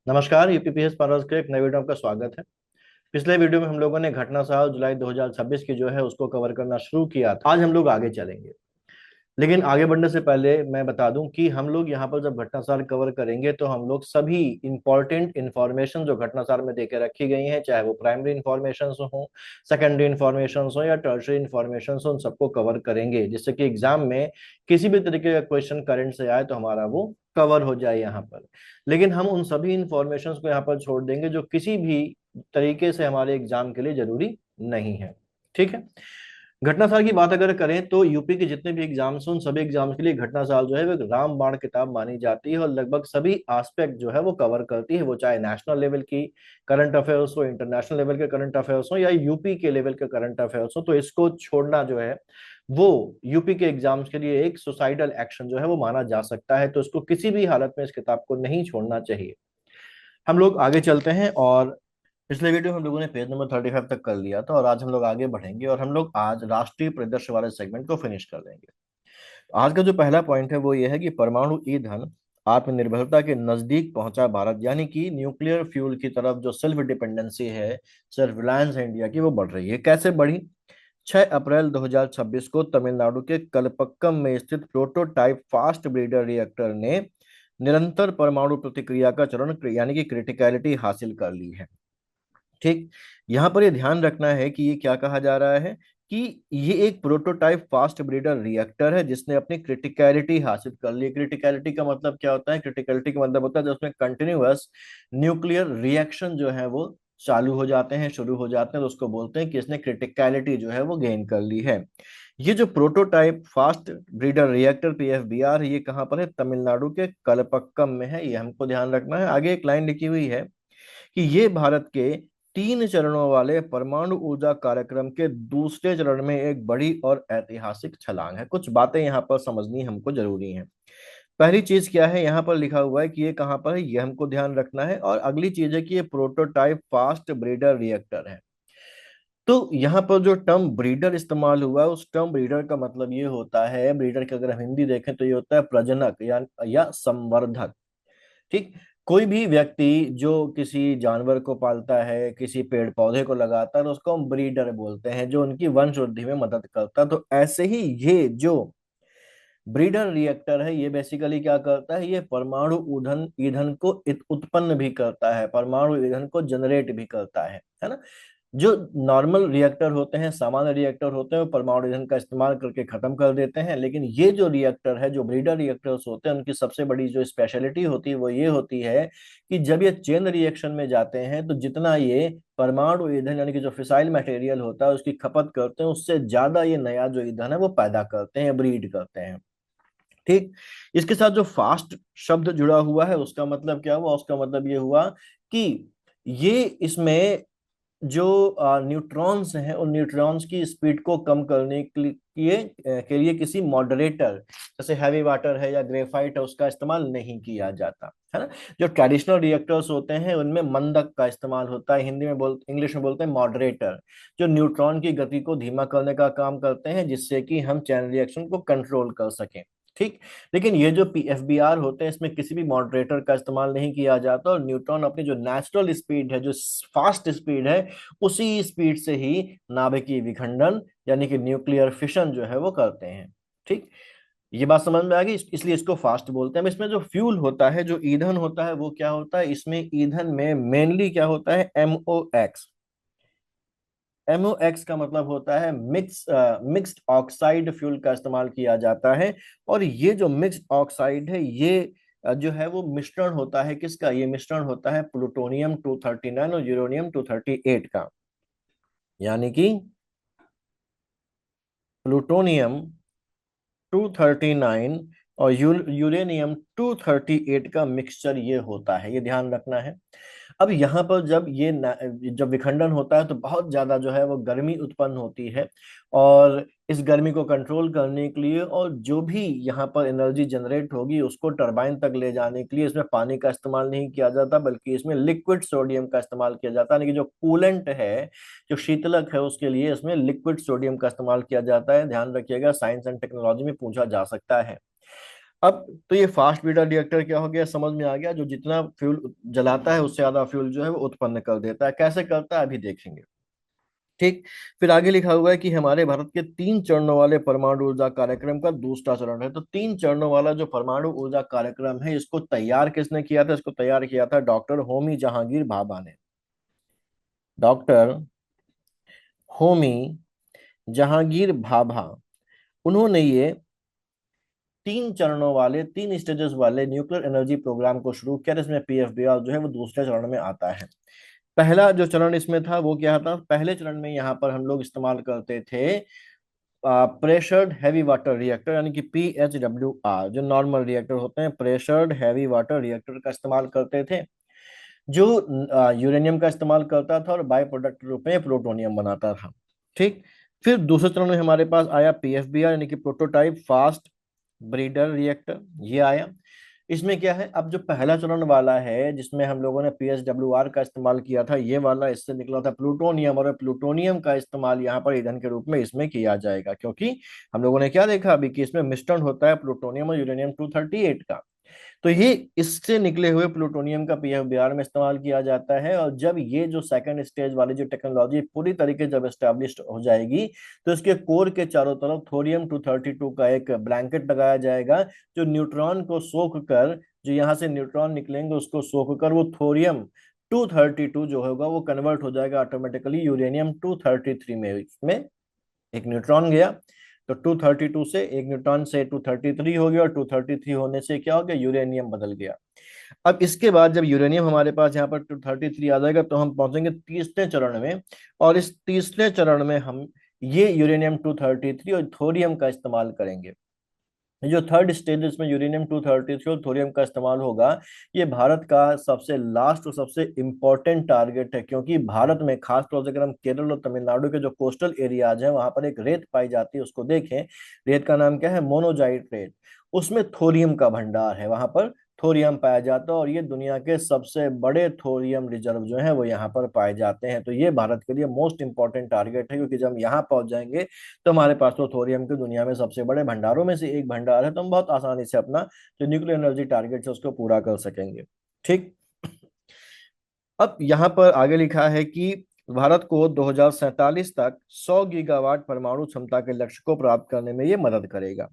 नमस्कार, यूपीपीएस पारस के एक नए वीडियो में आपका स्वागत है। पिछले वीडियो में हम लोगों ने घटना साल जुलाई 2026 की जो है उसको कवर करना शुरू किया था। आज हम लोग आगे चलेंगे, लेकिन आगे बढ़ने से पहले मैं बता दूं कि हम लोग यहाँ पर जब घटनासार कवर करेंगे तो हम लोग सभी इंपॉर्टेंट इंफॉर्मेशन जो घटनासार में देके रखी गई हैं, चाहे वो प्राइमरी इंफॉर्मेशन हो, सेकेंडरी इंफॉर्मेशन हो या टर्शरी इंफॉर्मेशन हो, उन सबको कवर करेंगे, जिससे कि एग्जाम में किसी भी तरीके का क्वेश्चन करंट से आए तो हमारा वो कवर हो जाए यहाँ पर। लेकिन हम उन सभी इंफॉर्मेशन को यहाँ पर छोड़ देंगे जो किसी भी तरीके से हमारे एग्जाम के लिए जरूरी नहीं है। ठीक है। घटना साल की बात अगर करें तो यूपी के जितने भी एग्जाम्स हैं उन सभी एग्जाम्स के लिए घटना साल जो है वो एक रामबाण किताब मानी जाती है और लगभग सभी एस्पेक्ट जो है वो कवर करती है, वो चाहे नेशनल लेवल की करंट अफेयर्स हो, इंटरनेशनल लेवल के करंट अफेयर्स हो या यूपी के लेवल के करंट अफेयर्स हो। तो इसको छोड़ना जो है वो यूपी के एग्जाम्स के लिए एक सुसाइडल एक्शन जो है वो माना जा सकता है। तो इसको किसी भी हालत में इस किताब को नहीं छोड़ना चाहिए। हम लोग आगे चलते हैं और पिछले वीडियो में हम लोगों ने पेज नंबर 35 तक कर लिया था और आज हम लोग आगे बढ़ेंगे और हम लोग आज राष्ट्रीय परिदृश्य वाले सेगमेंट को फिनिश कर देंगे। आज का जो पहला पॉइंट है वो ये है कि परमाणु ईंधन आत्मनिर्भरता के नजदीक पहुंचा भारत, यानी कि न्यूक्लियर फ्यूल की तरफ जो सेल्फ डिपेंडेंसी है, सेल्फ रिलायंस है इंडिया की, वो बढ़ रही है। कैसे बढ़ी? 6 अप्रैल 2026 को तमिलनाडु के कलपक्कम में स्थित प्रोटोटाइप फास्ट ब्रीडर रिएक्टर ने निरंतर परमाणु प्रतिक्रिया का चरण यानी कि क्रिटिकलिटी हासिल कर ली है। ठीक। यहां पर ये ध्यान रखना है कि ये क्या कहा जा रहा है कि ये एक प्रोटोटाइप फास्ट ब्रीडर रिएक्टर है जिसने अपनी क्रिटिकलिटी हासिल कर ली। क्रिटिकलिटी का मतलब क्या होता है? क्रिटिकलिटी का मतलब होता है जिसमें कंटिन्यूअस न्यूक्लियर रिएक्शन जो है वो चालू हो जाते हैं, शुरू हो जाते हैं, तो उसको बोलते हैं कि इसने क्रिटिकलिटी जो है वो गेन कर ली है। ये जो prototype fast breeder reactor PFBR है, ये कहाँ पर है? तमिलनाडु के कलपक्कम में है। ये हमको ध्यान रखना है। आगे एक लाइन लिखी हुई है कि ये भारत के 3 चरणों वाले परमाणु ऊर्जा कार्यक्रम के दूसरे चरण में एक बड़ी और ऐतिहासिक छलांग है। कुछ बातें यहाँ पर समझनी हमको जरूरी हैं। पहली चीज क्या है? यहाँ पर लिखा हुआ है कि ये कहाँ पर है, ये हमको ध्यान रखना है। और अगली चीज है कि ये प्रोटोटाइप फास्ट ब्रीडर रिएक्टर है। तो यहाँ पर जो टर्म ब्रीडर इस्तेमाल हुआ है, उस टर्म ब्रीडर का मतलब ये होता है, ब्रीडर की अगर हम हिंदी देखें तो ये होता है प्रजनक या संवर्धक। ठीक। कोई भी व्यक्ति जो किसी जानवर को पालता है, किसी पेड़ पौधे को लगाता है, तो उसको हम ब्रीडर बोलते हैं, जो उनकी वंश वृद्धि में मदद करता है। तो ऐसे ही ये जो ब्रीडर रिएक्टर है, ये बेसिकली क्या करता है? ये परमाणु ईंधन ईंधन को उत्पन्न भी करता है, परमाणु ईंधन को जनरेट भी करता है ना। जो नॉर्मल रिएक्टर होते हैं, सामान्य रिएक्टर होते हैं, वो परमाणु ईंधन का इस्तेमाल करके खत्म कर देते हैं। लेकिन ये जो रिएक्टर है, जो ब्रीडर रिएक्टर्स होते हैं, उनकी सबसे बड़ी जो स्पेशलिटी होती है वो ये होती है कि जब ये चेन रिएक्शन में जाते हैं तो जितना ये परमाणु ईंधन यानी कि जो फिसाइल मटेरियल होता है उसकी खपत करते हैं, उससे ज्यादा ये नया जो ईंधन है वो पैदा करते हैं, ब्रीड करते हैं। ठीक। इसके साथ जो फास्ट शब्द जुड़ा हुआ है उसका मतलब क्या हुआ? उसका मतलब ये हुआ कि ये इसमें जो न्यूट्रॉन्स हैं, उन न्यूट्रॉन्स की स्पीड को कम करने के लिए किसी मॉडरेटर जैसे हैवी वाटर है या ग्रेफाइट है उसका इस्तेमाल नहीं किया जाता है ना। जो ट्रेडिशनल रिएक्टर्स होते हैं उनमें मंदक का इस्तेमाल होता है, हिंदी में इंग्लिश में बोलते हैं मॉडरेटर, जो न्यूट्रॉन की गति को धीमा करने का काम करते हैं जिससे कि हम चैन रिएक्शन को कंट्रोल कर सकें। ठीक। लेकिन ये जो पीएफबीआर होते हैं इसमें किसी भी मॉडरेटर का इस्तेमाल नहीं किया जाता और न्यूट्रॉन अपनी जो नेचुरल स्पीड है, जो फास्ट स्पीड है, उसी स्पीड से ही नाभिकीय विखंडन यानी कि न्यूक्लियर फिशन जो है वो करते हैं। ठीक। ये बात समझ में आ गई। इसलिए इसको फास्ट बोलते हैं। अब इसमें जो फ्यूल होता है, जो ईंधन होता है, वो क्या होता है? इसमें ईंधन में मेनली क्या होता है? एमओएक्स। एमओएक्स का मतलब होता है मिक्स्ड ऑक्साइड फ्यूल का इस्तेमाल किया जाता है। और ये जो मिक्स्ड ऑक्साइड है, ये जो है वो मिश्रण होता है किसका? ये मिश्रण होता है प्लूटोनियम 239 और यूरेनियम 238 का। यानी कि प्लूटोनियम 239 और यूरेनियम 238 का मिक्सचर ये होता है, ये ध्यान रखना है। अब यहाँ पर जब विखंडन होता है तो बहुत ज्यादा जो है वो गर्मी उत्पन्न होती है। और इस गर्मी को कंट्रोल करने के लिए और जो भी यहाँ पर एनर्जी जनरेट होगी उसको टरबाइन तक ले जाने के लिए इसमें पानी का इस्तेमाल नहीं किया जाता, बल्कि इसमें लिक्विड सोडियम का इस्तेमाल किया जाता है। यानी कि जो कूलेंट है, जो शीतलक है, उसके लिए इसमें लिक्विड सोडियम का इस्तेमाल किया जाता है। ध्यान रखिएगा, साइंस एंड टेक्नोलॉजी में पूछा जा सकता है। अब तो ये फास्ट ब्रीडर रिएक्टर क्या हो गया, समझ में आ गया, जो जितना फ्यूल जलाता है उससे ज्यादा फ्यूल जो है वो उत्पन्न कर देता है। कैसे करता है अभी देखेंगे। ठीक। फिर आगे लिखा हुआ है कि हमारे भारत के 3 चरणों वाले परमाणु ऊर्जा कार्यक्रम का दूसरा चरण है। तो 3 चरणों वाला जो परमाणु ऊर्जा कार्यक्रम है, इसको तैयार किसने किया था? इसको तैयार किया था डॉक्टर होमी जहांगीर भाभा ने। डॉक्टर होमी जहांगीर भाभा, उन्होंने ये 3 चरणों वाले, 3 स्टेजेस वाले न्यूक्लियर एनर्जी प्रोग्राम को शुरू किया, जिसमें पीएफबीआर जो है वो दूसरे चरण में आता है। पहला जो चरण इसमें था वो क्या था? पहले चरण में यहाँ पर हम लोग इस्तेमाल करते थे प्रेशर्ड हैवी वाटर रिएक्टर, यानी कि PHWR। जो नॉर्मल रिएक्टर होते हैं, प्रेशर्ड हैवी वाटर रिएक्टर का इस्तेमाल करते थे, जो यूरेनियम का इस्तेमाल करता था और बाय प्रोडक्ट रूप में प्लूटोनियम बनाता था। ठीक। फिर दूसरे चरण में हमारे पास आया PFBR, यानी कि प्रोटोटाइप फास्ट ब्रीडर रिएक्टर, ये आया। इसमें क्या है, अब जो पहला चरण वाला है जिसमें हम लोगों ने PHWR का इस्तेमाल किया था, ये वाला इससे निकला था प्लूटोनियम, और प्लूटोनियम का इस्तेमाल यहाँ पर ईंधन के रूप में इसमें किया जाएगा, क्योंकि हम लोगों ने क्या देखा अभी कि इसमें मिश्रण होता है प्लूटोनियम और यूरेनियम 238 का। तो ये इससे निकले हुए प्लूटोनियम का PFBR में इस्तेमाल किया जाता है। और जब ये जो सेकंड स्टेज वाली जो टेक्नोलॉजी पूरी तरीके जब एस्टेब्लिश हो जाएगी, तो इसके कोर के चारों तरफ थोरियम-232 का एक ब्लैंकेट लगाया जाएगा, जो न्यूट्रॉन को सोख कर, जो यहाँ से न्यूट्रॉन निकलेंगे उसको सोख कर वो थोरियम-232 जो होगा वो कन्वर्ट हो जाएगा ऑटोमेटिकली यूरेनियम-233 में। इसमें एक न्यूट्रॉन गया तो 232 से, एक न्यूट्रॉन से 233 हो गया, और 233 होने से क्या हो गया, यूरेनियम बदल गया। अब इसके बाद जब यूरेनियम हमारे पास यहाँ पर 233 आ जाएगा, तो हम पहुंचेंगे तीसरे चरण में। और इस तीसरे चरण में हम ये यूरेनियम-233 और थोरियम का इस्तेमाल करेंगे। जो थर्ड स्टेज इसमें यूरेनियम-233 और थोरियम का इस्तेमाल होगा, ये भारत का सबसे लास्ट और सबसे इंपॉर्टेंट टारगेट है, क्योंकि भारत में खासतौर से अगर हम केरल और तमिलनाडु के जो कोस्टल एरियाज हैं वहां पर एक रेत पाई जाती है, उसको देखें। रेत का नाम क्या है? मोनोजाइट रेत। उसमें थोरियम का भंडार है, वहां पर थोरियम पाया जाता है, और ये दुनिया के सबसे बड़े थोरियम रिजर्व जो है वो यहाँ पर पाए जाते हैं। तो ये भारत के लिए मोस्ट इंपॉर्टेंट टारगेट है, क्योंकि जब हम यहाँ पहुंच जाएंगे तो हमारे पास तो थोरियम के दुनिया में सबसे बड़े भंडारों में से एक भंडार है, तो हम बहुत आसानी से अपना जो न्यूक्लियर एनर्जी टारगेट है उसको पूरा कर सकेंगे। ठीक। अब यहाँ पर आगे लिखा है कि भारत को 2047 तक 100 गीगावाट परमाणु क्षमता के लक्ष्य को प्राप्त करने में ये मदद करेगा।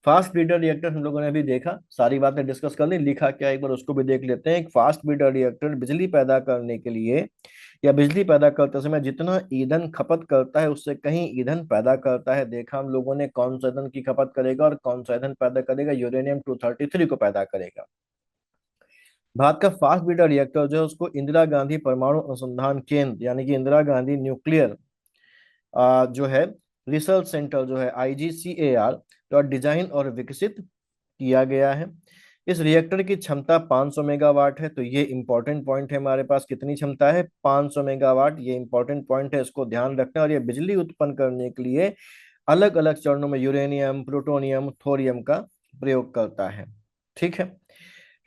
फास्ट ब्रीडर रिएक्टर हम लोगों ने अभी देखा, सारी बातें डिस्कस कर ली, लिखा क्या एक बार उसको भी देख लेते हैं। एक फास्ट ब्रीडर रिएक्टर बिजली पैदा करने के लिए या बिजली पैदा करते समय जितना ईंधन खपत करता है उससे कहीं ईंधन पैदा करता है। देखा हम लोगों ने कौन सा ईंधन की खपत करेगा और कौन सा ईंधन पैदा करेगा, यूरेनियम-233 को पैदा करेगा। भारत का फास्ट ब्रीडर रिएक्टर जो है उसको इंदिरा गांधी परमाणु अनुसंधान केंद्र, यानी कि इंदिरा गांधी न्यूक्लियर जो है रिसर्च सेंटर जो है IGCAR द्वारा डिजाइन और विकसित किया गया है। इस रिएक्टर की क्षमता 500 मेगावाट है। तो ये इंपॉर्टेंट पॉइंट है, हमारे पास कितनी क्षमता है? 500 मेगावाट। ये इंपॉर्टेंट पॉइंट है, इसको ध्यान रखना। और ये बिजली उत्पन्न करने के लिए अलग अलग चरणों में यूरेनियम, प्लूटोनियम, थोरियम का प्रयोग करता है। ठीक है।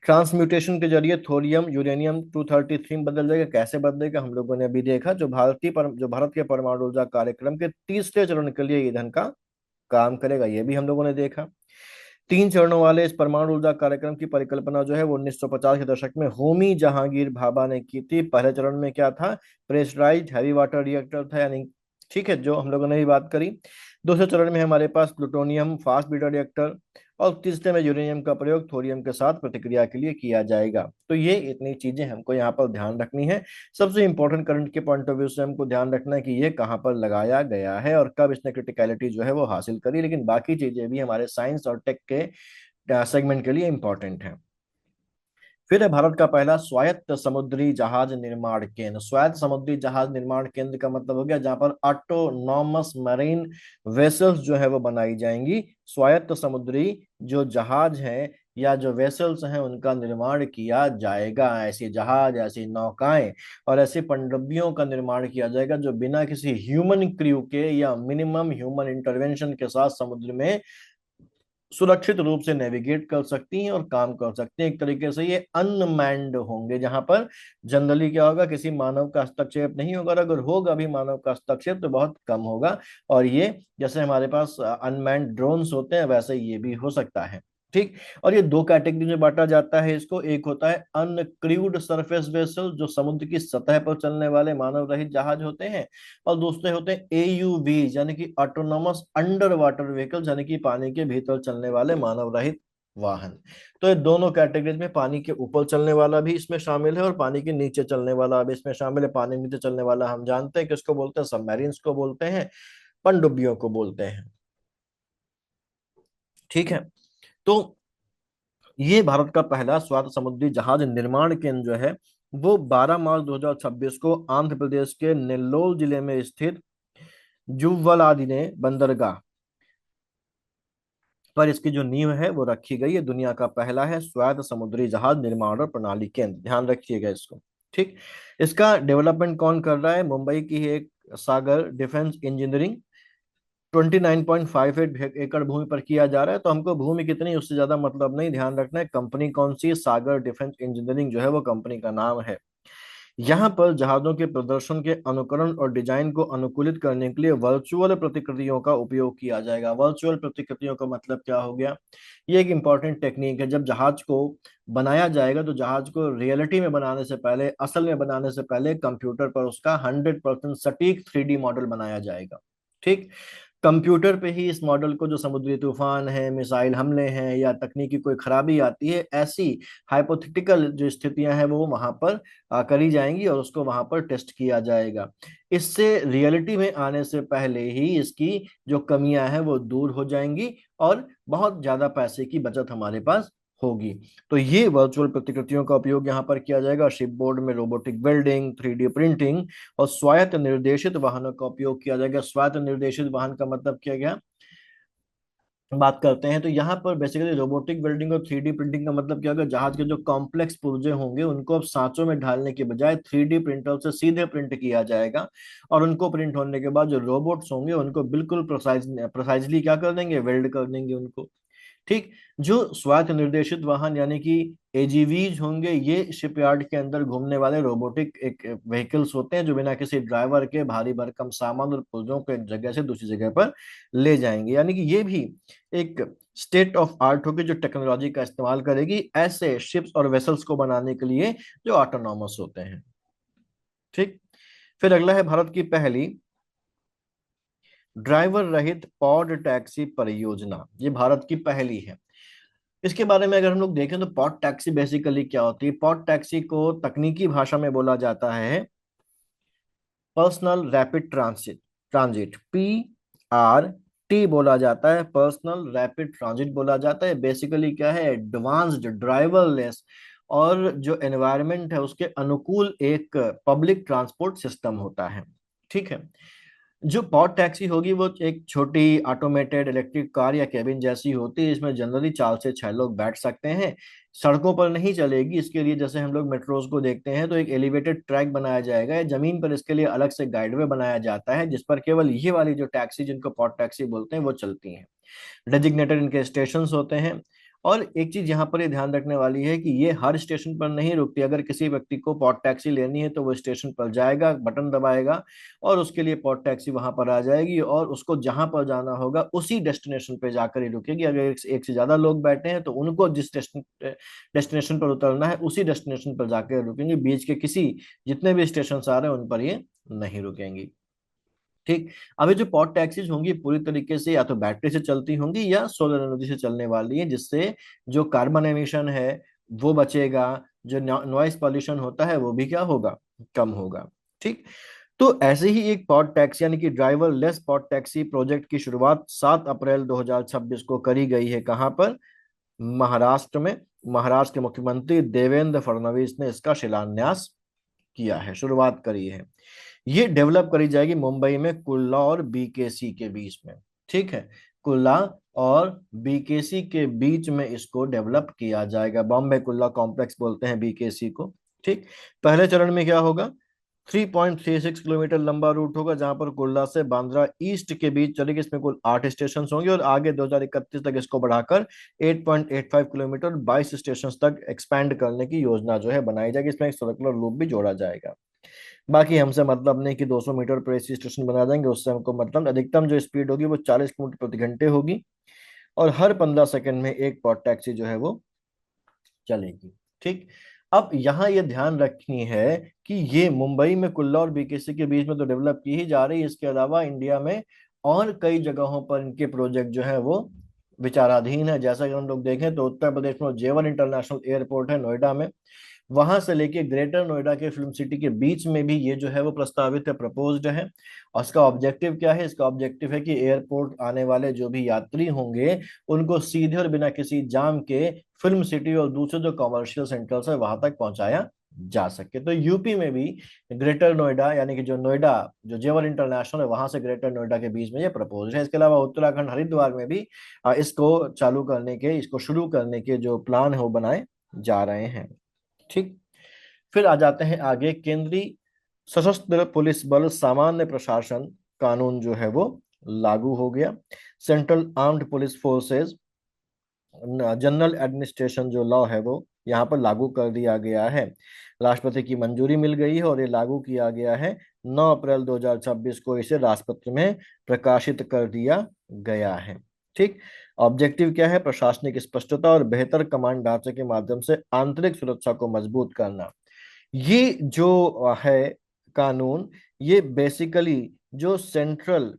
ट्रांसम्यूटेशन के जरिए थोरियम यूरेनियम-233 में बदल जाएगा। कैसे बदलेगा हम लोगों ने अभी देखा। जो भारत के परमाणु ऊर्जा कार्यक्रम के तीसरे चरण के लिए ईंधन का काम करेगा, ये भी हम लोगों ने देखा। 3 चरणों वाले इस परमाणु ऊर्जा कार्यक्रम की परिकल्पना जो है वो 1950 के दशक में होमी जहांगीर भाभा ने की थी। पहले चरण में क्या था? प्रेशराइज्ड हैवी वाटर रिएक्टर था, यानी ठीक है, जो हम लोगों ने भी बात करी। दूसरे चरण में हमारे पास प्लूटोनियम फास्ट ब्रीडर रिएक्टर, और तीसरे में यूरेनियम का प्रयोग थोरियम के साथ प्रतिक्रिया के लिए किया जाएगा। तो ये इतनी चीजें हमको यहाँ पर ध्यान रखनी है। सबसे इंपॉर्टेंट करंट के पॉइंट ऑफ व्यू से हमको ध्यान रखना है कि ये कहाँ पर लगाया गया है और कब इसने क्रिटिकलिटी जो है वो हासिल करी। लेकिन बाकी चीजें भी हमारे साइंस और टेक के सेगमेंट के लिए इंपॉर्टेंट है। फिर है भारत का पहला स्वायत्त समुद्री जहाज निर्माण केंद्र। स्वायत्त समुद्री जहाज निर्माण केंद्र का मतलब हो गया जहां पर ऑटोनॉमस मरीन वेसल्स जो है वो बनाई जाएंगी। स्वायत्त समुद्री जो जहाज हैं या जो वेसल्स हैं उनका निर्माण किया जाएगा। ऐसे जहाज, ऐसी नौकाएं और ऐसे पनडुब्बियों का निर्माण किया जाएगा जो बिना किसी ह्यूमन क्रू के या मिनिमम ह्यूमन इंटरवेंशन के साथ समुद्र में सुरक्षित रूप से नेविगेट कर सकती हैं और काम कर सकती हैं। एक तरीके से ये अनमैन्ड होंगे, जहां पर जनरली क्या होगा, किसी मानव का हस्तक्षेप नहीं होगा, और अगर होगा भी मानव का हस्तक्षेप तो बहुत कम होगा। और ये जैसे हमारे पास अनमैन्ड ड्रोन्स होते हैं वैसे ये भी हो सकता है। ठीक। और ये दो कैटेगरी में बांटा जाता है इसको। एक होता है अनक्रूड सरफेस वेसल, जो समुद्र की सतह पर चलने वाले मानव रहित जहाज होते हैं, और दूसरे होते हैं एयूवी यानी कि ऑटोनोमस अंडर वाटर व्हीकल, यानी कि पानी के भीतर चलने वाले मानव रहित वाहन। तो ये दोनों कैटेगरीज में पानी के ऊपर चलने वाला भी इसमें शामिल है और पानी के नीचे चलने वाला भी इसमें शामिल है। पानी के नीचे चलने वाला हम जानते हैं किसको बोलते हैं, सबमरीन्स को बोलते हैं, पनडुब्बियों को बोलते हैं। ठीक है। तो ये भारत का पहला स्वात समुद्री जहाज निर्माण केंद्र जो है वो 12 मार्च 2026 को आंध्र प्रदेश के नेल्लोर जिले में स्थित जुव्वलादिने बंदरगाह पर इसकी जो नींव है वो रखी गई है। दुनिया का पहला है स्वायत्त समुद्री जहाज निर्माण और प्रणाली केंद्र, ध्यान रखिएगा इसको। ठीक। इसका डेवलपमेंट कौन कर रहा है? मुंबई की एक सागर डिफेंस इंजीनियरिंग 29.58 एकड़ भूमि पर किया जा रहा है। तो हमको भूमि कितनी उससे ज्यादा मतलब नहीं, ध्यान रखना है कंपनी कौन सी, सागर डिफेंस इंजीनियरिंग जो है वो कंपनी का नाम है। यहाँ पर जहाजों के प्रदर्शन के अनुकरण और डिजाइन को अनुकूलित करने के लिए वर्चुअल प्रतिकृतियों का उपयोग किया जाएगा। वर्चुअल प्रतिकृतियों का मतलब क्या हो गया? ये एक इंपॉर्टेंट टेक्निक है। जब जहाज को बनाया जाएगा तो जहाज को रियलिटी में बनाने से पहले, असल में बनाने से पहले कंप्यूटर पर उसका 100% सटीक 3D मॉडल बनाया जाएगा। ठीक। कंप्यूटर पे ही इस मॉडल को, जो समुद्री तूफान है, मिसाइल हमले हैं या तकनीकी कोई खराबी आती है, ऐसी हाइपोथेटिकल जो स्थितियां हैं वो वहां पर करी जाएंगी और उसको वहां पर टेस्ट किया जाएगा। इससे रियलिटी में आने से पहले ही इसकी जो कमियां हैं वो दूर हो जाएंगी और बहुत ज्यादा पैसे की बचत हमारे पास होगी। तो ये वर्चुअल प्रतिकृतियों का उपयोग यहाँ पर किया जाएगा। शिपबोर्ड में रोबोटिक वेल्डिंग, 3D प्रिंटिंग और स्वायत्त निर्देशित वाहनों का उपयोग किया जाएगा। स्वायत्त निर्देशित वाहन का मतलब क्या गया, बात करते हैं तो यहाँ पर बेसिकली रोबोटिक वेल्डिंग और 3D प्रिंटिंग का मतलब क्या होगा? जहाज के जो कॉम्प्लेक्स पुर्जे होंगे उनको अब सांचों में ढालने के बजाय 3D प्रिंटर से सीधे प्रिंट किया जाएगा, और उनको प्रिंट होने के बाद जो रोबोट्स होंगे उनको बिल्कुल प्रोसाइजली क्या कर देंगे, वेल्ड कर देंगे उनको। ठीक। जो स्वायत्त निर्देशित वाहन यानी कि एजीवीज होंगे, ये शिपयार्ड के अंदर घूमने वाले रोबोटिक एक व्हीकल्स होते हैं जो बिना किसी ड्राइवर के भारी भरकम सामान और पुर्जों को एक जगह से दूसरी जगह पर ले जाएंगे। यानी कि ये भी एक स्टेट ऑफ आर्ट होगी जो टेक्नोलॉजी का इस्तेमाल करेगी ऐसे शिप्स और वेसल्स को बनाने के लिए जो ऑटोनॉमस होते हैं। ठीक। फिर अगला है भारत की पहली ड्राइवर रहित पॉड टैक्सी परियोजना। ये भारत की पहली है। इसके बारे में अगर हम लोग देखें तो पॉड टैक्सी बेसिकली क्या होती है? पॉड टैक्सी को तकनीकी भाषा में बोला जाता है personal rapid transit, transit, PRT बोला जाता है, पर्सनल रैपिड ट्रांजिट बोला जाता है। बेसिकली क्या है? एडवांस्ड ड्राइवरलेस और जो एनवायरनमेंट है उसके अनुकूल एक पब्लिक ट्रांसपोर्ट सिस्टम होता है। ठीक है। जो पॉड टैक्सी होगी वो एक छोटी ऑटोमेटेड इलेक्ट्रिक कार या केबिन जैसी होती है। इसमें जनरली 4 से 6 लोग बैठ सकते हैं। सड़कों पर नहीं चलेगी। इसके लिए जैसे हम लोग मेट्रोज को देखते हैं तो एक एलिवेटेड ट्रैक बनाया जाएगा या जमीन पर इसके लिए अलग से गाइडवे बनाया जाता है जिस पर केवल ये वाली जो टैक्सी, जिनको पॉड टैक्सी बोलते हैं, वो चलती हैं। डेजिग्नेटेड इनके स्टेशन होते हैं। और एक चीज यहाँ पर ये ध्यान रखने वाली है कि ये हर स्टेशन पर नहीं रुकती। अगर किसी व्यक्ति को पॉड टैक्सी लेनी है तो वो स्टेशन पर जाएगा, बटन दबाएगा और उसके लिए पॉड टैक्सी वहां पर आ जाएगी और उसको जहां पर जाना होगा उसी डेस्टिनेशन पे जाकर ही रुकेगी। अगर एक से ज्यादा लोग बैठे हैं तो उनको जिस डेस्टिनेशन पर उतरना है उसी डेस्टिनेशन पर जाकर रुकेंगे। बीच के किसी जितने भी स्टेशन आ रहे हैं उन पर ये नहीं रुकेंगी। ठीक। अभी जो पॉड टैक्सीज होंगी पूरी तरीके से या तो बैटरी से चलती होंगी या सोलर एनर्जी से चलने वाली है, जिससे जो कार्बन एमिशन है वो बचेगा, जो नॉइस पॉल्यूशन होता है वो भी क्या होगा, कम होगा। ठीक। तो ऐसे ही एक पॉड टैक्सी यानी कि driver less pod taxi project की शुरुआत 7 अप्रैल 2026 को करी गई है। कहां पर? महाराष्ट्र में। महाराष्ट्र के मुख्यमंत्री देवेंद्र फडणवीस ने इसका शिलान्यास किया है, शुरुआत करी है। ये डेवलप करी जाएगी मुंबई में कुल्ला और बीकेसी के बीच में। ठीक है। कुल्ला और बीकेसी के बीच में इसको डेवलप किया जाएगा। बॉम्बे कुल्ला कॉम्प्लेक्स बोलते हैं बीकेसी को। ठीक। पहले चरण में क्या होगा? 3.36 किलोमीटर लंबा रूट होगा जहां पर कुल्ला से बांद्रा ईस्ट के बीच चलेगी। इसमें कुल 8 स्टेशन होंगे और आगे 2031 तक इसको बढ़ाकर 8.85 किलोमीटर 22 स्टेशन तक एक्सपैंड करने की योजना जो है बनाई जाएगी। इसमें एक सर्कुलर लूप भी जोड़ा जाएगा। बाकी हमसे मतलब नहीं कि 200 मीटर पर एसी स्टेशन बना देंगे, उससे हमको मतलब अधिकतम जो स्पीड होगी वो 40 किलोमीटर प्रति घंटे होगी। और हर 15 सेकंड में एक पॉड टैक्सी जो है वो चलेगी। ठीक। अब यहाँ ये ध्यान रखनी है कि ये मुंबई में कुल्ला और बीकेसी के बीच में तो डेवलप की ही जा रही है, इसके अलावा इंडिया में और कई जगहों पर इनके प्रोजेक्ट जो है वो विचाराधीन है। जैसा कि हम लोग देखें तो उत्तर प्रदेश में जेवर इंटरनेशनल एयरपोर्ट है नोएडा में, वहां से लेके ग्रेटर नोएडा के फिल्म सिटी के बीच में भी ये जो है वो प्रस्तावित है, प्रपोज्ड है। और इसका ऑब्जेक्टिव क्या है? इसका ऑब्जेक्टिव है कि एयरपोर्ट आने वाले जो भी यात्री होंगे उनको सीधे और बिना किसी जाम के फिल्म सिटी और दूसरे जो कॉमर्शियल सेंटर्स है वहां तक पहुंचाया जा सके। तो यूपी में भी ग्रेटर नोएडा यानी कि जो नोएडा जो जेवर इंटरनेशनल है वहां से ग्रेटर नोएडा के बीच में ये प्रपोज है। इसके अलावा उत्तराखंड हरिद्वार में भी इसको चालू करने के, इसको शुरू करने के जो प्लान है वो बनाए जा रहे हैं। ठीक। फिर आ जाते हैं आगे, केंद्रीय सशस्त्र पुलिस बल सामान्य प्रशासन कानून जो है वो लागू हो गया। Central armed police forces general administration जो लॉ है वो यहाँ पर लागू कर दिया गया है। राष्ट्रपति की मंजूरी मिल गई है और ये लागू किया गया है। 9 अप्रैल 2026 को इसे राष्ट्रपत्र में प्रकाशित कर दिया गया है। ठीक। ऑब्जेक्टिव क्या है? प्रशासनिक स्पष्टता और बेहतर कमांड ढांचे के माध्यम से आंतरिक सुरक्षा को मजबूत करना। ये जो है कानून, ये बेसिकली जो सेंट्रल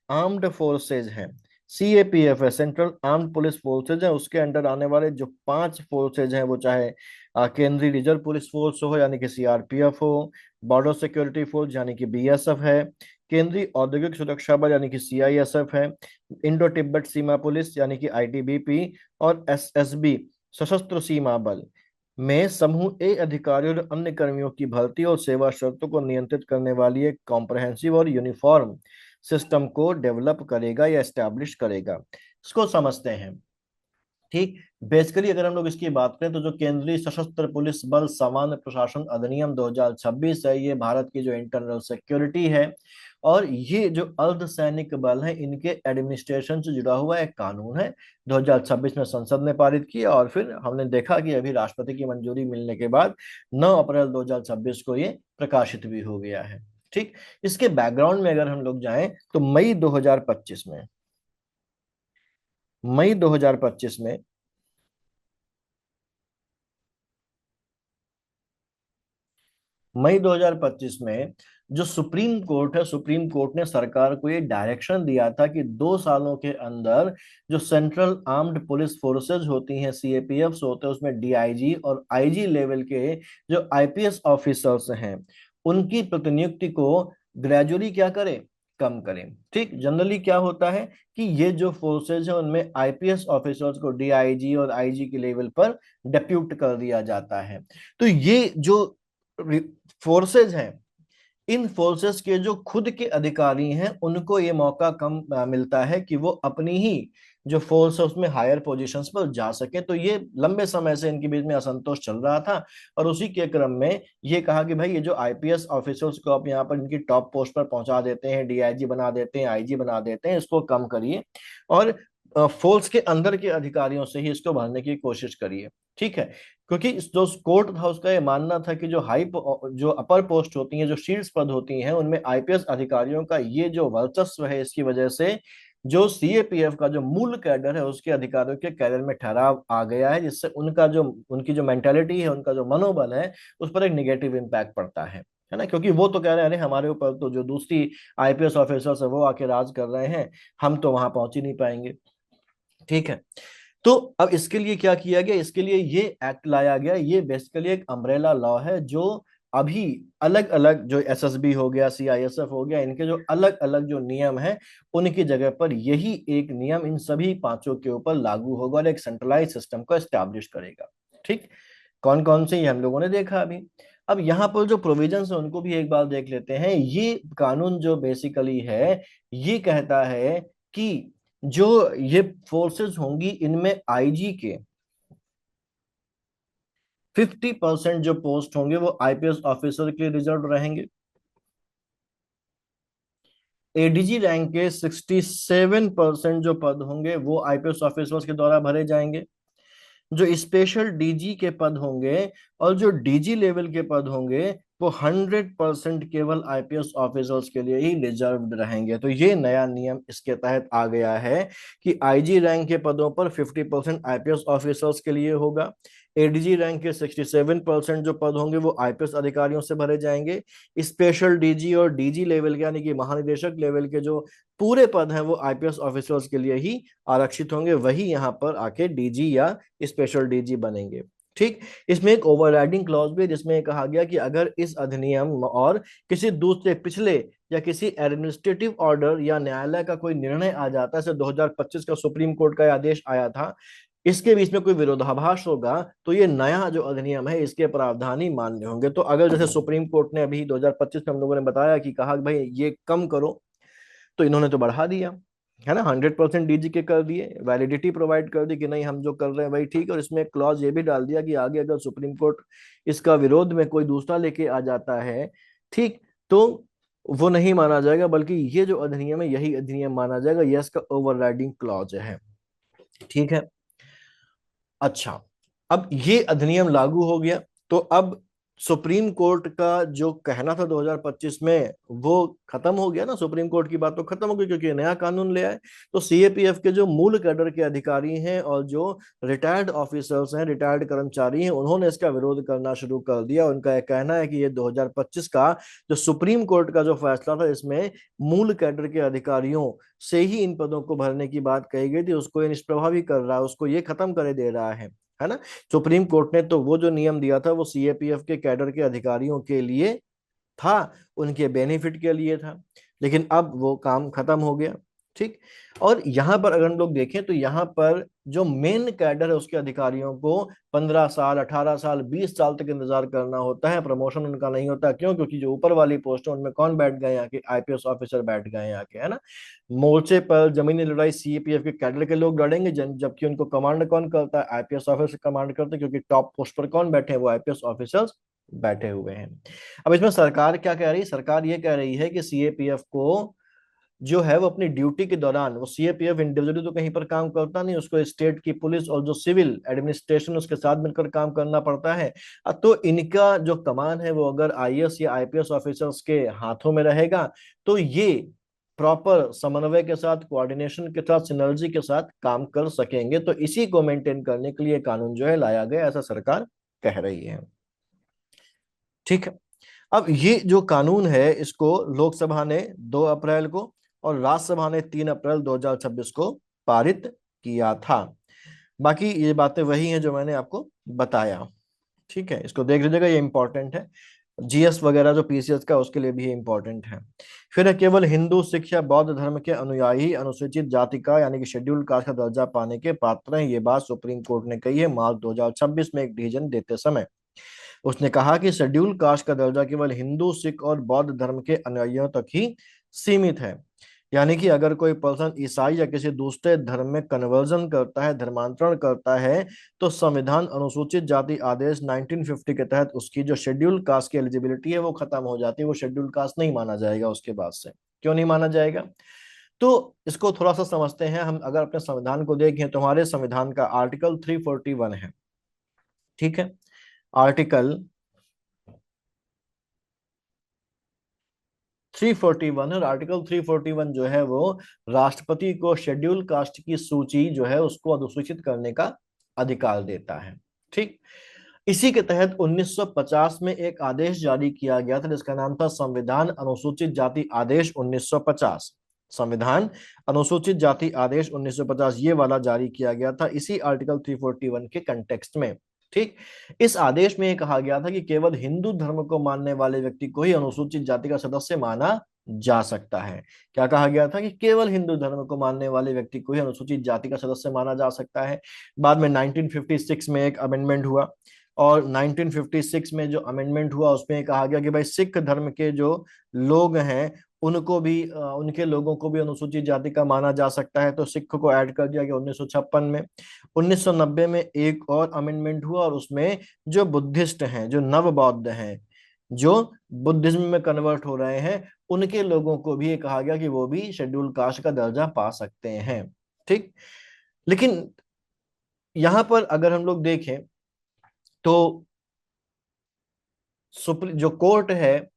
आर्म्ड फोर्सेज हैं, सीएपीएफ है, सेंट्रल आर्म्ड पुलिस फोर्सेज है, उसके अंडर आने वाले जो 5 फोर्सेज हैं, वो चाहे केंद्रीय रिजर्व पुलिस फोर्स हो यानी कि सीआरपीएफ हो, बॉर्डर सिक्योरिटी फोर्स यानी कि बीएसएफ है, केंद्रीय औद्योगिक सुरक्षा बल यानी कि सीआईएसएफ है, इंडो तिब्बत सीमा पुलिस यानी कि आईटीबीपी, और एसएसबी सशस्त्र सीमा बल में समूह ए अधिकारियों और अन्य कर्मियों की भर्ती और सेवा शर्तों को नियंत्रित करने वाली एक कॉम्प्रहेंसिव और यूनिफॉर्म सिस्टम को डेवलप करेगा या एस्टैब्लिश करेगा। इसको समझते हैं। ठीक। बेसिकली अगर हम लोग इसकी बात करें तो जो केंद्रीय सशस्त्र पुलिस बल सामान्य प्रशासन अधिनियम 2026 है, ये भारत की जो इंटरनल सिक्योरिटी है और ये जो अर्धसैनिक बल है इनके एडमिनिस्ट्रेशन से जुड़ा हुआ एक कानून है। 2026 में संसद ने पारित किया और फिर हमने देखा कि अभी राष्ट्रपति की मंजूरी मिलने के बाद 9 अप्रैल 2026 को ये प्रकाशित भी हो गया है। ठीक। इसके बैकग्राउंड में अगर हम लोग जाएं तो मई 2025 में मई 2025 में जो सुप्रीम कोर्ट है, सुप्रीम कोर्ट ने सरकार को ये डायरेक्शन दिया था कि 2 सालों के अंदर जो सेंट्रल आर्म्ड पुलिस फोर्सेज होती हैं, सीएपीएफ होते हैं, उसमें डीआईजी और आईजी लेवल के जो आईपीएस ऑफिसर्स हैं उनकी प्रतिनियुक्ति को ग्रेजुअली क्या करें? कम करें। ठीक। जनरली क्या होता है कि ये जो फोर्सेज है उनमें आईपीएस ऑफिसर्स को डीआईजी और आईजी के लेवल पर डेप्यूट कर दिया जाता है। तो ये जो फोर्सेज हैं, इन फोर्सेस के जो खुद के अधिकारी हैं उनको ये मौका कम मिलता है कि वो अपनी ही जो फोर्स है उसमें हायर पोजीशंस पर जा सके। तो ये लंबे समय से इनके बीच में असंतोष चल रहा था और उसी के क्रम में ये कहा कि भाई ये जो आईपीएस ऑफिसर्स को आप यहाँ पर इनकी टॉप पोस्ट पर पहुंचा देते हैं, डीआईजी बना देते हैं, आईजी बना देते हैं, इसको कम करिए और फोर्स के अंदर के अधिकारियों से ही इसको भरने की कोशिश करिए। ठीक है। क्योंकि जो कोर्ट था उसका ये मानना था कि जो अपर पोस्ट होती हैं, जो शीर्ष पद होती हैं, उनमें आईपीएस अधिकारियों का ये जो वर्चस्व है, इसकी वजह से जो सीएपीएफ का जो मूल कैडर है उसके अधिकारियों के कैडर में ठहराव आ गया है, जिससे उनकी जो मेंटेलिटी है, उनका जो मनोबल है, उस पर एक निगेटिव इम्पैक्ट पड़ता है ना। क्योंकि वो तो कह रहे हैं अरे हमारे ऊपर तो जो दूसरी आईपीएस ऑफिसर्स है वो आके राज कर रहे हैं, हम तो वहां पहुंच ही नहीं पाएंगे। ठीक है। तो अब इसके लिए क्या किया गया? इसके लिए ये एक्ट लाया गया। ये बेसिकली एक अम्ब्रेला लॉ है जो अभी अलग अलग जो एसएसबी हो गया, सीआईएसएफ हो गया, इनके जो अलग अलग जो नियम है उनकी जगह पर यही एक नियम इन सभी पांचों के ऊपर लागू होगा और एक सेंट्रलाइज सिस्टम को एस्टैब्लिश करेगा। ठीक। कौन कौन से ये हम लोगों ने देखा अभी। अब यहाँ पर जो प्रोविजंस है उनको भी एक बार देख लेते हैं। ये कानून जो बेसिकली है ये कहता है कि जो ये फोर्सेस होंगी इनमें आईजी के 50% जो पोस्ट होंगे वो आईपीएस ऑफिसर के लिए रिजर्व रहेंगे। एडीजी रैंक के 67% जो पद होंगे वो आईपीएस ऑफिसर्स के द्वारा भरे जाएंगे। जो स्पेशल डीजी के पद होंगे और जो डीजी लेवल के पद होंगे वो 100% केवल आईपीएस ऑफिसर्स के लिए ही रिजर्व्ड रहेंगे। तो ये नया नियम इसके तहत आ गया है कि आईजी रैंक के पदों पर 50% आईपीएस ऑफिसर्स के लिए होगा। एडीजी रैंक के 67% जो पद होंगे वो आईपीएस अधिकारियों से भरे जाएंगे। स्पेशल डीजी और डीजी लेवल के यानी कि महानिदेशक लेवल के जो पूरे पद हैं वो आईपीएस ऑफिसर्स के लिए ही आरक्षित होंगे, वही यहाँ पर आके डीजी या स्पेशल डीजी बनेंगे। ठीक। इसमें एक ओवरराइडिंग क्लॉज भी है जिसमें कहा गया कि अगर इस अधिनियम और किसी दूसरे पिछले या किसी एडमिनिस्ट्रेटिव ऑर्डर या न्यायालय का कोई निर्णय आ जाता है, जैसे 2025 का सुप्रीम कोर्ट का आदेश आया था, इसके बीच में कोई विरोधाभास होगा तो ये नया जो अधिनियम है इसके प्रावधान ही मान्य होंगे। तो अगर जैसे सुप्रीम कोर्ट ने अभी 2025 में हम लोगों ने बताया कि कहा कि भाई ये कम करो, तो इन्होंने तो बढ़ा दिया, है ना, 100% डीजी के कर दिए, वैलिडिटी प्रोवाइड कर दी कि नहीं हम जो कर रहे हैं वही ठीक है। और इसमें क्लॉज ये भी डाल दिया कि आगे अगर सुप्रीम कोर्ट इसका विरोध में कोई दूसरा लेके आ जाता है, ठीक, तो वो नहीं माना जाएगा, बल्कि ये जो अधिनियम है यही अधिनियम माना जाएगा। ये इसका ओवरराइडिंग क्लॉज है। ठीक है। अच्छा, अब ये अधिनियम लागू हो गया, तो अब सुप्रीम कोर्ट का जो कहना था 2025 में वो खत्म हो गया ना। सुप्रीम कोर्ट की बात तो खत्म हो गई क्योंकि ये नया कानून ले आए। तो सीएपीएफ के जो मूल कैडर के अधिकारी हैं और जो रिटायर्ड ऑफिसर्स हैं, रिटायर्ड कर्मचारी हैं, उन्होंने इसका विरोध करना शुरू कर दिया। उनका यह कहना है कि ये 2025 का जो सुप्रीम कोर्ट का जो फैसला था इसमें मूल कैडर के अधिकारियों से ही इन पदों को भरने की बात कही गई थी, उसको ये निष्प्रभावी कर रहा है, उसको ये खत्म कर दे रहा है ना। सुप्रीम कोर्ट ने तो वो जो नियम दिया था वो सीएपीएफ के कैडर के अधिकारियों के लिए था, उनके बेनिफिट के लिए था, लेकिन अब वो काम खत्म हो गया। ठीक। और यहां पर अगर हम लोग देखें तो यहां पर जो मेन कैडर है उसके अधिकारियों को 15 साल, 18 साल, 20 साल तक इंतजार करना होता है, प्रमोशन उनका नहीं होता। क्यों? क्योंकि जो ऊपर वाली पोस्ट है उनमें कौन बैठ गए आके? आईपीएस ऑफिसर बैठ गए आके, है ना। मोर्चे पर जमीनी लड़ाई सीएपीएफ के कैडर के लोग लड़ेंगे, जबकि उनको कमांड कौन करता है? आईपीएस ऑफिसर कमांड करते हैं, क्योंकि टॉप पोस्ट पर कौन बैठे हैं? वो आईपीएस ऑफिसर्स बैठे हुए हैं। अब इसमें सरकार क्या कह रही है? सरकार ये कह रही है कि सीएपीएफ को जो है वो अपनी ड्यूटी के दौरान, वो सीएपीएफ इंडिविजुअली तो कहीं पर काम करता नहीं, उसको स्टेट की पुलिस और जो सिविल एडमिनिस्ट्रेशन उसके साथ मिलकर काम करना पड़ता है। तो इनका जो कमान है वो अगर आईएएस या आईपीएस ऑफिसर्स के हाथों में रहेगा तो ये प्रॉपर समन्वय के साथ, कोऑर्डिनेशन के साथ, सिनर्जी के साथ काम कर सकेंगे। तो इसी को मेंटेन करने के लिए कानून जो है लाया गया, ऐसा सरकार कह रही है। ठीक है। अब ये जो कानून है इसको लोकसभा ने 2 अप्रैल को और राज्यसभा ने 3 अप्रैल 2026 को पारित किया था। बाकी ये बातें वही हैं जो मैंने आपको बताया। ठीक है, इसको देख लीजिएगा, ये इंपॉर्टेंट है। जीएस वगैरह जो पीसीएस का उसके लिए भी ये इंपॉर्टेंट है। फिर है, केवल हिंदू, सिख या बौद्ध धर्म के अनुयायी अनुसूचित जाति का यानी कि शेड्यूल्ड कास्ट का दर्जा पाने के पात्र हैं। ये बात सुप्रीम कोर्ट ने कही है मार्च 2026 में एक डिसीजन देते समय। उसने कहा कि शेड्यूल कास्ट का दर्जा केवल हिंदू, सिख और बौद्ध धर्म के अनुयायियों तक ही सीमित है। यानी कि अगर कोई पर्सन ईसाई या किसी दूसरे धर्म में कन्वर्जन करता है, धर्मांतरण करता है, तो संविधान अनुसूचित जाति आदेश 1950 के तहत उसकी जो शेड्यूल कास्ट की एलिजिबिलिटी है वो खत्म हो जाती है, वो शेड्यूल कास्ट नहीं माना जाएगा उसके बाद से। क्यों नहीं माना जाएगा? तो इसको थोड़ा सा समझते हैं हम। अगर अपने संविधान को देखें तो हमारे संविधान का आर्टिकल 341 है। ठीक है, आर्टिकल 341 है। और आर्टिकल 341 जो है वो राष्ट्रपति को शेड्यूल कास्ट की सूची जो है उसको अधिसूचित करने का अधिकार देता है। ठीक। इसी के तहत 1950 में एक आदेश जारी किया गया था जिसका नाम था संविधान अनुसूचित जाति आदेश 1950। संविधान अनुसूचित जाति आदेश 1950 ये वाला जारी किया गया था इसी आर्टिकल 341 के कंटेक्स्ट में। ठीक। इस आदेश में यह कहा गया था कि केवल हिंदू धर्म को मानने वाले व्यक्ति को ही अनुसूचित जाति का सदस्य माना जा सकता है। क्या कहा गया था? कि केवल हिंदू धर्म को मानने वाले व्यक्ति को ही अनुसूचित जाति का सदस्य माना जा सकता है। बाद में 1956 में एक अमेंडमेंट हुआ और 1956 में जो अमेंडमेंट हुआ उसमें कहा गया कि भाई सिख धर्म के जो लोग हैं उनको भी उनके लोगों को भी अनुसूचित जाति का माना जा सकता है। तो सिख को ऐड कर दिया गया 1956 में। 1990 में एक और अमेंडमेंट हुआ और उसमें जो बुद्धिस्ट हैं, जो नव बौद्ध हैं, जो बुद्धिज्म में कन्वर्ट हो रहे हैं, उनके लोगों को भी ये कहा गया कि वो भी शेड्यूल कास्ट का दर्जा पा सकते हैं। ठीक। लेकिन यहां पर अगर हम लोग देखें तो जो कोर्ट है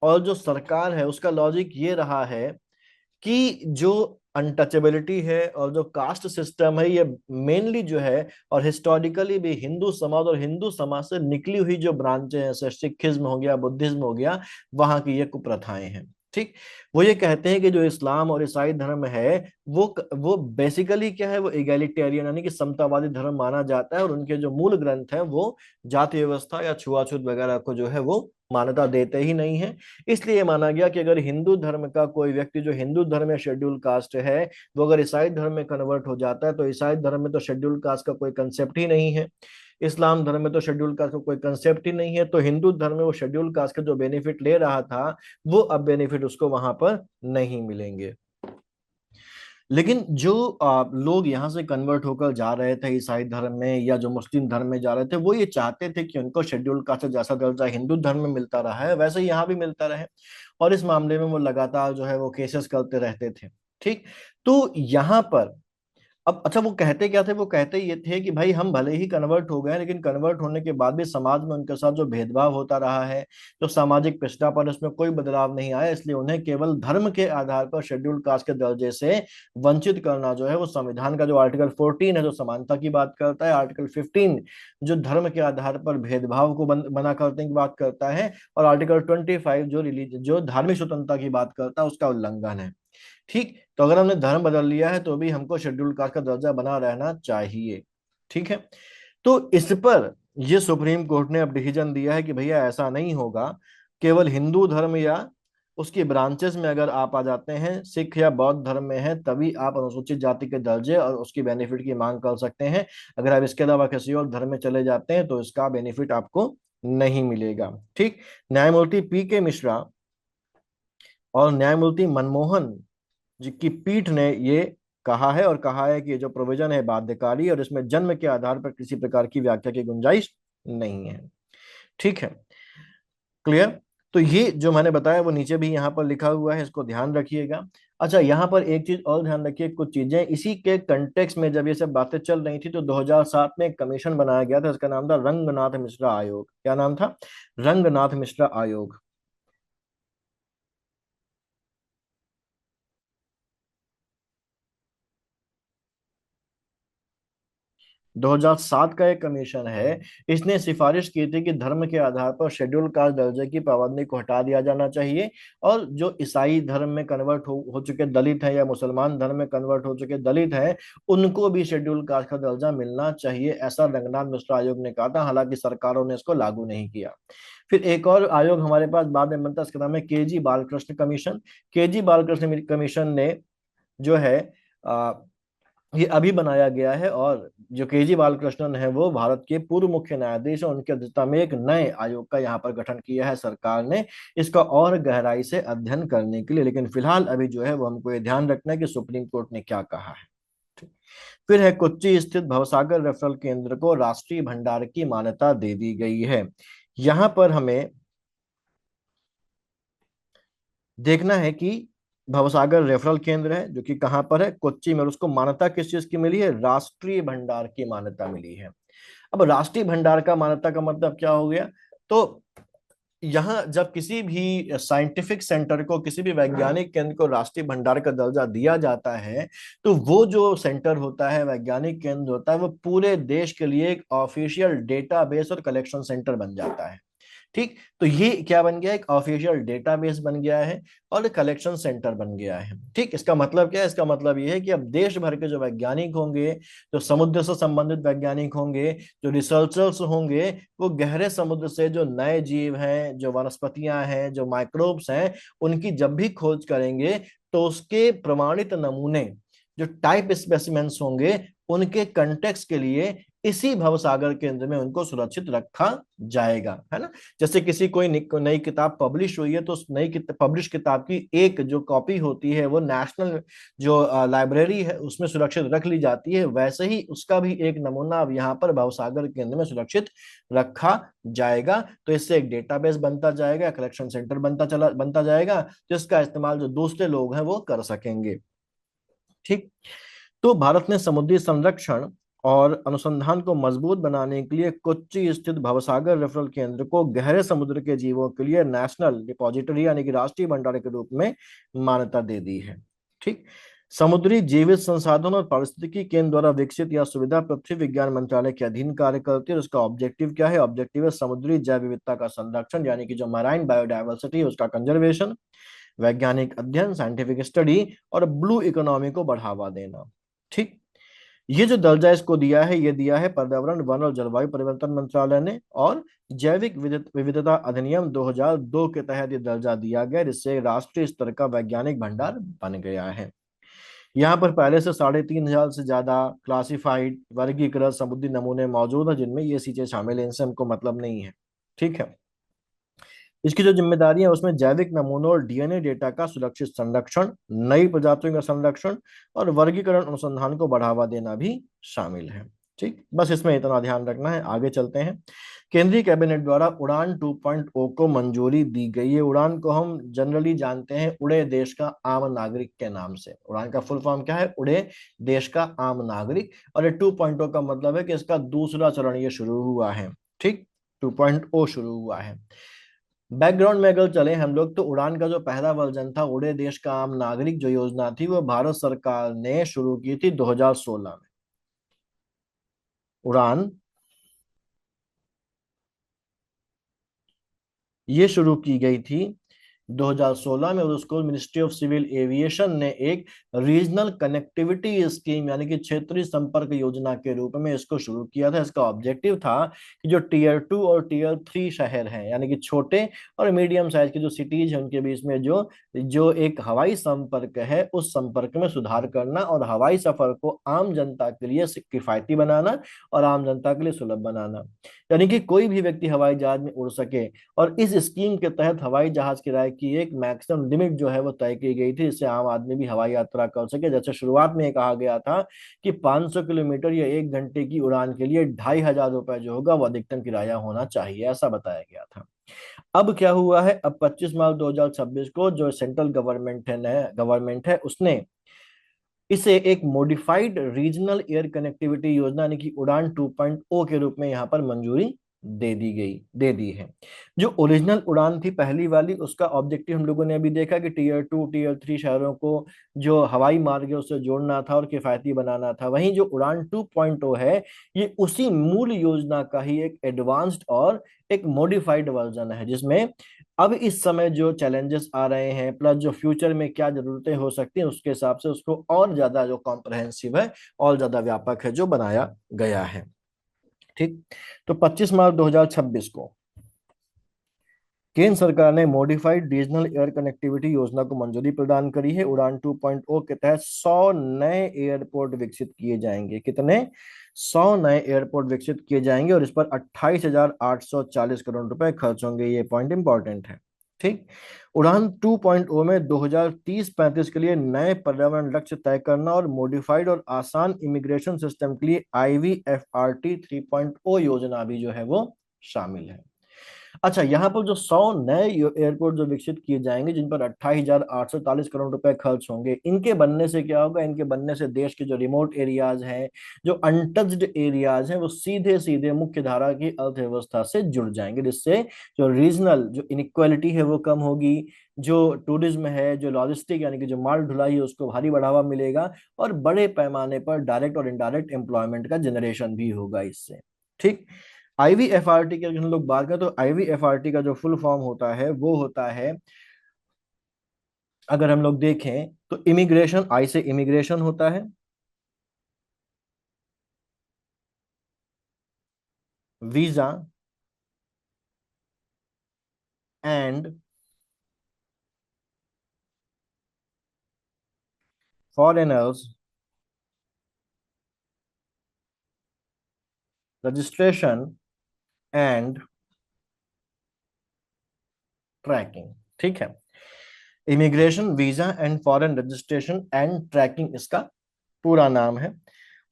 और जो सरकार है उसका लॉजिक ये रहा है कि जो अनटचेबिलिटी है और जो कास्ट सिस्टम है ये मेनली जो है, और हिस्टोरिकली भी हिंदू समाज और हिंदू समाज से निकली हुई जो ब्रांचें हैं, जैसे सिखिज्म हो गया, बुद्धिज्म हो गया, वहां की ये कुप्रथाएं हैं। ठीक। वो ये कहते हैं कि जो इस्लाम और ईसाई धर्म है वो बेसिकली क्या है, वो इगैलिटेरियन यानी कि समतावादी धर्म माना जाता है, और उनके जो मूल ग्रंथ है वो जाति व्यवस्था या छुआछूत वगैरह को जो है वो मान्यता देते ही नहीं है। इसलिए माना गया कि अगर हिंदू धर्म का कोई व्यक्ति जो हिंदू धर्म में शेड्यूल कास्ट है, वो अगर ईसाई धर्म में कन्वर्ट हो जाता है तो ईसाई धर्म में तो शेड्यूल कास्ट का कोई कंसेप्ट ही नहीं है, इस्लाम धर्म में तो शेड्यूल कास्ट का कोई कंसेप्ट ही नहीं है, तो हिंदू धर्म में वो शेड्यूल कास्ट का जो बेनिफिट ले रहा था वो अब बेनिफिट उसको वहां पर नहीं मिलेंगे। लेकिन जो लोग यहाँ से कन्वर्ट होकर जा रहे थे ईसाई धर्म में या जो मुस्लिम धर्म में जा रहे थे, वो ये चाहते थे कि उनको शेड्यूल कास्ट जैसा दर्जा हिंदू धर्म में मिलता रहा है वैसे ही यहाँ भी मिलता रहे, और इस मामले में वो लगातार जो है वो केसेस करते रहते थे। ठीक। तो यहाँ पर अब अच्छा, वो कहते क्या थे, वो कहते ये थे कि भाई हम भले ही कन्वर्ट हो गए लेकिन कन्वर्ट होने के बाद भी समाज में उनके साथ जो भेदभाव होता रहा है, जो सामाजिक पिछड़ापन, उसमें कोई बदलाव नहीं आया, इसलिए उन्हें केवल धर्म के आधार पर शेड्यूल कास्ट के दर्जे से वंचित करना जो है वो संविधान का जो आर्टिकल 14 है जो समानता की बात करता है, आर्टिकल 15 जो धर्म के आधार पर भेदभाव को मना करने की बात करता है, और आर्टिकल 25 जो रिलीजन जो धार्मिक स्वतंत्रता की बात करता है उसका उल्लंघन है। ठीक। तो अगर हमने धर्म बदल लिया है तो भी हमको शेड्यूल कास्ट का दर्जा बना रहना चाहिए। ठीक है। तो इस पर ये सुप्रीम कोर्ट ने अब डिसीजन दिया है कि भैया ऐसा नहीं होगा, केवल हिंदू धर्म या उसकी ब्रांचेस में अगर आप आ जाते हैं, सिख या बौद्ध धर्म में है, तभी आप अनुसूचित जाति के दर्जे और उसकी बेनिफिट की मांग कर सकते हैं। अगर आप इसके अलावा किसी और धर्म में चले जाते हैं तो इसका बेनिफिट आपको नहीं मिलेगा। ठीक। न्यायमूर्ति पी के मिश्रा और न्यायमूर्ति मनमोहन जी की पीठ ने ये कहा है, और कहा है कि ये जो प्रोविजन है बाध्यकारी और इसमें जन्म के आधार पर किसी प्रकार की व्याख्या की गुंजाइश नहीं है। ठीक है। क्लियर। तो ये जो मैंने बताया वो नीचे भी यहाँ पर लिखा हुआ है, इसको ध्यान रखिएगा। अच्छा, यहाँ पर एक चीज और ध्यान रखिए, कुछ चीजें इसी के कंटेक्स्ट में जब ये सब बातें चल रही थी तो 2007 में एक कमीशन बनाया गया था, इसका नाम था रंगनाथ मिश्रा आयोग। क्या नाम था? रंगनाथ मिश्रा आयोग। 2007 का एक कमीशन है, इसने सिफारिश की थी कि धर्म के आधार पर शेड्यूल कास्ट दर्जे की पाबंदी को हटा दिया जाना चाहिए, और जो ईसाई धर्म में कन्वर्ट हो चुके दलित हैं या मुसलमान धर्म में कन्वर्ट हो चुके दलित हैं उनको भी शेड्यूल कास्ट का दर्जा मिलना चाहिए, ऐसा रंगनाथ मिश्रा आयोग ने कहा था। हालांकि सरकारों ने इसको लागू नहीं किया। फिर एक और आयोग हमारे पास बाद में बनता है, इसका नाम है के जी बालकृष्ण कमीशन। के जी बालकृष्ण कमीशन ने जो है ये अभी बनाया गया है, और जो के जी बालकृष्णन है वो भारत के पूर्व मुख्य न्यायाधीश हैं, उनकी अध्यक्षता में एक नए आयोग का यहाँ पर गठन किया है सरकार ने, इसका और गहराई से अध्ययन करने के लिए। लेकिन फिलहाल अभी जो है वो हमको ये ध्यान रखना है कि सुप्रीम कोर्ट ने क्या कहा है। ठीक। फिर है कोच्चि स्थित भवसागर रेफरल केंद्र को राष्ट्रीय भंडार की मान्यता दे दी गई है। यहाँ पर हमें देखना है कि भवसागर रेफरल केंद्र है जो कि कहाँ पर है, कोच्चि में, और उसको मान्यता किस चीज की मिली है? राष्ट्रीय भंडार की मान्यता मिली है। अब राष्ट्रीय भंडार का मान्यता का मतलब क्या हो गया? तो यहाँ जब किसी भी साइंटिफिक सेंटर को, किसी भी वैज्ञानिक केंद्र को राष्ट्रीय भंडार का दर्जा दिया जाता है, तो वो जो सेंटर होता है, वैज्ञानिक केंद्र होता है, वो पूरे देश के लिए एक ऑफिशियल डेटाबेस और कलेक्शन सेंटर बन जाता है। ठीक। तो ये क्या बन गया? एक ऑफिशियल डेटाबेस बन गया है और कलेक्शन सेंटर बन गया है। ठीक। इसका मतलब क्या है? इसका मतलब ये है कि अब देश भर के जो वैज्ञानिक होंगे, जो समुद्र से संबंधित वैज्ञानिक होंगे, जो रिसर्चर्स होंगे, वो गहरे समुद्र से जो नए जीव हैं, जो वनस्पतियां हैं, जो माइक्रोब्स हैं, उनकी जब भी खोज करेंगे तो उसके प्रमाणित नमूने, जो टाइप स्पेसिमेंस होंगे, उनके कंटेक्स्ट के लिए इसी भवसागर केंद्र में उनको सुरक्षित रखा जाएगा, है ना। जैसे किसी कोई नई किताब पब्लिश हुई है तो उस नई पब्लिश किताब की एक जो कॉपी होती है वो नेशनल जो लाइब्रेरी है उसमें सुरक्षित रख ली जाती है, वैसे ही उसका भी एक नमूना अब यहाँ पर भवसागर केंद्र में सुरक्षित रखा जाएगा। तो इससे एक डेटाबेस बनता जाएगा, कलेक्शन सेंटर बनता जाएगा, जिसका इस्तेमाल जो दूसरे लोग हैं वो कर सकेंगे। ठीक। तो भारत ने समुद्री संरक्षण और अनुसंधान को मजबूत बनाने के लिए कोच्चि स्थित भवसागर रेफरल केंद्र को गहरे समुद्र के जीवों के लिए नेशनल डिपॉजिटरी यानी कि राष्ट्रीय भंडार के रूप में मान्यता दे दी है। ठीक। समुद्री जीवित संसाधन और पारिस्थितिकी केंद्र द्वारा विकसित यह सुविधा पृथ्वी विज्ञान मंत्रालय के अधीन कार्य करती है और उसका ऑब्जेक्टिव क्या है? ऑब्जेक्टिव है समुद्री जैव विविधता का संरक्षण यानी कि जो मराइन बायोडायवर्सिटी है उसका कंजर्वेशन, वैज्ञानिक अध्ययन साइंटिफिक स्टडी और ब्लू इकोनॉमी को बढ़ावा देना। ठीक। ये जो दर्जा इसको दिया है, ये दिया है पर्यावरण वन और जलवायु परिवर्तन मंत्रालय ने, और जैविक विविधता अधिनियम 2002 के तहत ये दर्जा दिया गया, जिससे राष्ट्रीय स्तर का वैज्ञानिक भंडार बन गया है। यहाँ पर पहले से 3,500 से ज्यादा क्लासिफाइड वर्गीकृत समुद्री नमूने मौजूद हैं, जिनमें ये चीजें शामिल हैं, इनसे हमको मतलब नहीं है। ठीक है। इसकी जो जिम्मेदारी है उसमें जैविक नमूनों और डीएनए डेटा का सुरक्षित संरक्षण, नई प्रजातियों का संरक्षण और वर्गीकरण अनुसंधान को बढ़ावा देना भी शामिल है। ठीक, बस इसमें इतना ध्यान रखना है। आगे चलते हैं। केंद्रीय कैबिनेट द्वारा उड़ान 2.0 को मंजूरी दी गई है। उड़ान को हम जनरली जानते हैं उड़े देश का आम नागरिक के नाम से। उड़ान का फुल फॉर्म क्या है? उड़े देश का आम नागरिक। और ये 2.0 का मतलब है कि इसका दूसरा चरण ये शुरू हुआ है। ठीक, 2.0 शुरू हुआ है। बैकग्राउंड में अगर चले हम लोग, तो उड़ान का जो पहला वर्जन था, उड़े देश का आम नागरिक जो योजना थी, वो भारत सरकार ने शुरू की थी 2016 में। उड़ान ये शुरू की गई थी 2016 में, और उसको मिनिस्ट्री ऑफ सिविल एविएशन ने एक रीजनल कनेक्टिविटी स्कीम यानी कि क्षेत्रीय संपर्क योजना के रूप में इसको शुरू किया था। इसका ऑब्जेक्टिव था कि जो टीयर 2 और टीयर 3 शहर हैं, यानी कि छोटे और मीडियम साइज के जो सिटीज हैं, उनके बीच में जो जो एक हवाई संपर्क है, उस संपर्क में सुधार करना और हवाई सफर को आम जनता के लिए किफायती बनाना और आम जनता के लिए सुलभ बनाना, यानी कि कोई भी व्यक्ति हवाई जहाज में उड़ सके। और इस स्कीम के तहत हवाई जहाज किराए की एक मैक्सिमम लिमिट जो है वो तय की गई थी, जिससे आम आदमी भी हवाई यात्रा कर सके। जैसे शुरुआत में कहा गया था कि 500 किलोमीटर या 1 घंटे की उड़ान के लिए 2,500 रुपए जो होगा वो अधिकतम किराया होना चाहिए, ऐसा बताया गया था। अब क्या हुआ है? अब 25 मार्च 2026 को जो सेंट्रल गवर्नमेंट है उसने इसे एक मॉडिफाइड रीजनल एयर कनेक्टिविटी योजना यानी कि उड़ान 2.0 के रूप में यहां पर मंजूरी दे दी है। जो ओरिजिनल उड़ान थी पहली वाली, उसका ऑब्जेक्टिव हम लोगों ने अभी देखा कि टीयर 2 टीयर 3 शहरों को जो हवाई मार्ग है उससे जोड़ना था और किफायती बनाना था। वहीं जो उड़ान 2.0 है, ये उसी मूल योजना का ही एक एडवांस्ड और एक मॉडिफाइड वर्जन है, जिसमें अब इस समय जो चैलेंजेस आ रहे हैं प्लस जो फ्यूचर में क्या जरूरतें हो सकती हैं, उसके हिसाब से उसको और ज्यादा जो कॉम्प्रहेंसिव है और ज्यादा व्यापक है जो बनाया गया है। ठीक। तो 25 मार्च 2026 को केंद्र सरकार ने मॉडिफाइड रीजनल एयर कनेक्टिविटी योजना को मंजूरी प्रदान करी है। उड़ान 2.0 के तहत 100 नए एयरपोर्ट विकसित किए जाएंगे। कितने? 100 नए एयरपोर्ट विकसित किए जाएंगे और इस पर 28,840 करोड़ रुपए खर्च होंगे। ये पॉइंट इंपॉर्टेंट है। ठीक। उड़ान 2.0 में 2030-35 के लिए नए पर्यावरण लक्ष्य तय करना और मॉडिफाइड और आसान इमिग्रेशन सिस्टम के लिए IVFRT 3.0 योजना भी जो है वो शामिल है। अच्छा, यहाँ पर जो 100 नए एयरपोर्ट जो विकसित किए जाएंगे, जिन पर 28,840 करोड़ रुपए खर्च होंगे, इनके बनने से क्या होगा? इनके बनने से देश के जो रिमोट एरियाज हैं, जो अनटच्ड एरियाज हैं, वो सीधे सीधे मुख्य धारा की अर्थव्यवस्था से जुड़ जाएंगे, जिससे जो रीजनल जो इनइक्वालिटी है वो कम होगी, जो टूरिज्म है, जो लॉजिस्टिक यानी कि जो माल ढुलाई है, उसको भारी बढ़ावा मिलेगा और बड़े पैमाने पर डायरेक्ट और इनडायरेक्ट एम्प्लॉयमेंट का जनरेशन भी होगा इससे। ठीक। IVFRT की अगर हम लोग बात करें, तो IVFRT का जो फुल फॉर्म होता है वो होता है, अगर हम लोग देखें तो इमिग्रेशन, आई से इमिग्रेशन होता है, visa and foreigners registration and tracking. ठीक है, immigration, visa and foreign registration and tracking इसका पूरा नाम है।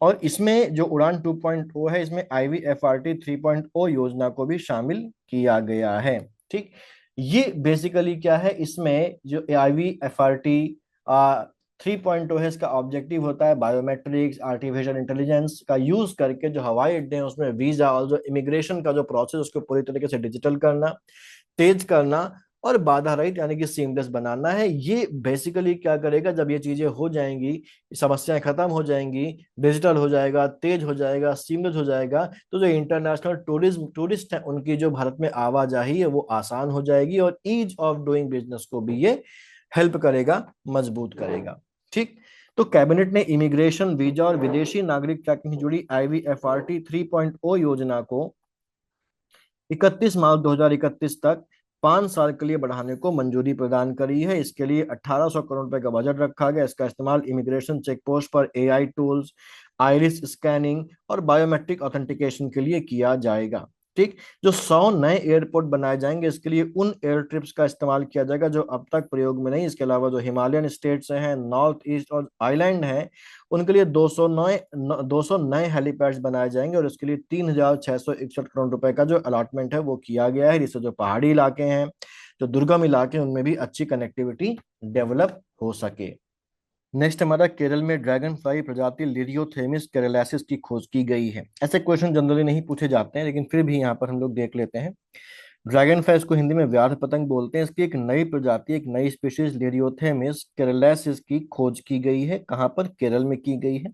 और इसमें जो उड़ान 2.0 है, इसमें IVFRT 3.0 योजना को भी शामिल किया गया है। ठीक। ये बेसिकली क्या है? इसमें जो IVFRT 3.0 है, इसका ऑब्जेक्टिव होता है बायोमेट्रिक्स, आर्टिफिशियल इंटेलिजेंस का यूज करके जो हवाई अड्डे हैं उसमें वीजा और जो इमिग्रेशन का जो प्रोसेस उसको पूरी तरीके से डिजिटल करना, तेज करना और बाधा रहित यानी कि सीमलेस बनाना है। ये बेसिकली क्या करेगा, जब ये चीजें हो जाएंगी, समस्याएं खत्म हो जाएंगी, डिजिटल हो जाएगा, तेज हो जाएगा, सीमलेस हो जाएगा, तो जो इंटरनेशनल टूरिस्ट है उनकी जो भारत में आवाजाही है वो आसान हो जाएगी और ईज ऑफ डूइंग बिजनेस को भी ये हेल्प करेगा, मजबूत करेगा। ठीक। तो कैबिनेट ने इमिग्रेशन, वीजा और विदेशी नागरिक ट्रैकिंग से जुड़ी IVFRT 3.0 योजना को 31 मार्च 2031 तक 5 साल के लिए बढ़ाने को मंजूरी प्रदान करी है। इसके लिए 1800 करोड़ रुपए का बजट रखा गया। इसका इस्तेमाल इमिग्रेशन चेक पोस्ट पर AI टूल्स, आइरिस स्कैनिंग और बायोमेट्रिक ऑथेंटिकेशन के लिए किया जाएगा। ठीक। जो 100 नए एयरपोर्ट बनाए जाएंगे इसके लिए उन एयर ट्रिप्स का इस्तेमाल किया जाएगा जो अब तक प्रयोग में नहीं। इसके अलावा जो हिमालयन स्टेट्स हैं, नॉर्थ ईस्ट और आइलैंड हैं, उनके लिए 200 नए हेलीपैड्स बनाए जाएंगे और इसके लिए 3661 करोड़ रुपए का जो अलॉटमेंट है वो किया गया है, जिससे जो पहाड़ी इलाके हैं, जो दुर्गम इलाके हैं, उनमें भी अच्छी कनेक्टिविटी डेवलप हो सके। नेक्स्ट हमारा, केरल में ड्रैगन फ्लाई प्रजाति लिरियोथेमिस केरलासिस की खोज की गई है। ऐसे क्वेश्चन जनरली नहीं पूछे जाते हैं लेकिन फिर भी यहाँ पर हम लोग देख लेते हैं। ड्रैगन फ्लाई, इसको हिंदी में व्याध पतंग बोलते हैं, इसकी एक नई प्रजाति, एक नई स्पीशीज लिरियोथेमिस केरलासिस की खोज की गई है। कहाँ पर? केरल में की गई है।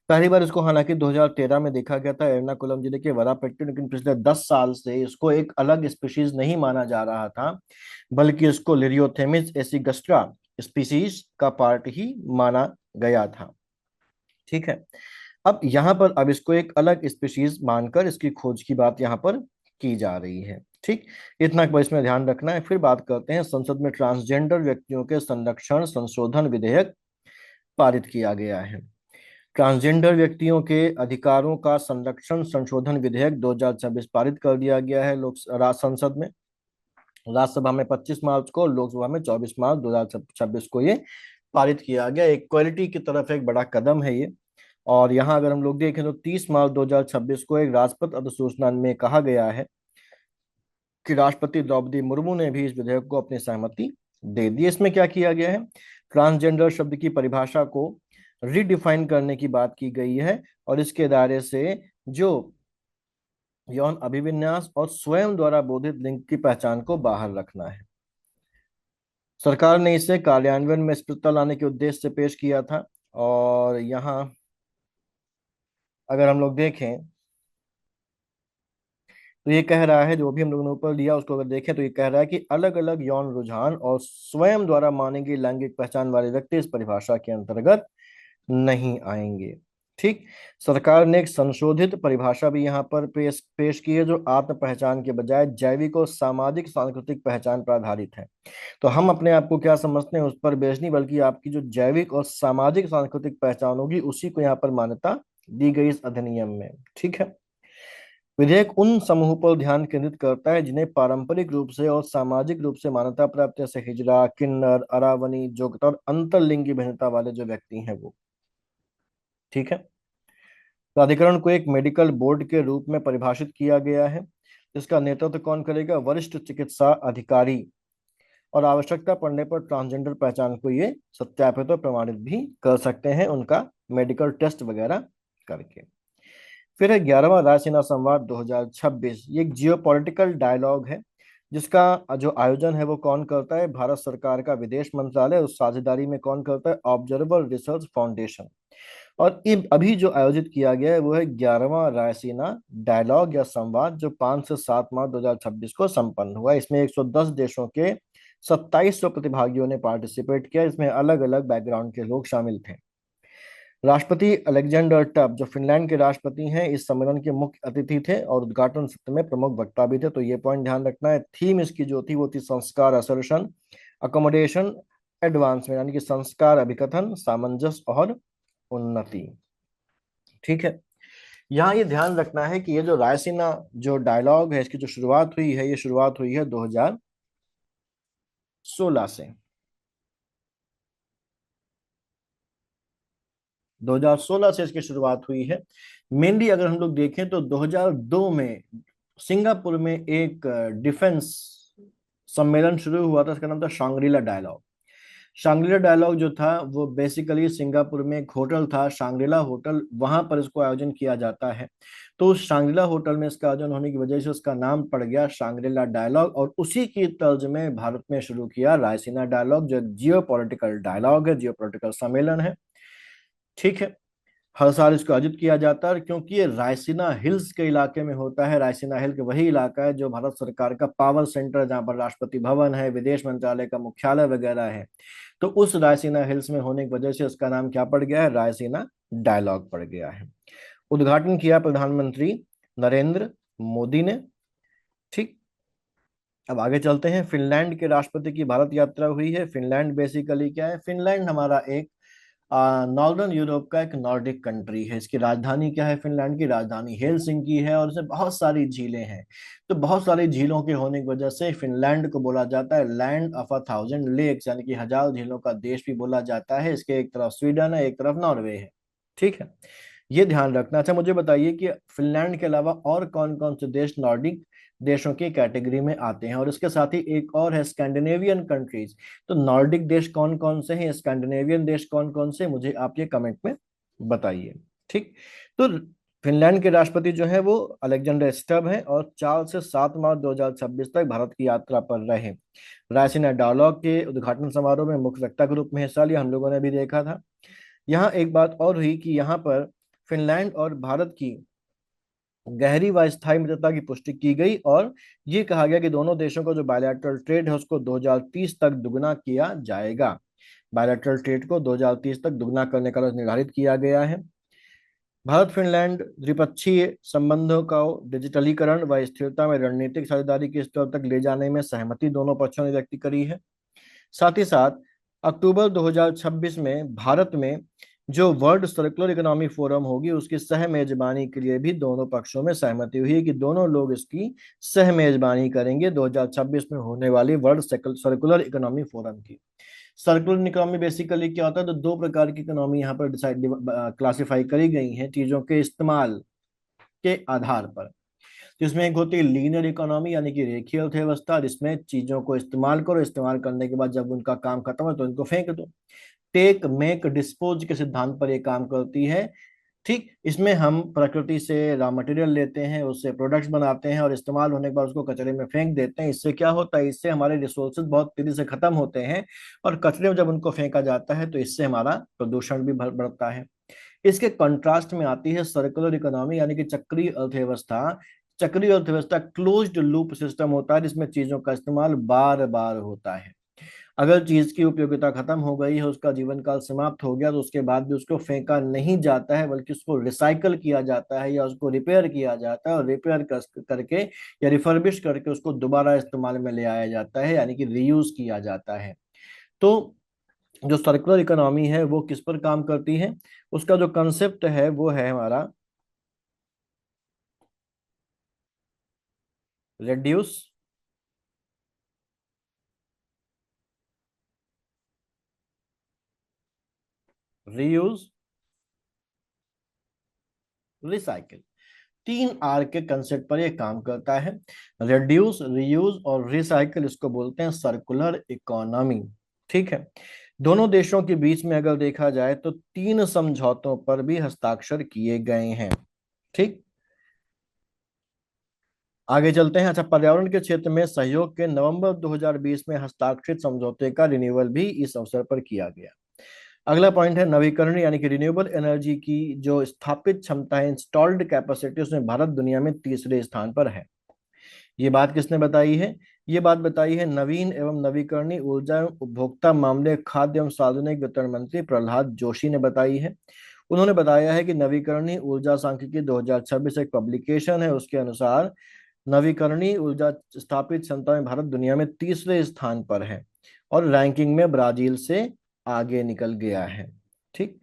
पहली बार इसको हालांकि 2013 में देखा गया था एर्नाकुलम जिले के वरापेट्टी, लेकिन पिछले 10 साल से इसको एक अलग स्पीशीज नहीं माना जा रहा था, बल्कि इसको लिरियोथेमिस एसिगस्ट्रा स्पीसीज का पार्ट ही माना गया था। ठीक है। अब यहाँ पर अब इसको एक अलग स्पीशीज मानकर इसकी खोज की बात यहाँ पर की जा रही है। ठीक। इतना पर इसमें ध्यान रखना है। फिर बात करते हैं, संसद में ट्रांसजेंडर व्यक्तियों के संरक्षण संशोधन विधेयक पारित किया गया है। ट्रांसजेंडर व्यक्तियों के अधिकारों का संरक्षण संशोधन विधेयक 2026 पारित कर दिया गया है संसद में। राज्यसभा में 25 मार्च को, लोकसभा में 24 मार्च 2026 को ये पारित किया गया। इक्वलिटी की तरफ एक बड़ा कदम है ये। और यहाँ अगर हम लोग देखें तो 30 मार्च 2026 को एक राष्ट्रपति अधिसूचना में कहा गया है कि राष्ट्रपति द्रौपदी मुर्मू ने भी इस विधेयक को अपनी सहमति दे दी। इसमें क्या किया गया है, ट्रांसजेंडर शब्द की परिभाषा को रिडिफाइन करने की बात की गई है और इसके दायरे से जो यौन अभिविन्यास और स्वयं द्वारा बोधित लिंग की पहचान को बाहर रखना है। सरकार ने इसे कार्यान्वयन में स्पष्टता लाने के उद्देश्य से पेश किया था। और यहाँ अगर हम लोग देखें तो ये कह रहा है, जो भी हम लोगों ने ऊपर लिया उसको अगर देखें तो ये कह रहा है कि अलग अलग यौन रुझान और स्वयं द्वारा मानी गई लैंगिक पहचान वाले व्यक्ति इस परिभाषा के अंतर्गत नहीं आएंगे। ठीक। सरकार ने एक संशोधित परिभाषा भी यहाँ पर पेश की है जो आत्म पहचान के बजाय जैविक और सामाजिक सांस्कृतिक पहचान पर आधारित है। तो हम अपने आप को क्या समझते हैं उस पर बेस नहीं, बल्कि आपकी जो जैविक और सामाजिक सांस्कृतिक पहचान होगी उसी को यहाँ पर मान्यता दी गई इस अधिनियम में। ठीक है। विधेयक उन समूह पर ध्यान केंद्रित करता है जिन्हें पारंपरिक रूप से और सामाजिक रूप से मान्यता प्राप्त, जैसे हिजड़ा, किन्नर, अरावनी, जोगता और अंतरलिंगी भिन्नता वाले जो व्यक्ति हैं वो। ठीक है। प्राधिकरण को एक मेडिकल बोर्ड के रूप में परिभाषित किया गया है। इसका नेतृत्व कौन करेगा? वरिष्ठ चिकित्सा अधिकारी। और आवश्यकता पड़ने पर ट्रांसजेंडर पहचान को ये सत्यापित और प्रमाणित भी कर सकते हैं उनका मेडिकल टेस्ट वगैरह करके। फिर है 11वां रायसीना संवाद 2026। ये एक जियोपॉलिटिकल डायलॉग है जिसका जो आयोजन है वो कौन करता है? भारत सरकार का विदेश मंत्रालय। उस साझेदारी में कौन करता है? Observer research foundation. और अभी जो आयोजित किया गया है वो है 11वां रायसीना डायलॉग या संवाद, जो 5 से 7 मार्च 2026 को संपन्न हुआ। इसमें 110 देशों के 2700 प्रतिभागियों ने पार्टिसिपेट किया। इसमें अलग अलग बैकग्राउंड के लोग शामिल थे। राष्ट्रपति अलेक्जेंडर टब जो फिनलैंड के राष्ट्रपति हैं इस सम्मेलन के मुख्य अतिथि थे और उद्घाटन सत्र में प्रमुख वक्ता भी थे। तो ये पॉइंट ध्यान रखना है। थीम इसकी जो थी वो थी संस्कार असर्शन, अकोमोडेशन, एडवांसमेंट, यानी कि संस्कार, अभिकथन, सामंजस्य और उन्नति। ठीक है। यहाँ ये ध्यान रखना है कि ये जो रायसीना जो डायलॉग है इसकी जो शुरुआत हुई है, ये शुरुआत हुई है 2016 से। 2016 से इसकी शुरुआत हुई है। मेनली अगर हम लोग देखें तो 2002 में सिंगापुर में एक डिफेंस सम्मेलन शुरू हुआ था, इसका नाम था शांग्रीला डायलॉग। शांग्रीला डायलॉग जो था वो बेसिकली सिंगापुर में एक होटल था, शांग्रीला होटल, वहां पर इसको आयोजन किया जाता है। तो उस शांग्रीला होटल में इसका आयोजन होने की वजह से उसका नाम पड़ गया शांग्रीला डायलॉग, और उसी की तर्ज में भारत में शुरू किया रायसीना डायलॉग, जो जियो पॉलिटिकल डायलॉग है, जियो पॉलिटिकल सम्मेलन है। ठीक है। हर साल इसको आयोजित किया जाता है, और क्योंकि ये रायसीना हिल्स के इलाके में होता है, रायसीना हिल के वही इलाका है जो भारत सरकार का पावर सेंटर है, जहाँ पर राष्ट्रपति भवन है, विदेश मंत्रालय का मुख्यालय वगैरह है। तो उस रायसीना हिल्स में होने की वजह से उसका नाम क्या पड़ गया है, रायसीना डायलॉग पड़ गया है। उद्घाटन किया प्रधानमंत्री नरेंद्र मोदी ने। ठीक। अब आगे चलते हैं। फिनलैंड के राष्ट्रपति की भारत यात्रा हुई है। फिनलैंड बेसिकली क्या है, फिनलैंड हमारा एक नॉर्दर्न यूरोप का एक नॉर्डिक कंट्री है। इसकी राजधानी क्या है, फिनलैंड की राजधानी हेलसिंकी है, और इसमें बहुत सारी झीलें हैं। तो बहुत सारी झीलों के होने की वजह से फिनलैंड को बोला जाता है लैंड ऑफ 1,000 लेक्स, यानी कि हजार झीलों का देश भी बोला जाता है। इसके एक तरफ स्वीडन है, एक तरफ नॉर्वे है। ठीक है, ये ध्यान रखना। अच्छा, मुझे बताइए कि फिनलैंड के अलावा और कौन कौन से देश नॉर्डिक देशों की कैटेगरी में आते हैं, और इसके साथ ही एक और है स्कैंडिनेवियन कंट्रीज। तो नॉर्डिक देश कौन कौन से हैं, स्कैंडिनेवियन देश कौन कौन से, मुझे आप ये कमेंट में बताइए। ठीक। तो फिनलैंड के राष्ट्रपति जो है वो अलेक्जेंडर स्टब है, और 4 से 7 मार्च 2026 तक भारत की यात्रा पर रहे। रायसीना डायलॉग के उद्घाटन समारोह में मुख्य वक्ता के रूप में हिस्सा लिया, हम लोगों ने भी देखा था। यहाँ एक बात और हुई कि यहाँ पर फिनलैंड और भारत की गहरी व स्थायी मित्रता की पुष्टि की गई, और ये कहा गया कि दोनों देशों का जो बायलैटरल ट्रेड है उसको 2030 तक दुगना किया जाएगा। बायलैटरल ट्रेड को 2030 तक दुगना करने का लक्ष्य निर्धारित किया गया है। भारत फिनलैंड द्विपक्षीय संबंधों का डिजिटलीकरण व स्थिरता में रणनीतिक साझेदारी के स्तर तक ले जाने में सहमति दोनों पक्षों ने व्यक्त करी है। साथ ही साथ अक्टूबर 2026 में भारत में जो वर्ल्ड सर्कुलर इकोनॉमी फोरम होगी उसकी सह मेजबानी के लिए भी दोनों पक्षों में सहमति हुई है कि दोनों लोग इसकी सह मेजबानी करेंगे 2026 में होने वाली वर्ल्ड सर्कुलर इकोनॉमी फोरम की। सर्कुलर इकोनॉमी बेसिकली क्या होता है, तो दो प्रकार की इकोनॉमी यहाँ पर डिसाइड क्लासिफाई करी गई हैं चीजों के इस्तेमाल के आधार पर। जिसमें एक होती है लीनियर इकोनॉमी, यानी कि रेखीय अर्थव्यवस्था, जिसमें चीजों को इस्तेमाल करो, इस्तेमाल करने के बाद जब उनका काम खत्म है तो इनको फेंक दो। टेक मेक डिस्पोज के सिद्धांत पर ये काम करती है। ठीक। इसमें हम प्रकृति से रॉ मटेरियल लेते हैं, उससे प्रोडक्ट्स बनाते हैं, और इस्तेमाल होने के बाद उसको कचरे में फेंक देते हैं। इससे क्या होता है, इससे हमारे रिसोर्सेज बहुत तेजी से खत्म होते हैं, और कचरे में जब उनको फेंका जाता है तो इससे हमारा प्रदूषण भी बढ़ता है। इसके कंट्रास्ट में आती है सर्कुलर इकोनॉमी, यानी कि चक्रीय अर्थव्यवस्था। चक्रीय अर्थव्यवस्था क्लोज्ड लूप सिस्टम होता है, जिसमें चीजों का इस्तेमाल बार बार होता है। अगर चीज की उपयोगिता खत्म हो गई है, उसका जीवन काल समाप्त हो गया, तो उसके बाद भी उसको फेंका नहीं जाता है, बल्कि उसको रिसाइकल किया जाता है, या उसको रिपेयर किया जाता है, और रिपेयर करके या रिफर्बिश करके उसको दोबारा इस्तेमाल में ले आया जाता है, यानी कि रीयूज किया जाता है। तो जो सर्कुलर इकोनॉमी है वो किस पर काम करती है, उसका जो कंसेप्ट है वो है हमारा रेड्यूस, रीयूज, रिसाइकिल। 3 आर के कंसेप्ट पर यह काम करता है। रिड्यूस, रीयूज और रिसाइकिल, इसको बोलते हैं सर्कुलर इकोनॉमी। ठीक है। दोनों देशों के बीच में अगर देखा जाए तो 3 समझौतों पर भी हस्ताक्षर किए गए हैं। ठीक। आगे चलते हैं। अच्छा, पर्यावरण के क्षेत्र में सहयोग के नवंबर 2020 में हस्ताक्षरित समझौते का रिन्यूअल भी इस अवसर पर किया गया। अगला पॉइंट है नवीकरण, यानी कि रिन्यूएबल एनर्जी की जो स्थापित क्षमता है, इंस्टॉल्ड कैपेसिटी, उसमें भारत दुनिया में तीसरे स्थान पर है। ये बात किसने बताई है, ये बात बताई है नवीन एवं नवीकरणीय ऊर्जा एवं उपभोक्ता मामले, खाद्य एवं सार्वजनिक वितरण मंत्री प्रहलाद जोशी ने बताई है। उन्होंने बताया है कि नवीकरणीय ऊर्जा सांख्यिकी 2026 एक पब्लिकेशन है, उसके अनुसार नवीकरणीय ऊर्जा स्थापित क्षमता में भारत दुनिया में तीसरे स्थान पर है, और रैंकिंग में ब्राजील से आगे निकल गया है। ठीक।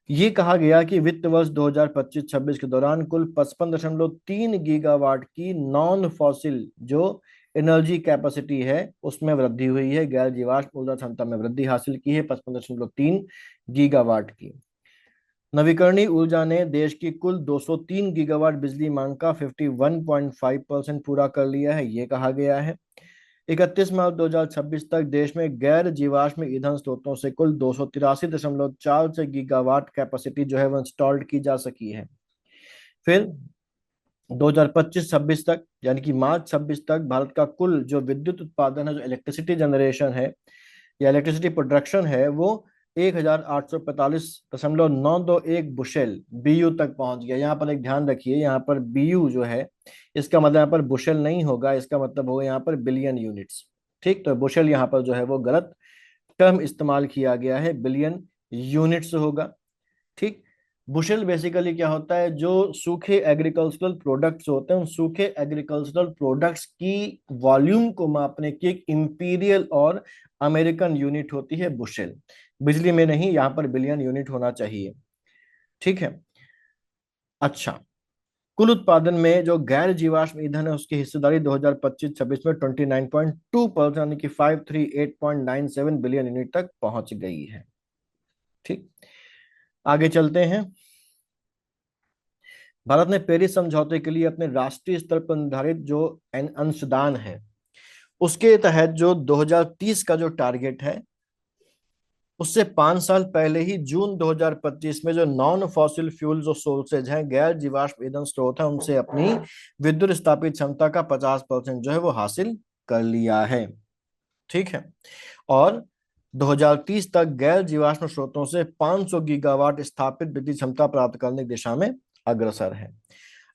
ये कहा गया कि वित्त वर्ष 2025-26 के दौरान कुल 55.3 गीगावाट की नॉन फॉसिल जो एनर्जी कैपेसिटी है उसमें वृद्धि हुई है। गैर जीवाश्म ऊर्जा क्षमता में वृद्धि हासिल की है 55.3 गीगावाट की। नवीकरणीय ऊर्जा ने देश की कुल 203 गीगावाट बिजली मांग का 51.5% पूरा कर लिया है, ये कहा गया है। 31 मार्च 2026 तक देश में गैर जीवाश्म ईंधन स्रोतों से कुल 283.4 कैपेसिटी जो है वो इंस्टॉल्ड की जा सकी है। फिर 2025-26 तक यानी कि मार्च 26 तक भारत का कुल जो विद्युत उत्पादन है, जो इलेक्ट्रिसिटी जनरेशन है या इलेक्ट्रिसिटी प्रोडक्शन है, वो 1845.921 बुशेल बीयू तक पहुंच गया। यहाँ पर एक ध्यान रखिए, यहाँ पर बीयू जो है इसका मतलब यहाँ पर बुशेल नहीं होगा, इसका मतलब होगा यहाँ पर बिलियन यूनिट्स। ठीक, तो बुशेल यहाँ पर जो है वो गलत टर्म इस्तेमाल किया गया है, बिलियन यूनिट्स होगा। ठीक, बुशेल बेसिकली क्या होता है, जो सूखे एग्रीकल्चरल प्रोडक्ट्स होते हैं उन सूखे एग्रीकल्चरल प्रोडक्ट्स की वॉल्यूम को मापने की एक इंपीरियल और अमेरिकन यूनिट होती है बुशेल। बिजली में नहीं, यहाँ पर बिलियन यूनिट होना चाहिए। ठीक है। अच्छा, कुल उत्पादन में जो गैर जीवाश्म ईंधन है उसकी हिस्सेदारी 2025-26 में 29.2% यानी कि 538.97 बिलियन यूनिट तक पहुंच गई है। ठीक, आगे चलते हैं। भारत ने पेरिस समझौते के लिए अपने राष्ट्रीय स्तर पर निर्धारित जो अंशदान है उसके तहत जो 2030 का जो टारगेट है उससे 5 साल पहले ही जून 2025 में जो नॉन फॉसिल फ्यूल जो सोर्सेज हैं, गैर जीवाश्म ईंधन स्रोत हैं, उनसे अपनी विद्युत स्थापित क्षमता का 50% जो है वो हासिल कर लिया है। ठीक है। और 2030 तक गैर जीवाश्म स्रोतों से 500 गीगावाट स्थापित बिजली क्षमता प्राप्त करने की दिशा में अग्रसर है।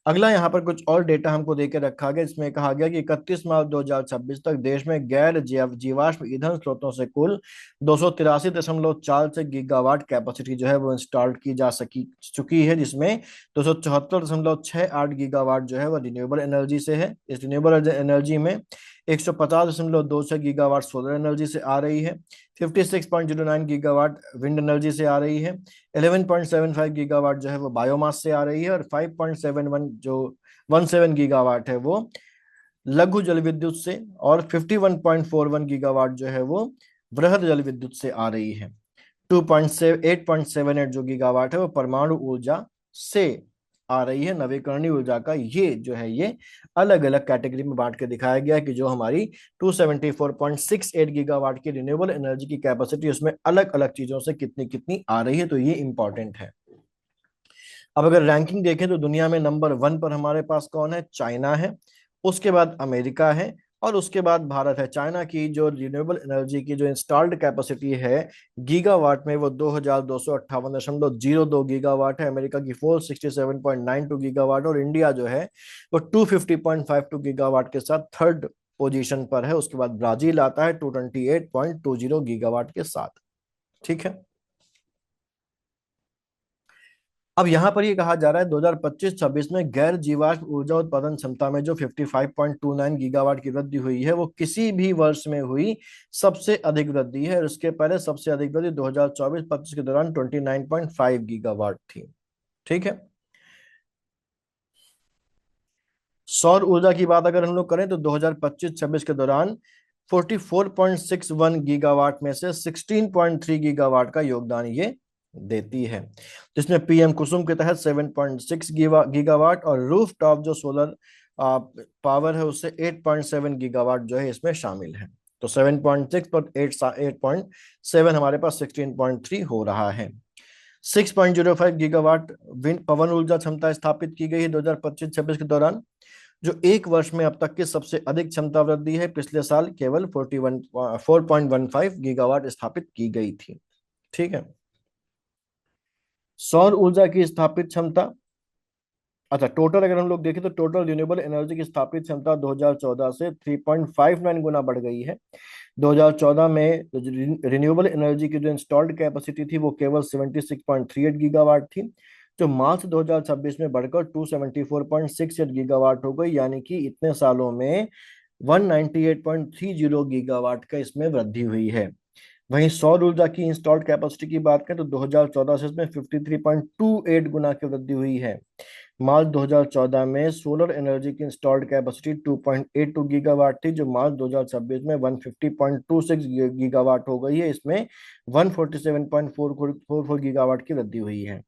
अगला यहाँ पर कुछ और डेटा हमको देकर रखा गया, इसमें कहा गया कि 31 मार्च 2026 तक देश में गैर जीवाश्म ईंधन स्रोतों से कुल 283.46 गीगावाट कैपेसिटी जो है वो इंस्टॉल्ड की जा चुकी है, जिसमें 274.68 गीगावाट जो है वो रिन्यूएबल एनर्जी से है। इस रिन्यूएबल एनर्जी में 150.26 गीगावाट सोलर एनर्जी से आ रही है, 56.09 गीगावाट विंड एनर्जी से आ रही है, 11.75 गीगावाट जो है वो बायोमास से आ रही है, और 5.71 जो 17 गीगावाट है वो लघु जल विद्युत से, और 51.41 गीगावाट जो है वो वृहद जल विद्युत से आ रही है। 8.78 जो गीगावाट है वो परमाणु ऊर्जा से आ रही है, नवीकरणीय ऊर्जा का ये जो है ये अलग अलग कैटेगरी में बांट के दिखाया गया कि जो हमारी 274.68 गीगावाट की रिन्यूएबल एनर्जी की कैपेसिटी उसमें अलग अलग चीजों से कितनी कितनी आ रही है, तो ये इंपॉर्टेंट है। अब अगर रैंकिंग देखें तो दुनिया में नंबर 1 पर हमारे पास कौन है, चाइना है, उसके बाद अमेरिका है, और उसके बाद भारत है। चाइना की जो रिन्यूएबल एनर्जी की जो इंस्टॉल्ड कैपेसिटी है गीगावाट में वो 2258.02 गीगावाट है, अमेरिका की 467.92 गीगावाट, और इंडिया जो है वो 250.52 गीगावाट के साथ थर्ड पोजीशन पर है। उसके बाद ब्राजील आता है 228.20 गीगावाट के साथ। ठीक है। अब यहां पर ये कहा जा रहा है 2025-26 में गैर जीवाश्म ऊर्जा उत्पादन क्षमता में जो 55.29 गीगावाट की वृद्धि हुई है वो किसी भी वर्ष में हुई सबसे अधिक वृद्धि है, और इसके पहले सबसे अधिक वृद्धि 2024-25 के दौरान 29.5 गीगावाट थी। ठीक है। सौर ऊर्जा की बात अगर हम लोग करें तो 2025-26 के दौरान 44.61 गीगावाट में से 16.3 गीगावाट का योगदान ये देती है, जिसमें पीएम कुसुम के तहत 7.6 गीगावाट और रूफ टॉप जो सोलर पावर है उससे 8.7 गीगावाट जो है इसमें शामिल है। तो 7.6 पर 8.7 हमारे पास 16.3 हो रहा है। 6.05 गीगावाट विंड पवन ऊर्जा क्षमता स्थापित की गई है 2025-26 के दौरान, जो एक वर्ष में अब तक की सबसे अधिक क्षमता वृद्धि है। पिछले साल केवल 4.15 गीगावाट स्थापित की गई थी। ठीक है। सौर ऊर्जा की स्थापित क्षमता, अच्छा टोटल अगर हम लोग देखें तो टोटल रिन्यूएबल एनर्जी की स्थापित क्षमता 2014 से 3.59 गुना बढ़ गई है। 2014 में रिन्यूएबल एनर्जी की जो इंस्टॉल्ड कैपेसिटी थी वो केवल 76.38 गीगावाट थी, जो मार्च 2026 में बढ़कर 274.68 गीगावाट हो गई, यानी कि इतने सालों में 198.30 गीगावाट का इसमें वृद्धि हुई है। वहीं सौर ऊर्जा की इंस्टॉल्ड कैपेसिटी की बात करें तो 2014 से इसमें 53.28 गुना की वृद्धि हुई है। मार्च 2014 में सोलर एनर्जी की इंस्टॉल्ड कैपेसिटी 2.82 गीगावाट थी, जो मार्च 2026 में 150.26 गीगावाट हो गई है, इसमें 147.44 गीगावाट की वृद्धि हुई है।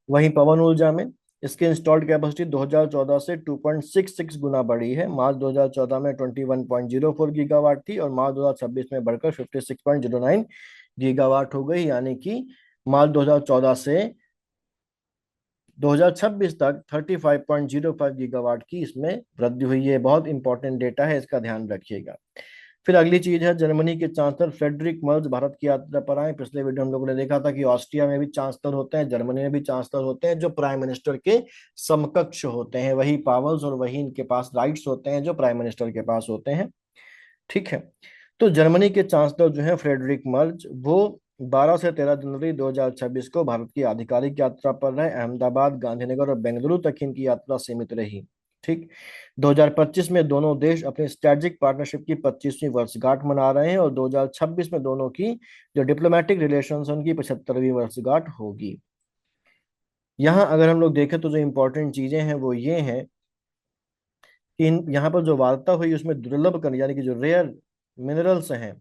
वहीं पवन ऊर्जा में इसकी इंस्टॉल्ड कैपेसिटी 2014 से 2.66 गुना बढ़ी है। मार्च 2014 में 21.04 गीगावाट थी और मार्च 2026 में बढ़कर 56.09 गीगावाट हो गई, यानी कि मार्च 2014 से 2026 तक 35.05 गीगावाट की इसमें वृद्धि हुई है। बहुत इंपॉर्टेंट डेटा है, इसका ध्यान रखिएगा। फिर अगली चीज है, जर्मनी के चांसलर फ्रेडरिक मर्ज भारत की यात्रा पर आए। पिछले वीडियो हम लोगों ने देखा था कि ऑस्ट्रिया में भी चांसलर होते हैं, जर्मनी में भी चांसलर होते हैं, जो प्राइम मिनिस्टर के समकक्ष होते हैं। वही पावर्स और वही इनके पास राइट्स होते हैं जो प्राइम मिनिस्टर के पास होते हैं। ठीक है, तो जर्मनी के चांसलर जो है फ्रेडरिक मर्ज, वो 12 से 13 जनवरी 2026 को भारत की आधिकारिक यात्रा पर रहे। अहमदाबाद, गांधीनगर और बेंगलुरु तक इनकी यात्रा सीमित रही। ठीक, 2025 में दोनों देश अपनी स्ट्रेटेजिक पार्टनरशिप की 25वीं वर्षगांठ मना रहे हैं और 2026 में दोनों की जो डिप्लोमेटिक रिलेशन है उनकी 75वीं वर्षगांठ होगी। यहाँ अगर हम लोग देखें तो जो इंपॉर्टेंट चीजें हैं वो ये हैं कि यहाँ पर जो वार्ता हुई उसमें दुर्लभ कण यानी कि जो रेयर मिनरल्स हैं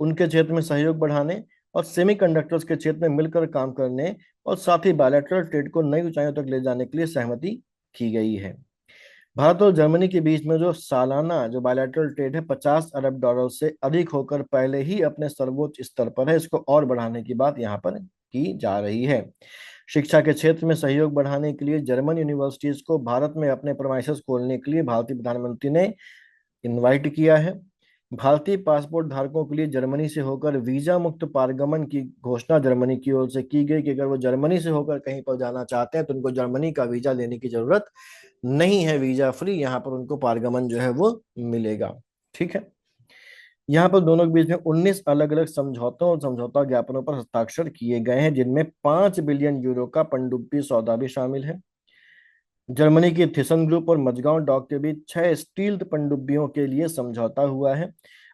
उनके क्षेत्र में सहयोग बढ़ाने और सेमीकंडक्टर्स के क्षेत्र में मिलकर काम करने और साथ ही बायलैटरल ट्रेड को नई ऊंचाइयों तक ले जाने के लिए सहमति की गई है। भारत और जर्मनी के बीच में जो सालाना जो बायलैटरल ट्रेड है 50 अरब डॉलर से अधिक होकर पहले ही अपने सर्वोच्च स्तर पर है। इसको और बढ़ाने की बात यहाँ पर की जा रही है। शिक्षा के क्षेत्र में सहयोग बढ़ाने के लिए जर्मन यूनिवर्सिटीज को भारत में अपने प्रोमाइसेस खोलने के लिए भारतीय प्रधानमंत्री ने इनवाइट किया है। भारतीय पासपोर्ट धारकों के लिए जर्मनी से होकर वीजा मुक्त पारगमन की घोषणा जर्मनी की ओर से की गई कि अगर वो जर्मनी से होकर कहीं पर जाना चाहते हैं तो उनको जर्मनी का वीजा लेने की जरूरत नहीं है, वीजा फ्री यहाँ पर उनको पारगमन जो है वो मिलेगा। ठीक है, यहाँ पर दोनों के बीच में 19 अलग अलग समझौतों और समझौता ज्ञापनों पर हस्ताक्षर किए गए हैं, जिनमें 5 बिलियन यूरो का पनडुब्बी सौदा भी शामिल है। जर्मनी की थिसन ग्रुप और मजगांव डॉक के बीच 6 स्टील पनडुब्बियों के लिए समझौता हुआ है।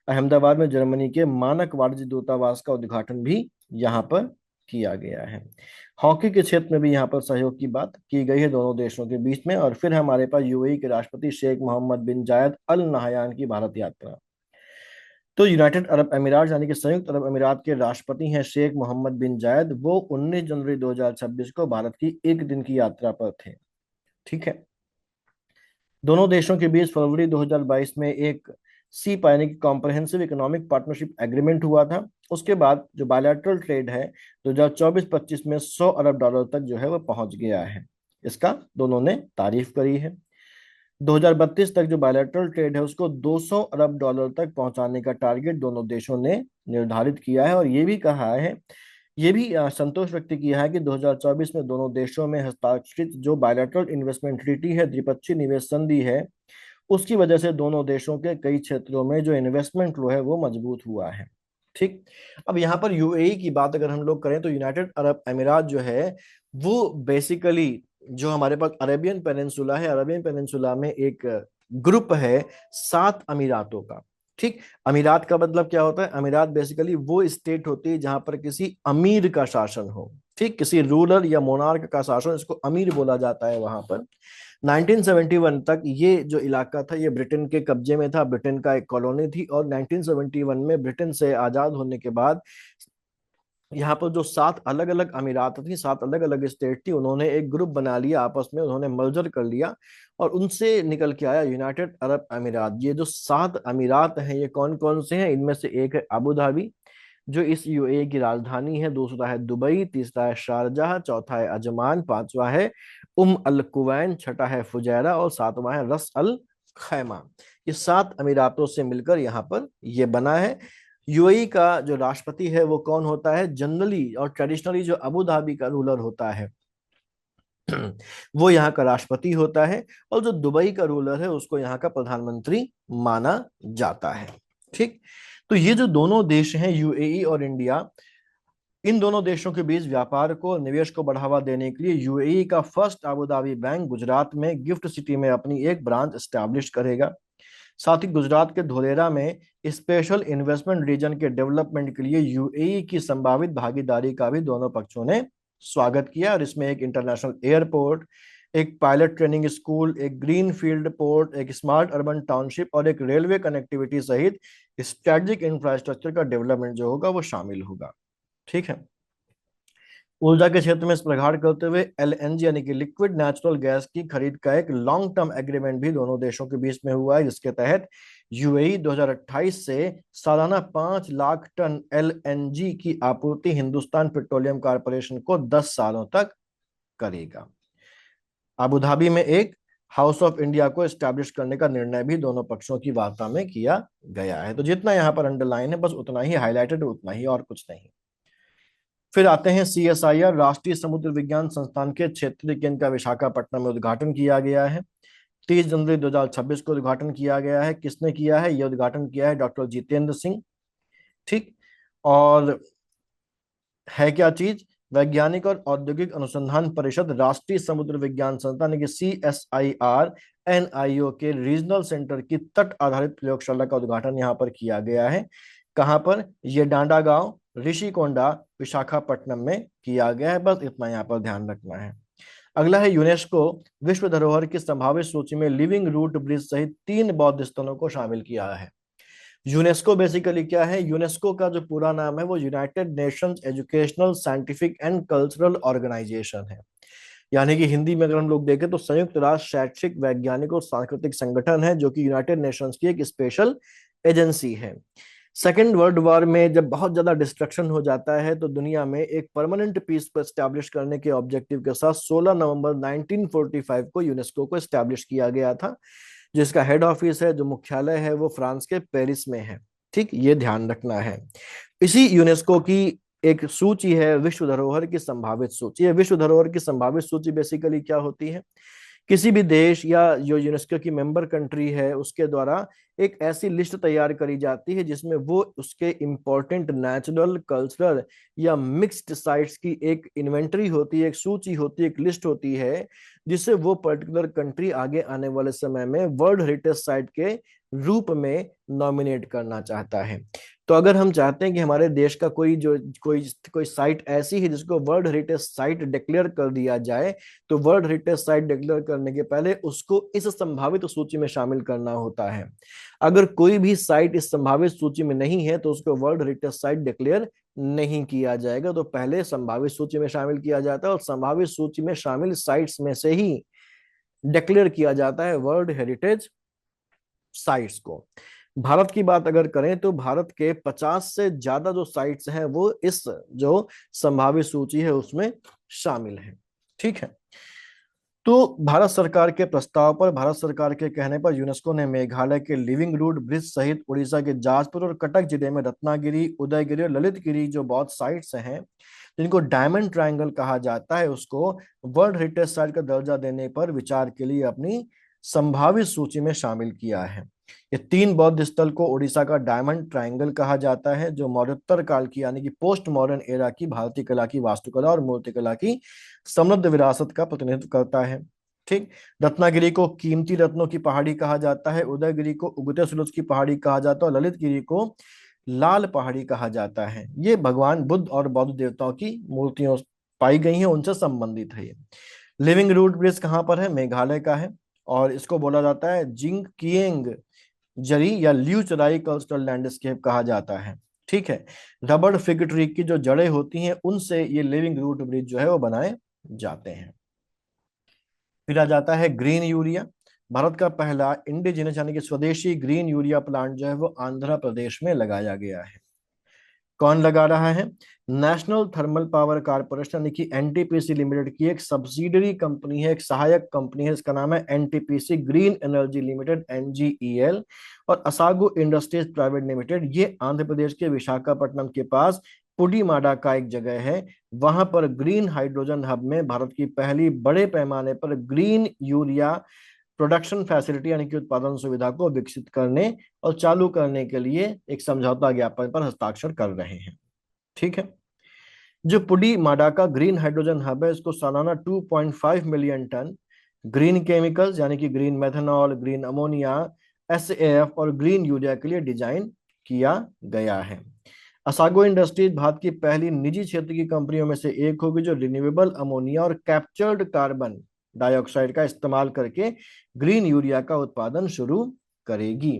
अहमदाबाद में जर्मनी के मानक वाणिज्य दूतावास का उद्घाटन भी यहाँ पर किया गया है। हॉकी के क्षेत्र में भी यहाँ पर सहयोग की बात की गई है दोनों देशों के बीच में। और फिर हमारे पास यूएई के राष्ट्रपति शेख मोहम्मद बिन जायद अल नहयान की भारत यात्रा। तो यूनाइटेड अरब अमीरात यानी कि संयुक्त अरब अमीरात के राष्ट्रपति हैं शेख मोहम्मद बिन जायद, वो 19 जनवरी 2026 को भारत की एक दिन की यात्रा पर थे। ठीक है, दोनों देशों के बीच फरवरी 2022 में एक सी पैनिक कॉम्प्रहेंसिव इकोनॉमिक पार्टनरशिप एग्रीमेंट हुआ था। उसके बाद जो बायलैटरल ट्रेड है 2024-25 में 100 अरब डॉलर तक जो है वो पहुंच गया है। इसका दोनों ने तारीफ करी है। 2032 तक जो बायलैटरल ट्रेड है उसको 200 अरब डॉलर तक पहुंचाने का टारगेट दोनों देशों ने निर्धारित किया है। और ये भी कहा है, ये भी संतोष व्यक्त किया है कि 2024 में दोनों देशों में हस्ताक्षरित जो बायलैटरल इन्वेस्टमेंट ट्रीटी है, द्विपक्षीय निवेश संधि है, उसकी वजह से दोनों देशों के कई क्षेत्रों में जो इन्वेस्टमेंट फ्लो है वो मजबूत हुआ है। ठीक, अब यहाँ पर यूएई की बात अगर हम लोग करें तो यूनाइटेड अरब अमीरात जो है वो बेसिकली जो हमारे पास अरेबियन पेनिनसुला है, अरेबियन पेनिनसुला में एक ग्रुप है 7 अमीरातों का। ठीक, अमीरात का मतलब क्या होता है? अमीरात बेसिकली वो स्टेट होती है जहां पर किसी अमीर का शासन हो। ठीक, किसी रूलर या मोनार्क का शासन, इसको अमीर बोला जाता है वहां पर। 1971 तक ये जो इलाका था ये ब्रिटेन के कब्जे में था, ब्रिटेन का एक कॉलोनी थी। और 1971 में ब्रिटेन से आजाद होने के बाद यहाँ पर जो 7 अलग अलग अमीरात थी, 7 अलग अलग स्टेट थी, उन्होंने एक ग्रुप बना लिया, आपस में उन्होंने मर्जर कर लिया और उनसे निकल के आया यूनाइटेड अरब अमीरात। ये जो 7 अमीरात हैं ये कौन कौन से हैं? इनमें से एक है अबू धाबी जो इस यूएई की राजधानी है, दूसरा है दुबई, तीसरा है शारजाह, चौथा है अजमान, पांचवा है अल कुवैन, छठा है फुजैरा और सातवां है रस अल खैमा। ये 7 अमीरातों से मिलकर यहाँ पर ये बना है। यूएई का जो राष्ट्रपति है वो कौन होता है? जनरली और ट्रेडिशनली जो अबू धाबी का रूलर होता है वो यहाँ का राष्ट्रपति होता है। और जो दुबई का रूलर है उसको यहाँ का प्रधानमंत्री माना जाता है। ठीक, तो ये जो दोनों देश हैं यूएई और इंडिया, इन दोनों देशों के बीच व्यापार को, निवेश को बढ़ावा देने के लिए यूएई का first Abu Dhabi bank Gujarat में गिफ्ट सिटी में अपनी एक ब्रांच एस्टैब्लिश करेगा। साथ ही गुजरात के धोलेरा में स्पेशल इन्वेस्टमेंट रीजन के डेवलपमेंट के लिए यूएई की संभावित भागीदारी का भी दोनों पक्षों ने स्वागत किया। और इसमें एक इंटरनेशनल एयरपोर्ट, एक पायलट ट्रेनिंग स्कूल, एक ग्रीन फील्ड पोर्ट, एक स्मार्ट अर्बन टाउनशिप और एक रेलवे कनेक्टिविटी सहित स्ट्रेटेजिक इंफ्रास्ट्रक्चर का डेवलपमेंट जो होगा वो शामिल होगा। ठीक है, ऊर्जा के क्षेत्र में इस प्रगाढ़ करते हुए एलएनजी यानी कि लिक्विड नेचुरल गैस की खरीद का एक लॉन्ग टर्म एग्रीमेंट भी दोनों देशों के बीच में हुआ है, जिसके तहत यूएई 2028 से सालाना 5 लाख टन एलएनजी की आपूर्ति हिंदुस्तान पेट्रोलियम कॉरपोरेशन को 10 सालों तक करेगा। अबू धाबी में एक हाउस ऑफ इंडिया को एस्टैब्लिश करने का निर्णय भी दोनों पक्षों की वार्ता में किया गया है। तो जितना यहाँ पर अंडरलाइन है बस उतना ही हाईलाइटेड, उतना ही, और कुछ नहीं। फिर आते हैं सीएसआईआर, राष्ट्रीय समुद्र विज्ञान संस्थान के क्षेत्रीय केंद्र का विशाखापट्टनम में उद्घाटन किया गया है। 30 जनवरी 2026 को उद्घाटन किया गया है। किसने किया है? यह उद्घाटन किया है डॉक्टर जितेंद्र सिंह। ठीक। और है क्या चीज? वैज्ञानिक और औद्योगिक अनुसंधान परिषद राष्ट्रीय समुद्र विज्ञान संस्थान यानी कि CSIR NIO के रीजनल सेंटर की तट आधारित प्रयोगशाला का उद्घाटन यहाँ पर किया गया है। कहाँ पर? ये डांडा गांव, ऋषिकोंडा, विशाखापट्टनम में किया गया है। बस इतना यहाँ पर ध्यान रखना है। अगला है यूनेस्को विश्व धरोहर की संभावित सूची में लिविंग रूट ब्रिज सहित 3 बौद्ध स्थलों को शामिल किया है। यूनेस्को बेसिकली क्या है? यूनेस्को का जो पूरा नाम है वो United Nations Educational Scientific and Cultural Organisation है। यानी कि हिंदी में अगर हम लोग देखें तो संयुक्त राष्ट्र शैक्षिक, वैज्ञानिक और सांस्कृतिक संगठन है, जो कि यूनाइटेड नेशंस की एक स्पेशल एजेंसी है। सेकेंड वर्ल्ड वॉर में जब बहुत ज्यादा डिस्ट्रक्शन हो जाता है तो दुनिया में एक परमानेंट पीस को एस्टैब्लिश करने के ऑब्जेक्टिव के साथ 16 नवंबर 1945 को यूनेस्को को एस्टैब्लिश किया गया था, जिसका हेड ऑफिस है, जो मुख्यालय है वो फ्रांस के पेरिस में है। ठीक, ये ध्यान रखना है। इसी यूनेस्को की एक सूची है विश्व धरोहर की संभावित सूची। विश्व धरोहर की संभावित सूची बेसिकली क्या होती है? किसी भी देश या जो यूनेस्को की मेंबर कंट्री है उसके द्वारा एक ऐसी लिस्ट तैयार करी जाती है जिसमें वो उसके इंपॉर्टेंट नेचुरल, कल्चरल या मिक्स्ड साइट्स की एक इन्वेंटरी होती है, एक सूची होती है, एक लिस्ट होती है, जिसे वो पर्टिकुलर कंट्री आगे आने वाले समय में वर्ल्ड हेरिटेज साइट के रूप में नॉमिनेट करना चाहता है। तो अगर हम चाहते हैं कि हमारे देश का कोई जो कोई साइट ऐसी है जिसको वर्ल्ड हेरिटेज साइट डिक्लेयर कर दिया जाए, तो वर्ल्ड हेरिटेज साइट डिक्लेयर करने के पहले उसको इस संभावित सूची में शामिल करना होता है। अगर कोई भी साइट इस संभावित सूची में नहीं है तो उसको वर्ल्ड हेरिटेज साइट डिक्लेयर नहीं किया जाएगा। तो पहले संभावित सूची में शामिल किया जाता है और संभावित सूची में शामिल साइट्स में से ही डिक्लेयर किया जाता है वर्ल्ड हेरिटेज साइट्स को। भारत की बात अगर करें तो भारत के 50 से ज्यादा जो साइट्स हैं वो इस जो संभावित सूची है उसमें शामिल है। ठीक है। तो भारत सरकार के प्रस्ताव पर, भारत सरकार के कहने पर यूनेस्को ने मेघालय के लिविंग रूट ब्रिज सहित उड़ीसा के जाजपुर और कटक जिले में रत्नागिरी, उदयगिरी और ललितगिरी जो बौद्ध साइट्स हैं जिनको डायमंड ट्रायंगल कहा जाता है, उसको वर्ल्ड हेरिटेज साइट का दर्जा देने पर विचार के लिए अपनी संभावित सूची में शामिल किया है। ये 3 बौद्ध स्थल को उड़ीसा का डायमंड ट्रायंगल कहा जाता है, जो मौर्योत्तर काल की यानी कि पोस्ट मॉडर्न एरा की भारतीय कला की वास्तुकला और मूर्तिकला की समृद्ध विरासत का प्रतिनिधित्व करता है। ठीक। रत्नागिरी को कीमती रत्नों की पहाड़ी कहा जाता है, उदयगिरी को उगते सूरज की पहाड़ी कहा जाता है और ललितगिरी को लाल पहाड़ी कहा जाता है। ये भगवान बुद्ध और बौद्ध देवताओं की मूर्तियों पाई गई हैं, उनसे संबंधित है। ये लिविंग रूट ब्रिज कहाँ पर है? मेघालय का है और इसको बोला जाता है जिंग किएंग जरी या ल्यू चराई कल्चरल लैंडस्केप कहा जाता है। ठीक है। रबड़ फिग ट्री की जो जड़ें होती हैं उनसे ये लिविंग रूट ब्रिज जो है वो बनाए जाते हैं। फिर आ जाता है ग्रीन यूरिया। भारत का पहला इंडिजिनस यानी कि स्वदेशी ग्रीन यूरिया प्लांट जो है वो आंध्र प्रदेश में लगाया गया है। कौन लगा रहा है? नेशनल थर्मल पावर कारपोरेशन यानी कि एनटीपीसी लिमिटेड की एक सब्सिडरी कंपनी है, एक सहायक कंपनी है, इसका नाम है NTPC green energy limited NGEL। और असागो इंडस्ट्रीज प्राइवेट लिमिटेड, ये आंध्र प्रदेश के विशाखापट्टनम के पास पुडीमाडा का एक जगह है, वहां पर ग्रीन हाइड्रोजन हब में भारत की पहली बड़े पैमाने पर ग्रीन यूरिया प्रोडक्शन फैसिलिटी यानी कि उत्पादन सुविधा को विकसित करने और चालू करने के लिए एक समझौता ज्ञापन पर हस्ताक्षर कर रहे हैं। ठीक है। जो पुडी माडा का ग्रीन हाइड्रोजन हब है, इसको सालाना 2.5 मिलियन टन ग्रीन केमिकल्स यानी कि green methanol, green ammonia, SAF और ग्रीन यूरिया के लिए डिजाइन किया गया है। असागो इंडस्ट्रीज भारत की पहली निजी क्षेत्र की कंपनियों में से एक होगी जो रिन्यूएबल अमोनिया और कैप्चर्ड कार्बन डाइऑक्साइड का इस्तेमाल करके ग्रीन यूरिया का उत्पादन शुरू करेगी।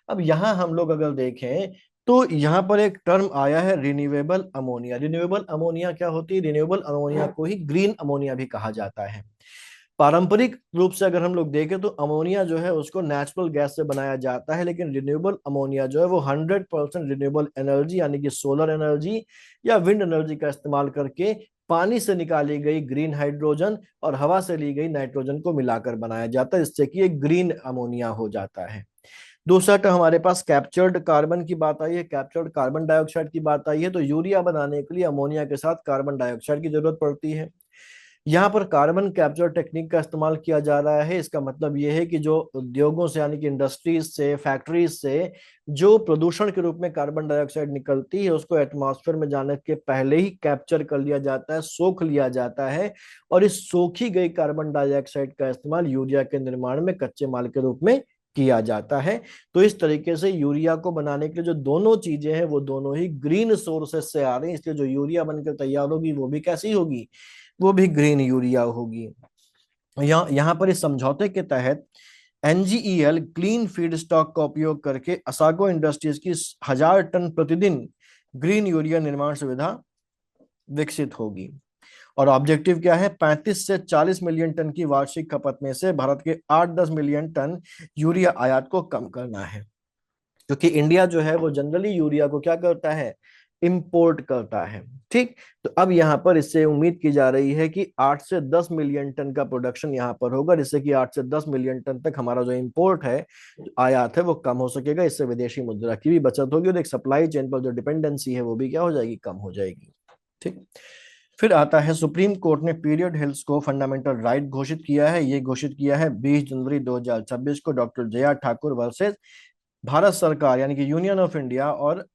अब यहां हम लोग अगर देखें तो यहाँ पर एक टर्म आया है रिन्यूएबल अमोनिया। रिन्यूएबल अमोनिया क्या होती है? रिन्यूएबल अमोनिया को ही ग्रीन अमोनिया भी कहा जाता है। पारंपरिक रूप से अगर हम लोग देखें तो अमोनिया जो है उसको नेचुरल गैस से बनाया जाता है, लेकिन रिन्यूएबल अमोनिया जो है वो 100% रिन्यूएबल एनर्जी यानी कि सोलर एनर्जी या विंड एनर्जी का इस्तेमाल करके पानी से निकाली गई ग्रीन हाइड्रोजन और हवा से ली गई नाइट्रोजन को मिलाकर बनाया जाता है, जिससे कि ये ग्रीन अमोनिया हो जाता है। दूसरा टर्म हमारे पास कैप्चर्ड कार्बन की बात आई है, कैप्चर्ड कार्बन डाइऑक्साइड की बात आई है। तो यूरिया बनाने के लिए अमोनिया के साथ कार्बन डाइऑक्साइड की जरूरत पड़ती है। यहाँ पर कार्बन कैप्चर टेक्निक का इस्तेमाल किया जा रहा है। इसका मतलब यह है कि जो उद्योगों से यानी कि इंडस्ट्रीज से, फैक्ट्रीज से जो प्रदूषण के रूप में कार्बन डाइऑक्साइड निकलती है उसको एटमॉस्फेयर में जाने के पहले ही कैप्चर कर लिया जाता है, सोख लिया जाता है। और इस सोखी गई कार्बन डाइऑक्साइड का इस्तेमाल यूरिया के निर्माण में कच्चे माल के रूप में किया जाता है। तो इस तरीके से यूरिया को बनाने के लिए जो दोनों चीजें हैं वो दोनों ही ग्रीन सोर्सेस से आ रही हैं, इसलिए जो यूरिया बनकर तैयार होगी वो भी कैसी होगी? वो भी ग्रीन यूरिया होगी। यहाँ पर इस समझौते के तहत एनजीईएल क्लीन फीड स्टॉक का उपयोग करके असागो इंडस्ट्रीज की 1000 टन प्रतिदिन ग्रीन यूरिया निर्माण सुविधा विकसित होगी। और ऑब्जेक्टिव क्या है? 35 से 40 मिलियन टन की वार्षिक खपत में से भारत के 8-10 मिलियन टन यूरिया आयात को कम करना है, क्योंकि इंडिया जो है वो जनरली यूरिया को क्या करता है? इंपोर्ट करता है। ठीक, तो अब यहाँ पर इससे उम्मीद की जा रही है कि 8 से 10 मिलियन टन का प्रोडक्शन यहाँ पर होगा, जिससे कि 8 से 10 मिलियन टन तक हमारा जो इंपोर्ट है, जो आयात है, वो कम हो सकेगा। इससे विदेशी मुद्रा की भी बचत होगी और एक सप्लाई चेन पर जो डिपेंडेंसी है वो भी क्या हो जाएगी? कम हो जाएगी। ठीक, फिर आता है सुप्रीम कोर्ट ने पीरियड हेल्थ को फंडामेंटल राइट घोषित किया है। ये घोषित किया है 20 जनवरी 2026 को डॉक्टर जया ठाकुर वर्सेस भारत सरकार यानी कि यूनियन ऑफ इंडिया और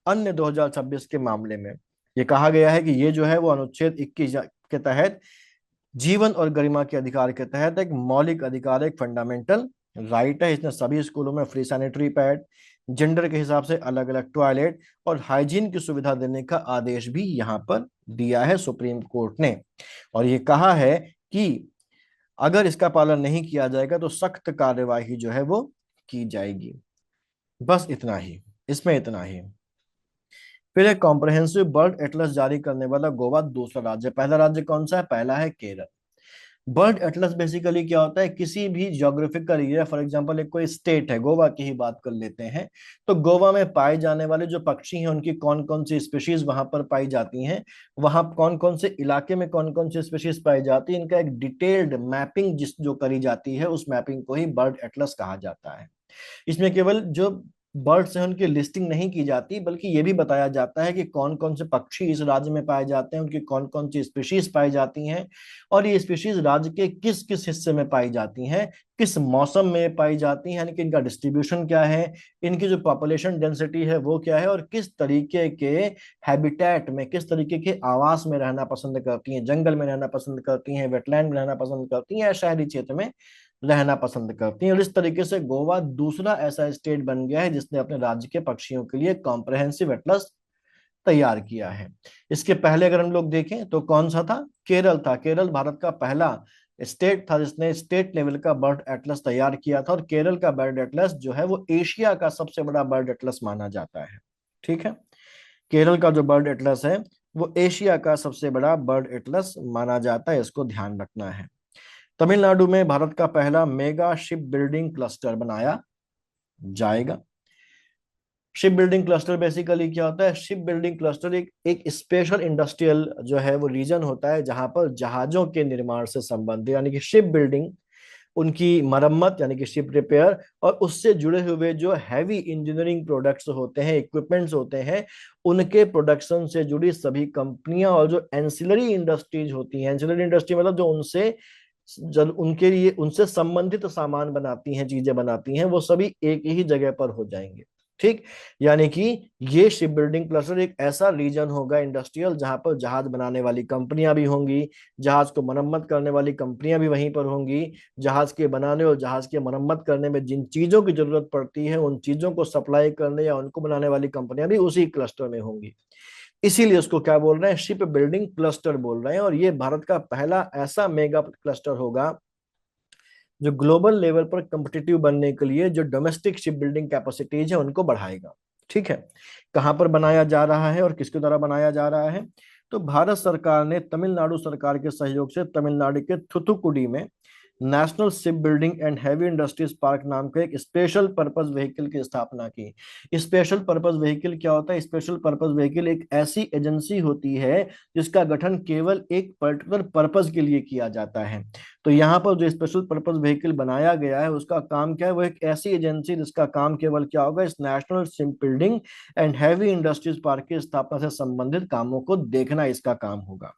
अन्य 2026 के मामले में। ये कहा गया है कि ये जो है वो अनुच्छेद 21 के तहत जीवन और गरिमा के अधिकार के तहत एक मौलिक अधिकार, एक फंडामेंटल राइट है। इसने सभी स्कूलों में फ्री सैनिटरी पैड, जेंडर के हिसाब से अलग अलग टॉयलेट और हाइजीन की सुविधा देने का आदेश भी यहाँ पर दिया है सुप्रीम कोर्ट ने। और ये कहा है कि अगर इसका पालन नहीं किया जाएगा तो सख्त कार्यवाही जो है वो की जाएगी। बस इतना ही, इसमें इतना ही। फिर एक कॉम्प्रहेंसिव बर्ड एटलस जारी करने वाला गोवा दूसरा राज्य। पहला राज्य कौन सा है? पहला है केरल। बर्ड एटलस बेसिकली क्या होता है? किसी भी ज्योग्राफिकल एरिया, फॉर एग्जांपल एक कोई स्टेट है, गोवा की ही बात कर लेते हैं, तो गोवा में पाए जाने वाले जो पक्षी हैं उनकी कौन कौन सी स्पीशीज वहां पर पाई जाती हैं, वहां कौन कौन से इलाके में कौन कौन सी स्पीशीज पाई जाती है, इनका एक डिटेल्ड मैपिंग जिस जो करी जाती है उस मैपिंग को ही बर्ड एटलस कहा जाता है। इसमें केवल जो बर्ड्स हैं उनकी लिस्टिंग नहीं की जाती, बल्कि ये भी बताया जाता है कि कौन कौन से पक्षी इस राज्य में पाए जाते हैं, उनकी कौन कौन सी स्पीशीज पाई जाती हैं और ये स्पीशीज राज्य के किस किस हिस्से में पाई जाती हैं, किस मौसम में पाई जाती हैं, यानी कि इनका डिस्ट्रीब्यूशन क्या है, इनकी जो पॉपुलेशन डेंसिटी है वो क्या है और किस तरीके के हैबिटेट में, किस तरीके के आवास में रहना पसंद करती हैं, जंगल में रहना पसंद करती हैं, वेटलैंड में रहना पसंद करती हैं या शहरी क्षेत्र में रहना पसंद करती हैं। और इस तरीके से गोवा दूसरा ऐसा स्टेट बन गया है जिसने अपने राज्य के पक्षियों के लिए कॉम्प्रहेंसिव एटलस तैयार किया है। इसके पहले अगर हम लोग देखें तो कौन सा था? केरल था। केरल भारत का पहला स्टेट था जिसने स्टेट लेवल का बर्ड एटलस तैयार किया था, और केरल का बर्ड एटलस जो है वो एशिया का सबसे बड़ा बर्ड एटलस माना जाता है। ठीक है, केरल का जो बर्ड एटलस है वो एशिया का सबसे बड़ा बर्ड एटलस माना जाता है, इसको ध्यान रखना है। तमिलनाडु में भारत का पहला मेगा शिप बिल्डिंग क्लस्टर बनाया जाएगा। शिप बिल्डिंग क्लस्टर बेसिकली क्या होता है? शिप बिल्डिंग क्लस्टर एक स्पेशल इंडस्ट्रियल जो है वो रीजन होता है जहां पर जहाजों के निर्माण से संबंधित यानी कि शिप बिल्डिंग, उनकी मरम्मत यानी कि शिप रिपेयर और उससे जुड़े हुए जो हैवी इंजीनियरिंग प्रोडक्ट्स होते हैं, इक्विपमेंट्स होते हैं, उनके प्रोडक्शन से जुड़ी सभी कंपनियां और जो एंसिलरी इंडस्ट्रीज होती हैं, एंसिलरी इंडस्ट्री मतलब जो उनसे जब उनके लिए उनसे संबंधित सामान बनाती हैं, चीजें बनाती हैं, वो सभी एक ही जगह पर हो जाएंगे। ठीक, यानी कि ये शिप बिल्डिंग क्लस्टर एक ऐसा रीजन होगा इंडस्ट्रियल जहां पर जहाज बनाने वाली कंपनियां भी होंगी, जहाज को मरम्मत करने वाली कंपनियां भी वहीं पर होंगी, जहाज के बनाने और जहाज के मरम्मत करने में जिन चीजों की जरूरत पड़ती है उन चीजों को सप्लाई करने या उनको बनाने वाली कंपनियां भी उसी क्लस्टर में होंगी। इसीलिए उसको क्या बोल रहे हैं? शिप बिल्डिंग क्लस्टर बोल रहे हैं। और ये भारत का पहला ऐसा मेगा क्लस्टर होगा जो ग्लोबल लेवल पर कम्पिटिटिव बनने के लिए जो डोमेस्टिक शिप बिल्डिंग कैपेसिटीज है उनको बढ़ाएगा। ठीक है, कहाँ पर बनाया जा रहा है और किसके द्वारा बनाया जा रहा है? तो भारत सरकार ने तमिलनाडु सरकार के सहयोग से तमिलनाडु के थुथुकुडी में national ship building and heavy industries park नाम का एक स्पेशल पर्पस व्हीकल की स्थापना की। स्पेशल पर्पस व्हीकल क्या होता है? स्पेशल पर्पस व्हीकल एक ऐसी एजेंसी होती है जिसका गठन केवल एक पर्टिकुलर पर्पस के लिए किया जाता है। तो यहाँ पर जो स्पेशल पर्पस व्हीकल बनाया गया है उसका काम क्या है? वो एक ऐसी एजेंसी जिसका काम केवल क्या होगा? इस national ship building and heavy industries park की स्थापना से संबंधित कामों को देखना इसका काम होगा।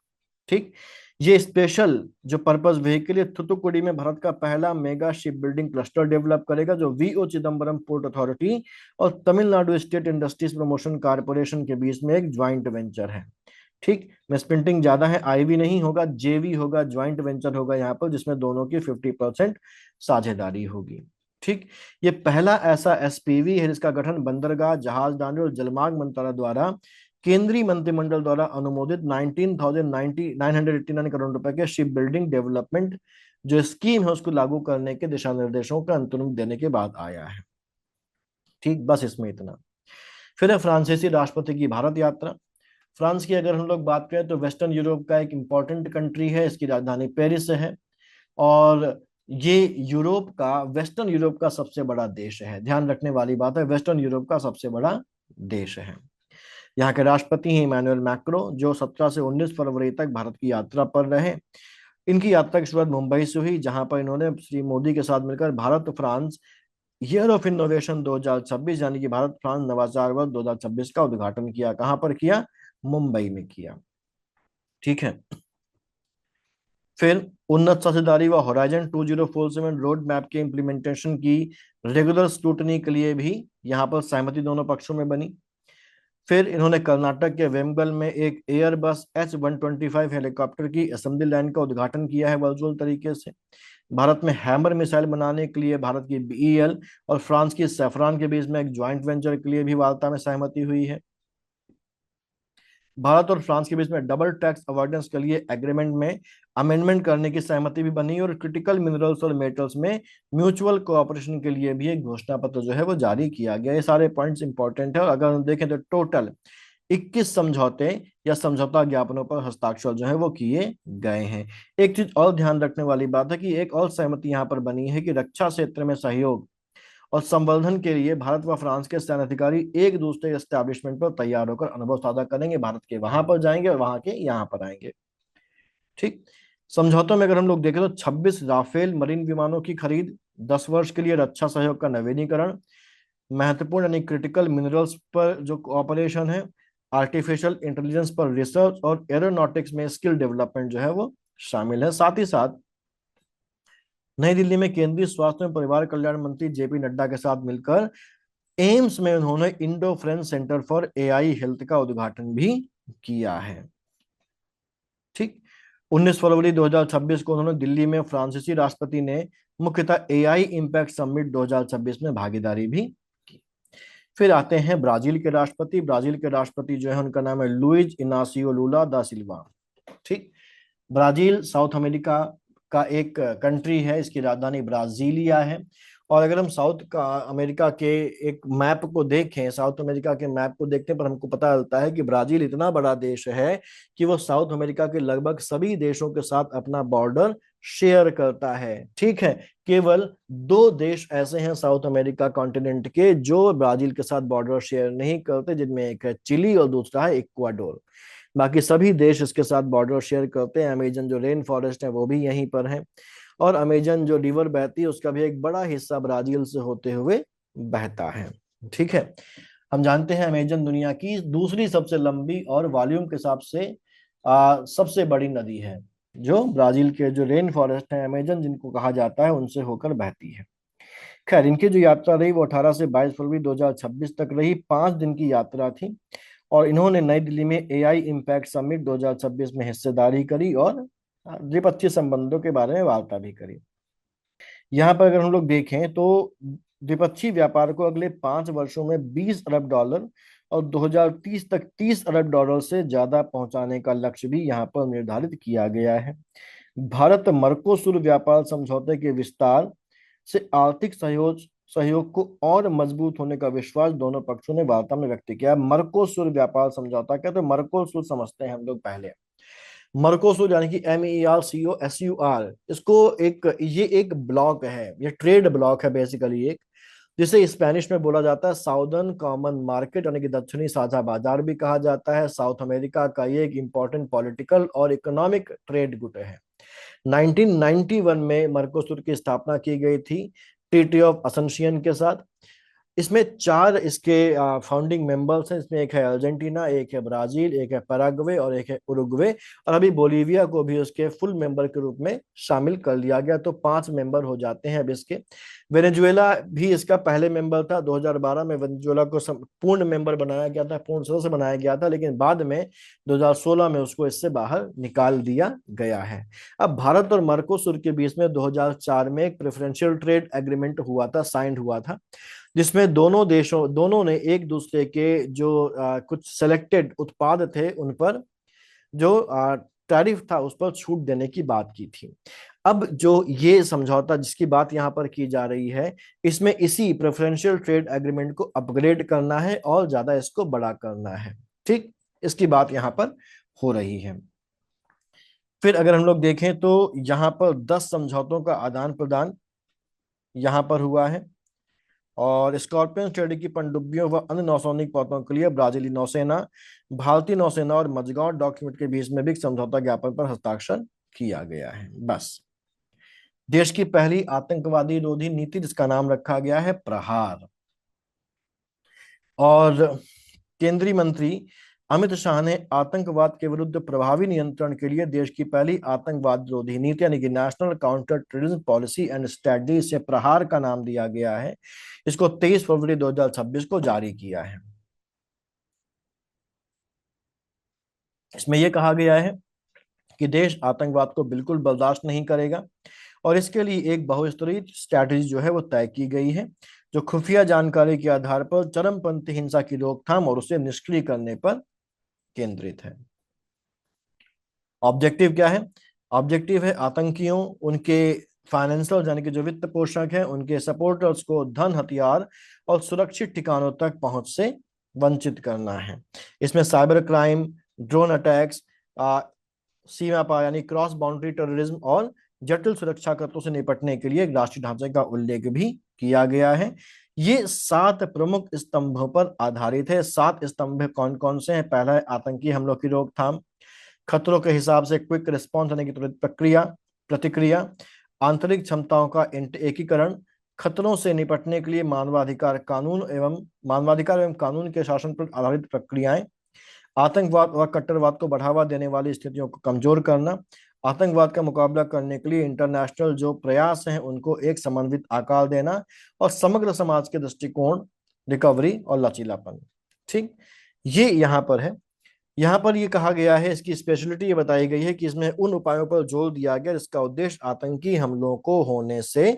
ठीक, ये स्पेशल जो पर्पस व्हीकल है थुथुकुडी में भारत का पहला mega ship building cluster develop करेगा, जो वीओ चिदम्बरम पोर्ट अथॉरिटी और Tamil Nadu state industries promotion corporation के बीच में एक ज्वाइंट वेंचर है। ठीक, मिसप्रिंटिंग ज्यादा है, आईवी नहीं होगा, जेवी होगा, ज्वाइंट वेंचर होगा यहाँ पर, जिसमें दोनों की 50% साझेदारी होगी। ठीक, ये पहला ऐसा एसपीवी है जिसका गठन बंदरगाह, जहाजरानी और जलमार्ग मंत्रालय द्वारा केंद्रीय मंत्रिमंडल द्वारा अनुमोदित 19,989 करोड़ रुपए के शिप बिल्डिंग डेवलपमेंट जो स्कीम है उसको लागू करने के दिशा निर्देशों का अंतर्म देने के बाद आया है। ठीक, बस इसमें इतना। फिर है फ्रांसीसी राष्ट्रपति की भारत यात्रा। फ्रांस की अगर हम लोग बात करें तो वेस्टर्न यूरोप का एक इंपॉर्टेंट कंट्री है, इसकी राजधानी पेरिस है और ये यूरोप का वेस्टर्न यूरोप का सबसे बड़ा देश है। ध्यान रखने वाली बात है, वेस्टर्न यूरोप का सबसे बड़ा देश है। यहाँ के राष्ट्रपति हैं इमैनुअल मैक्रो, जो 17 से 19 फरवरी तक भारत की यात्रा पर रहे। इनकी यात्रा की शुरुआत मुंबई से हुई, जहां पर इन्होंने श्री मोदी के साथ मिलकर Bharat France year of innovation 2026 यानी कि भारत फ्रांस नवाचार वर्ष 2026 का उद्घाटन किया। कहां पर किया? मुंबई में किया। ठीक है, फिर उन्नत साझेदारी व होराइजन 2047 रोड मैप के इम्प्लीमेंटेशन की रेगुलर स्क्रूटनी के लिए भी यहाँ पर सहमति दोनों पक्षों में बनी। फिर इन्होंने कर्नाटक के वेमगल में एक एयरबस H-125 हेलीकॉप्टर की असेंबली लाइन का उद्घाटन किया है वर्चुअल तरीके से। भारत में हैमर मिसाइल बनाने के लिए भारत की बीईएल और फ्रांस की सैफरान के बीच में एक ज्वाइंट वेंचर के लिए भी वार्ता में सहमति हुई है। भारत और फ्रांस के बीच में डबल टैक्स अवॉइडेंस के लिए एग्रीमेंट में अमेंडमेंट करने की सहमति भी बनी और क्रिटिकल मिनरल्स और मेटल्स में म्यूचुअल कोऑपरेशन के लिए भी एक घोषणा पत्र जो है वो जारी किया गया। ये सारे पॉइंट्स इंपॉर्टेंट है और अगर हम देखें तो टोटल 21 समझौते या समझौता ज्ञापनों पर हस्ताक्षर जो है वो किए गए हैं। एक चीज और ध्यान रखने वाली बात है कि एक और सहमति यहाँ पर बनी है कि रक्षा क्षेत्र में सहयोग और संवर्धन के लिए भारत व फ्रांस के सैन्य अधिकारी एक दूसरे एस्टैब्लिशमेंट पर तैयार होकर अनुभव साझा करेंगे। भारत के वहां पर जाएंगे और वहां के यहाँ पर आएंगे। ठीक, समझौतों में अगर हम लोग देखें तो 26 राफेल मरीन विमानों की खरीद, 10 वर्ष के लिए रक्षा सहयोग का नवीनीकरण, महत्वपूर्ण यानी क्रिटिकल मिनरल्स पर जो कोऑपरेशन है, आर्टिफिशियल इंटेलिजेंस पर रिसर्च और एरोनॉटिक्स में स्किल डेवलपमेंट जो है वो शामिल है। साथ ही साथ नई दिल्ली में केंद्रीय स्वास्थ्य एवं परिवार कल्याण मंत्री जेपी नड्डा के साथ मिलकर एम्स में उन्होंने Indo French centre for AI health का उद्घाटन भी किया है। ठीक, 19 फरवरी 2026 को उन्होंने दिल्ली में फ्रांसीसी राष्ट्रपति ने मुख्यतः एआई इम्पैक्ट समिट 2026 में भागीदारी भी की। फिर आते हैं ब्राजील के राष्ट्रपति। ब्राजील के राष्ट्रपति जो है उनका नाम है लुइज इनासियो लूला दा सिल्वा। ठीक, ब्राजील साउथ अमेरिका का एक कंट्री है, इसकी राजधानी ब्राजीलिया है। और अगर हम साउथ का अमेरिका के एक मैप को देखें, साउथ अमेरिका के मैप को देखने पर हमको पता चलता है कि ब्राजील इतना बड़ा देश है कि वो साउथ अमेरिका के लगभग सभी देशों के साथ अपना बॉर्डर शेयर करता है। ठीक है, केवल दो देश ऐसे हैं साउथ अमेरिका कॉन्टिनेंट के जो ब्राजील के साथ बॉर्डर शेयर नहीं करते, जिनमें एक है चिली और दूसरा है इक्वाडोर। बाकी सभी देश इसके साथ बॉर्डर शेयर करते हैं। अमेजन जो रेन फॉरेस्ट है वो भी यहीं पर है और अमेजन जो रिवर बहती है उसका भी एक बड़ा हिस्सा ब्राजील से होते हुए बहता है। ठीक है, हम जानते हैं अमेजन दुनिया की दूसरी सबसे लंबी और वॉल्यूम के हिसाब से सबसे बड़ी नदी है, जो ब्राजील के जो रेन फॉरेस्ट है अमेजन जिनको कहा जाता है उनसे होकर बहती है। खैर, इनकी जो यात्रा रही वो 18 से 22 फरवरी 2026 तक रही, 5 दिन की यात्रा थी और इन्होंने नई दिल्ली में एआई इम्पैक्ट समिट 2026 में हिस्सेदारी करी और द्विपक्षीय संबंधों के बारे में वार्ता भी करी। यहाँ पर अगर हम लोग देखें तो द्विपक्षीय व्यापार को अगले 5 वर्षों में 20 अरब डॉलर और 2030 तक 30 अरब डॉलर से ज्यादा पहुंचाने का लक्ष्य भी यहाँ पर निर्धारित किया गया है। भारत मर्कोसुर व्यापार समझौते के विस्तार से आर्थिक सहयोग सहयोग को और मजबूत होने का विश्वास दोनों पक्षों ने वार्ता में व्यक्त किया। मर्कोसुर व्यापार समझौता क्या, तो मर्कोसुर समझते हैं हम लोग पहले। मर्कोसुर यानी कि MERCOSUR, इसको ये एक ब्लॉक है, ये ट्रेड ब्लॉक है बेसिकली एक, जिसे स्पेनिश में बोला जाता है साउदर्न कॉमन मार्केट, यानी कि दक्षिणी साझा बाजार भी कहा जाता है। साउथ अमेरिका का ये एक इंपॉर्टेंट पॉलिटिकल और इकोनॉमिक ट्रेड गुट है। 1991 में मर्कोसुर की स्थापना की गई थी ट्रीटी ऑफ असेंशियन के साथ। इसमें चार इसके फाउंडिंग मेंबर्स हैं। इसमें एक है अर्जेंटीना, एक है ब्राजील, एक है पैराग्वे और एक है उरुग्वे। और अभी बोलीविया को भी उसके फुल मेंबर के रूप में शामिल कर लिया गया, तो 5 मेंबर हो जाते हैं अब इसके। वेनेजुएला भी इसका पहले मेंबर था। 2012 में वेनेजुएला को पूर्ण मेंबर बनाया गया था, पूर्ण सदस्य बनाया गया था, लेकिन बाद में 2016 में उसको इससे बाहर निकाल दिया गया है। अब भारत और मर्कोसुर के बीच में 2004 में एक प्रेफरेंशियल ट्रेड एग्रीमेंट हुआ था, साइंड हुआ था, जिसमें दोनों ने एक दूसरे के जो कुछ सेलेक्टेड उत्पाद थे उन पर जो टैरिफ था उस पर छूट देने की बात की थी। अब जो ये समझौता जिसकी बात यहाँ पर की जा रही है, इसमें इसी प्रेफरेंशियल ट्रेड एग्रीमेंट को अपग्रेड करना है और ज्यादा इसको बड़ा करना है। ठीक, इसकी बात यहाँ पर हो रही है। फिर अगर हम लोग देखें तो यहाँ पर 10 समझौतों का आदान प्रदान यहाँ पर हुआ है। और स्कॉर्पियन श्रेणी की पनडुब्बियों व अन्य नौसैनिक पोतों के लिए ब्राजीली नौसेना, भारतीय नौसेना और मजगांव डॉक्यूमेंट के बीच में भी समझौता ज्ञापन पर हस्ताक्षर किया गया है। बस, देश की पहली आतंकवादी रोधी नीति जिसका नाम रखा गया है प्रहार। और केंद्रीय मंत्री अमित शाह ने आतंकवाद के विरुद्ध प्रभावी नियंत्रण के लिए देश की पहली आतंकवाद रोधी नीति यानी कि national counter terrorism policy and strategy, इसे प्रहार का नाम दिया गया है, इसको 23 फरवरी 2026 को जारी किया है। इसमें यह कहा गया है कि देश आतंकवाद को बिल्कुल बर्दाश्त नहीं करेगा और इसके लिए एक बहुस्तरीय स्ट्रैटेजी जो है वो तय की गई है, जो खुफिया जानकारी के आधार पर चरमपंथी हिंसा की रोकथाम और उसे निष्क्रिय करने पर केंद्रित है। ऑब्जेक्टिव क्या है? ऑब्जेक्टिव है आतंकियों, उनके फाइनेंशियल यानी कि जो वित्त पोषक हैं, उनके सपोर्टर्स को धन, हथियार और सुरक्षित ठिकानों तक पहुंच से वंचित करना है। इसमें साइबर क्राइम, ड्रोन अटैक्स, सीमा पार यानी क्रॉस बाउंड्री टेररिज्म और जटिल सुरक्षा खतरों से निपटने के लिए एक राष्ट्रीय ढांचे का उल्लेख भी किया गया है। ये 7 प्रमुख स्तंभों पर आधारित है। 7 स्तंभ कौन कौन से हैं? पहला है आतंकी हमलों की रोकथाम, खतरों के हिसाब से क्विक रिस्पॉन्स यानी कि त्वरित प्रतिक्रिया, आंतरिक क्षमताओं का एकीकरण, खतरों से निपटने के लिए मानवाधिकार एवं कानून के शासन पर आधारित प्रक्रियाएं, आतंकवाद और कट्टरवाद को बढ़ावा देने वाली स्थितियों को कमजोर करना, आतंकवाद का मुकाबला करने के लिए इंटरनेशनल जो प्रयास हैं उनको एक समन्वित आकार देना, और समग्र समाज के दृष्टिकोण, रिकवरी और लचीलापन। ठीक, ये यहाँ पर है। यहाँ पर ये कहा गया है, इसकी स्पेशलिटी ये बताई गई है कि इसमें उन उपायों पर जोर दिया गया जिसका उद्देश्य आतंकी हमलों को होने से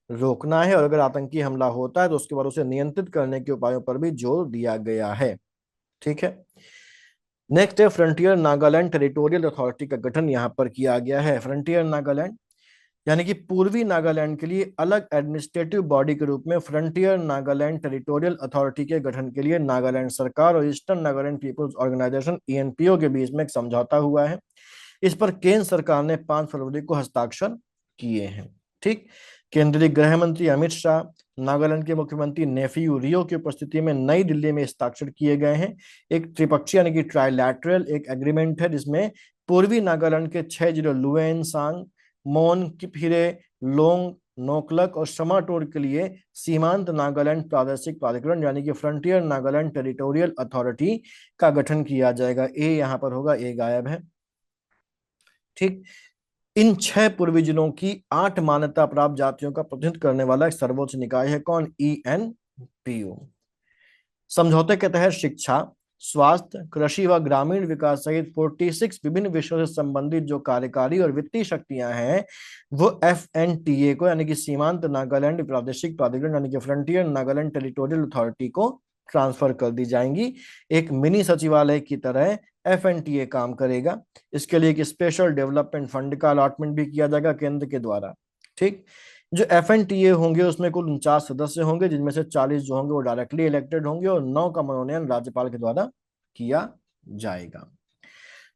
रोकना है, और अगर आतंकी हमला होता है तो उसके बाद उसे नियंत्रित करने के उपायों पर भी जोर दिया गया है। ठीक है, नेक्स्ट है फ्रंटियर नागालैंड टेरिटोरियल अथॉरिटी का गठन यहाँ पर किया गया है। फ्रंटियर नागालैंड यानी कि पूर्वी नागालैंड के लिए अलग एडमिनिस्ट्रेटिव बॉडी के रूप में फ्रंटियर नागालैंड टेरिटोरियल अथॉरिटी के गठन के लिए नागालैंड सरकार और Eastern Nagaland People's Organisation ENPO के बीच में एक समझौता हुआ है। इस पर केंद्र सरकार ने 5 फरवरी को हस्ताक्षर किए हैं। ठीक, केंद्रीय गृह मंत्री अमित शाह, नागालैंड के मुख्यमंत्री नेफियू रियो की उपस्थिति में नई दिल्ली में हस्ताक्षर किए गए हैं। एक त्रिपक्षीय यानी कि ट्राइलैटरल एक एग्रीमेंट है जिसमें पूर्वी नागालैंड के 6 जिलों लुएन सांग, मोन, किपहिरे, लोंग, नोकलक और शमाटोर के लिए सीमांत नागालैंड प्रादेशिक प्राधिकरण यानी कि फ्रंटियर नागालैंड टेरिटोरियल अथॉरिटी का गठन किया जाएगा। ए यहाँ पर होगा, ए गायब है। ठीक, इन 6 पूर्वी जिलों की 8 मान्यता प्राप्त जातियों का प्रतिनिधित्व करने वाला एक सर्वोच्च निकाय है। कौन? ENPO। समझौते के तहत शिक्षा, स्वास्थ्य, कृषि व ग्रामीण विकास सहित 46 विभिन्न विषयों से संबंधित जो कार्यकारी और वित्तीय शक्तियां हैं वो FNTA को यानी कि सीमांत नागालैंड प्रादेशिक प्राधिकरण यानी कि फ्रंटियर नागालैंड टेरिटोरियल अथॉरिटी को ट्रांसफर कर दी जाएंगी। एक मिनी सचिवालय की तरह FNTA काम करेगा। इसके लिए एक स्पेशल डेवलपमेंट फंड का अलॉटमेंट भी किया जाएगा केंद्र के द्वारा। ठीक, जो FNTA होंगे उसमें कुल 49 सदस्य होंगे, जिनमें से 40 जो होंगे वो डायरेक्टली इलेक्टेड होंगे और 9 का मनोनयन राज्यपाल के द्वारा किया जाएगा।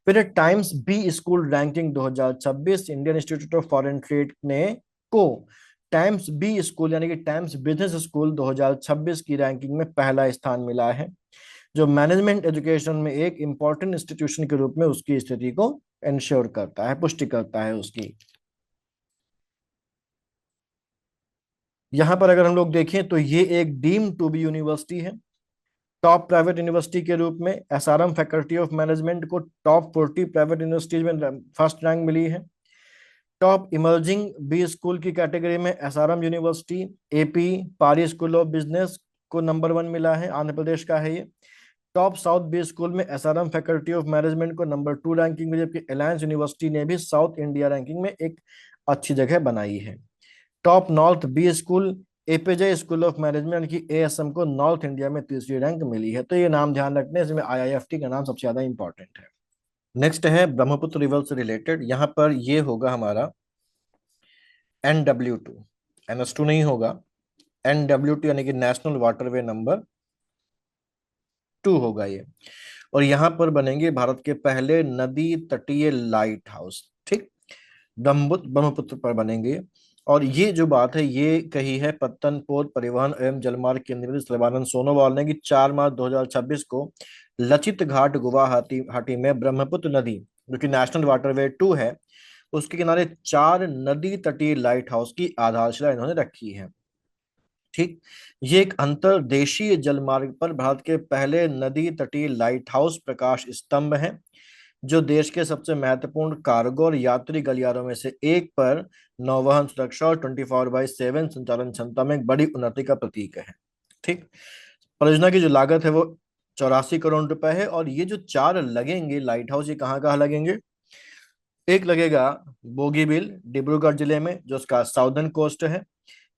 फिर Times B School ranking 2026, Indian Institute of Foreign Trade ने को टाइम्स बी स्कूल यानी कि टाइम्स बिजनेस स्कूल 2026 की रैंकिंग में पहला स्थान मिला है, जो मैनेजमेंट एजुकेशन में एक इंपॉर्टेंट इंस्टीट्यूशन के रूप में उसकी स्थिति को इंश्योर करता है, पुष्टि करता है उसकी। यहां पर अगर हम लोग देखें तो ये एक डीम टू बी यूनिवर्सिटी है, टॉप प्राइवेट यूनिवर्सिटी के रूप में SRM फैकल्टी ऑफ मैनेजमेंट को टॉप 40 प्राइवेट यूनिवर्सिटीज में फर्स्ट रैंक मिली है। टॉप इमर्जिंग बी स्कूल की कैटेगरी में SRM यूनिवर्सिटी, AP पारी स्कूल ऑफ बिजनेस को नंबर 1 मिला है, आंध्र प्रदेश का है ये। टॉप साउथ बी स्कूल में SRM फैकल्टी ऑफ मैनेजमेंट को नंबर 2 रैंकिंग मिली, जबकि अलायंस यूनिवर्सिटी ने भी साउथ इंडिया रैंकिंग में एक अच्छी जगह बनाई है। Top north B school APJ School of Management की ASM को नॉर्थ इंडिया में तीसरी रैंक मिली है। तो ये नाम ध्यान रखने, इसमें IIFT का नाम सबसे ज्यादा इंपॉर्टेंट है। नेक्स्ट है ब्रह्मपुत्र रिवर से रिलेटेड, यहाँ पर ये होगा हमारा NW2, NS2 नहीं होगा, NW2 यानी कि नेशनल वाटरवे नंबर 2 होगा ये। और यहाँ पर बनेंगे भारत के पहले नदी तटीय लाइट हाउस, ठीक, ब्रह्मपुत्र पर बनेंगे। और ये जो बात है ये कही है पत्तनपोत परिवहन एवं जलमार्ग के मंत्री सर्बानंद सोनोवाल ने कि 4 मार्च 2026 को लचित घाट गुवाहाटी हाटी में ब्रह्मपुत्र नदी, जो कि नेशनल वाटरवे 2 है, उसके किनारे 4 नदी तटीय लाइट हाउस की आधारशिला इन्होंने रखी है। ठीक, ये एक अंतर्देशीय जलमार्ग पर भारत के पहले नदी तटीय लाइट हाउस प्रकाश स्तंभ है, जो देश के सबसे महत्वपूर्ण कार्गो और यात्री गलियारों में से एक पर नौवहन सुरक्षा और 24/7 संचालन क्षमता में एक बड़ी उन्नति का प्रतीक है। ठीक, परियोजना की जो लागत है वो 84 करोड़ रुपए है। और ये जो 4 लगेंगे लाइट हाउस, ये कहाँ कहाँ लगेंगे? एक लगेगा बोगीबिल डिब्रूगढ़ जिले में, जो उसका साउदर्न कोस्ट है।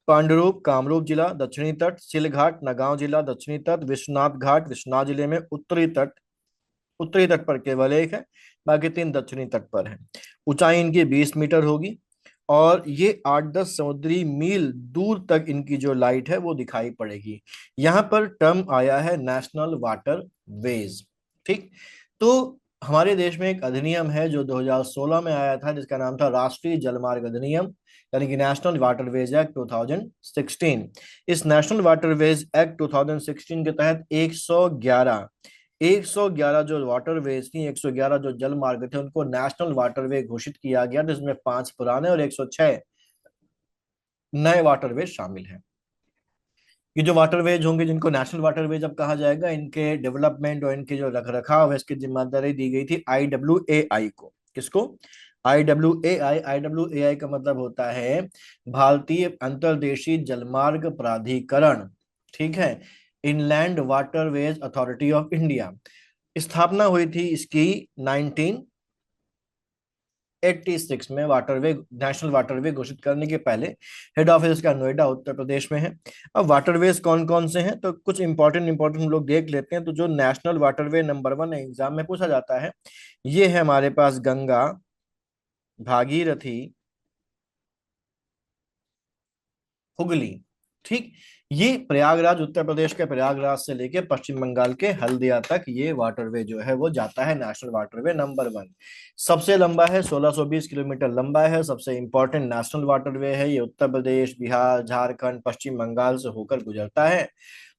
पांडुरूप कामरूप जिला दक्षिणी तट, सिलघाट नगांव जिला दक्षिणी तट, विश्वनाथ घाट विश्वनाथ जिले में उत्तरी तट पर केवल एक है, बाकी 3 दक्षिणी तट पर है। ऊंचाई इनकी 20 मीटर होगी और ये 8-10 समुद्री मील दूर तक इनकी जो लाइट है वो दिखाई पड़ेगी। यहाँ पर टर्म आया है नेशनल वाटर वेज। ठीक, तो हमारे देश में एक अधिनियम है जो 2016 में आया था, जिसका नाम था राष्ट्रीय जलमार्ग अधिनियम, यानी कि नेशनल वाटरवेज एक्ट 2016। इस नेशनल वाटरवेज एक्ट 2016 के तहत 111 जो वाटरवेज थी, 111 जो जल मार्ग थे, उनको नेशनल वाटरवे घोषित किया गया, जिसमें 5 पुराने और 106 नए वाटरवेज शामिल हैं। ये जो वाटरवेज होंगे जिनको नेशनल वाटरवेज अब कहा जाएगा, इनके डेवलपमेंट और इनके जो रखरखाव है इसकी जिम्मेदारी दी गई थी IWAI को। किसको? IWAI का मतलब होता है भारतीय अंतर्देशीय जलमार्ग प्राधिकरण। ठीक है, inland waterways authority of India. स्थापना हुई थी इसकी 1986 में, वाटरवे नेशनल वाटरवे घोषित करने के पहले। हेड ऑफिस इसका नोएडा उत्तर प्रदेश में है। अब वाटरवेज कौन कौन से हैं, तो कुछ इंपॉर्टेंट हम लोग देख लेते हैं। तो जो नेशनल वाटरवे नंबर 1 एग्जाम में पूछा जाता है, ये है हमारे पास गंगा, भागीरथी, हुगली। ठीक, ये प्रयागराज, उत्तर प्रदेश के प्रयागराज से लेके पश्चिम बंगाल के हल्दिया तक ये वाटरवे जो है वो जाता है, नेशनल वाटरवे नंबर 1। सबसे लंबा है, 1620 किलोमीटर लंबा है, सबसे इंपॉर्टेंट नेशनल वाटरवे है। ये उत्तर प्रदेश, बिहार, झारखंड, पश्चिम बंगाल से होकर गुजरता है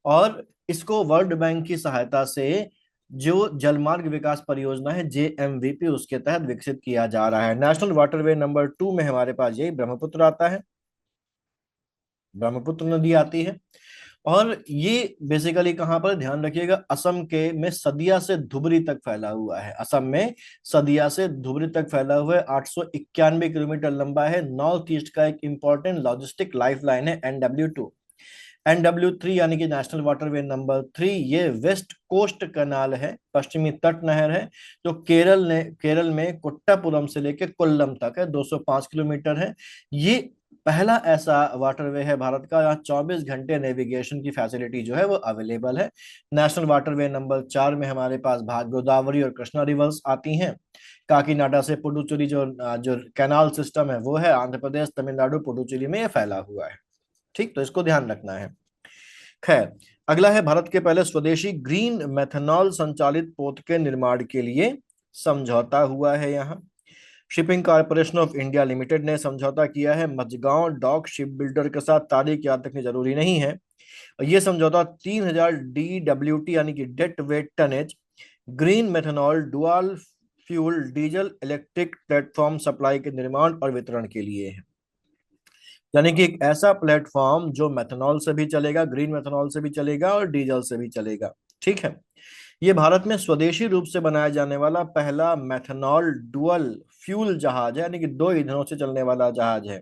और इसको वर्ल्ड बैंक की सहायता से जो जलमार्ग विकास परियोजना है JMVP, उसके तहत विकसित किया जा रहा है। नेशनल वाटरवे नंबर 2 में हमारे पास यही ब्रह्मपुत्र आता है, ब्रह्मपुत्र नदी आती है। और ये बेसिकली कहां पर, ध्यान रखिएगा, असम के में सदिया से धुबरी तक फैला हुआ है। असम में सदिया से धुबरी तक फैला हुआ है, 891 किलोमीटर लंबा है। नॉर्थ ईस्ट का एक इंपॉर्टेंट लॉजिस्टिक लाइफलाइन है NW2। NW3 यानी कि नेशनल वाटरवे नंबर 3, ये वेस्ट कोस्ट कनाल है, पश्चिमी तट नहर है, जो केरल में कुट्टापुरम से लेकर कोल्लम तक है, 205 किलोमीटर है। ये पहला ऐसा वाटरवे है भारत का जहाँ 24 घंटे नेविगेशन की फैसिलिटी जो है वो अवेलेबल है। नेशनल वाटरवे नंबर 4 में हमारे पास गोदावरी और कृष्णा रिवर्स आती हैं। काकीनाडा से पुडुचेरी जो जो कैनाल सिस्टम है वो है आंध्र प्रदेश तमिलनाडु पुडुचेरी में ये फैला हुआ है। ठीक, तो इसको ध्यान रखना है। खैर, अगला है भारत के पहले स्वदेशी ग्रीन मेथनॉल संचालित पोत के निर्माण के लिए समझौता हुआ है। यहाँ shipping corporation of India limited ने समझौता किया है मझगांव डॉक शिप बिल्डर के साथ। तारीख याद रखनी जरूरी नहीं है। यह समझौता 3000 DWT यानी कि dead weight tonnage green methanol dual fuel diesel electric platform supply के निर्माण और वितरण के लिए है। यानी कि एक ऐसा प्लेटफॉर्म जो मेथनॉल से भी चलेगा, ग्रीन मेथनॉल से भी चलेगा और डीजल से भी चलेगा। ठीक है, ये भारत में स्वदेशी रूप से बनाया जाने वाला पहला मेथनॉल डुअल फ्यूल जहाज है, यानी कि दो ईंधनों से चलने वाला जहाज है।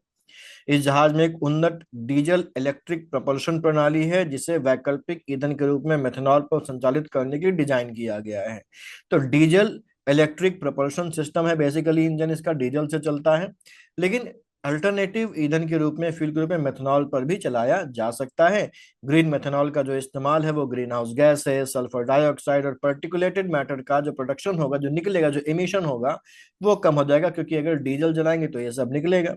इस जहाज में एक उन्नत डीजल इलेक्ट्रिक propulsion प्रणाली है जिसे वैकल्पिक ईंधन के रूप में मेथनॉल पर संचालित करने के लिए डिजाइन किया गया है। तो डीजल इलेक्ट्रिक propulsion सिस्टम है, बेसिकली इंजन इसका डीजल से चलता है, लेकिन अल्टरनेटिव ईंधन के रूप में फ्यूल के रूप में मेथनॉल पर भी चलाया जा सकता है। ग्रीन मेथनॉल का जो इस्तेमाल है वो ग्रीन हाउस गैस है, सल्फर डाइऑक्साइड और पर्टिकुलेटेड मैटर का जो प्रोडक्शन होगा, जो निकलेगा, जो एमिशन होगा वो कम हो जाएगा, क्योंकि अगर डीजल जलाएंगे तो ये सब निकलेगा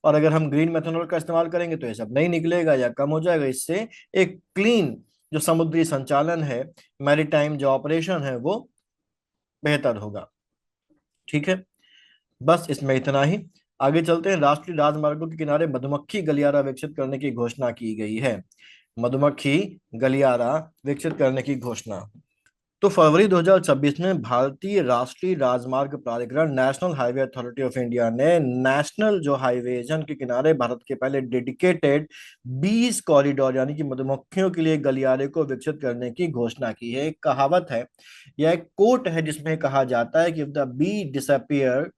और अगर हम ग्रीन मेथनॉल का इस्तेमाल करेंगे तो ये सब नहीं निकलेगा या कम हो जाएगा। इससे एक क्लीन जो समुद्री संचालन है, मैरीटाइम जो ऑपरेशन है वो बेहतर होगा। ठीक है, बस इसमें इतना ही। आगे चलते हैं। राष्ट्रीय राजमार्गों के किनारे मधुमक्खी गलियारा विकसित करने की घोषणा की गई है। मधुमक्खी गलियारा विकसित करने की घोषणा। तो फरवरी 2026 में भारतीय राष्ट्रीय राजमार्ग प्राधिकरण national highway authority of India ने नेशनल जो हाईवेज हैं उनके किनारे भारत के पहले डेडिकेटेड 20 कॉरिडोर यानी कि मधुमक्खियों के लिए गलियारे को विकसित करने की घोषणा की है। एक कहावत है या एक कोट है जिसमें कहा जाता है कि if the bee disappear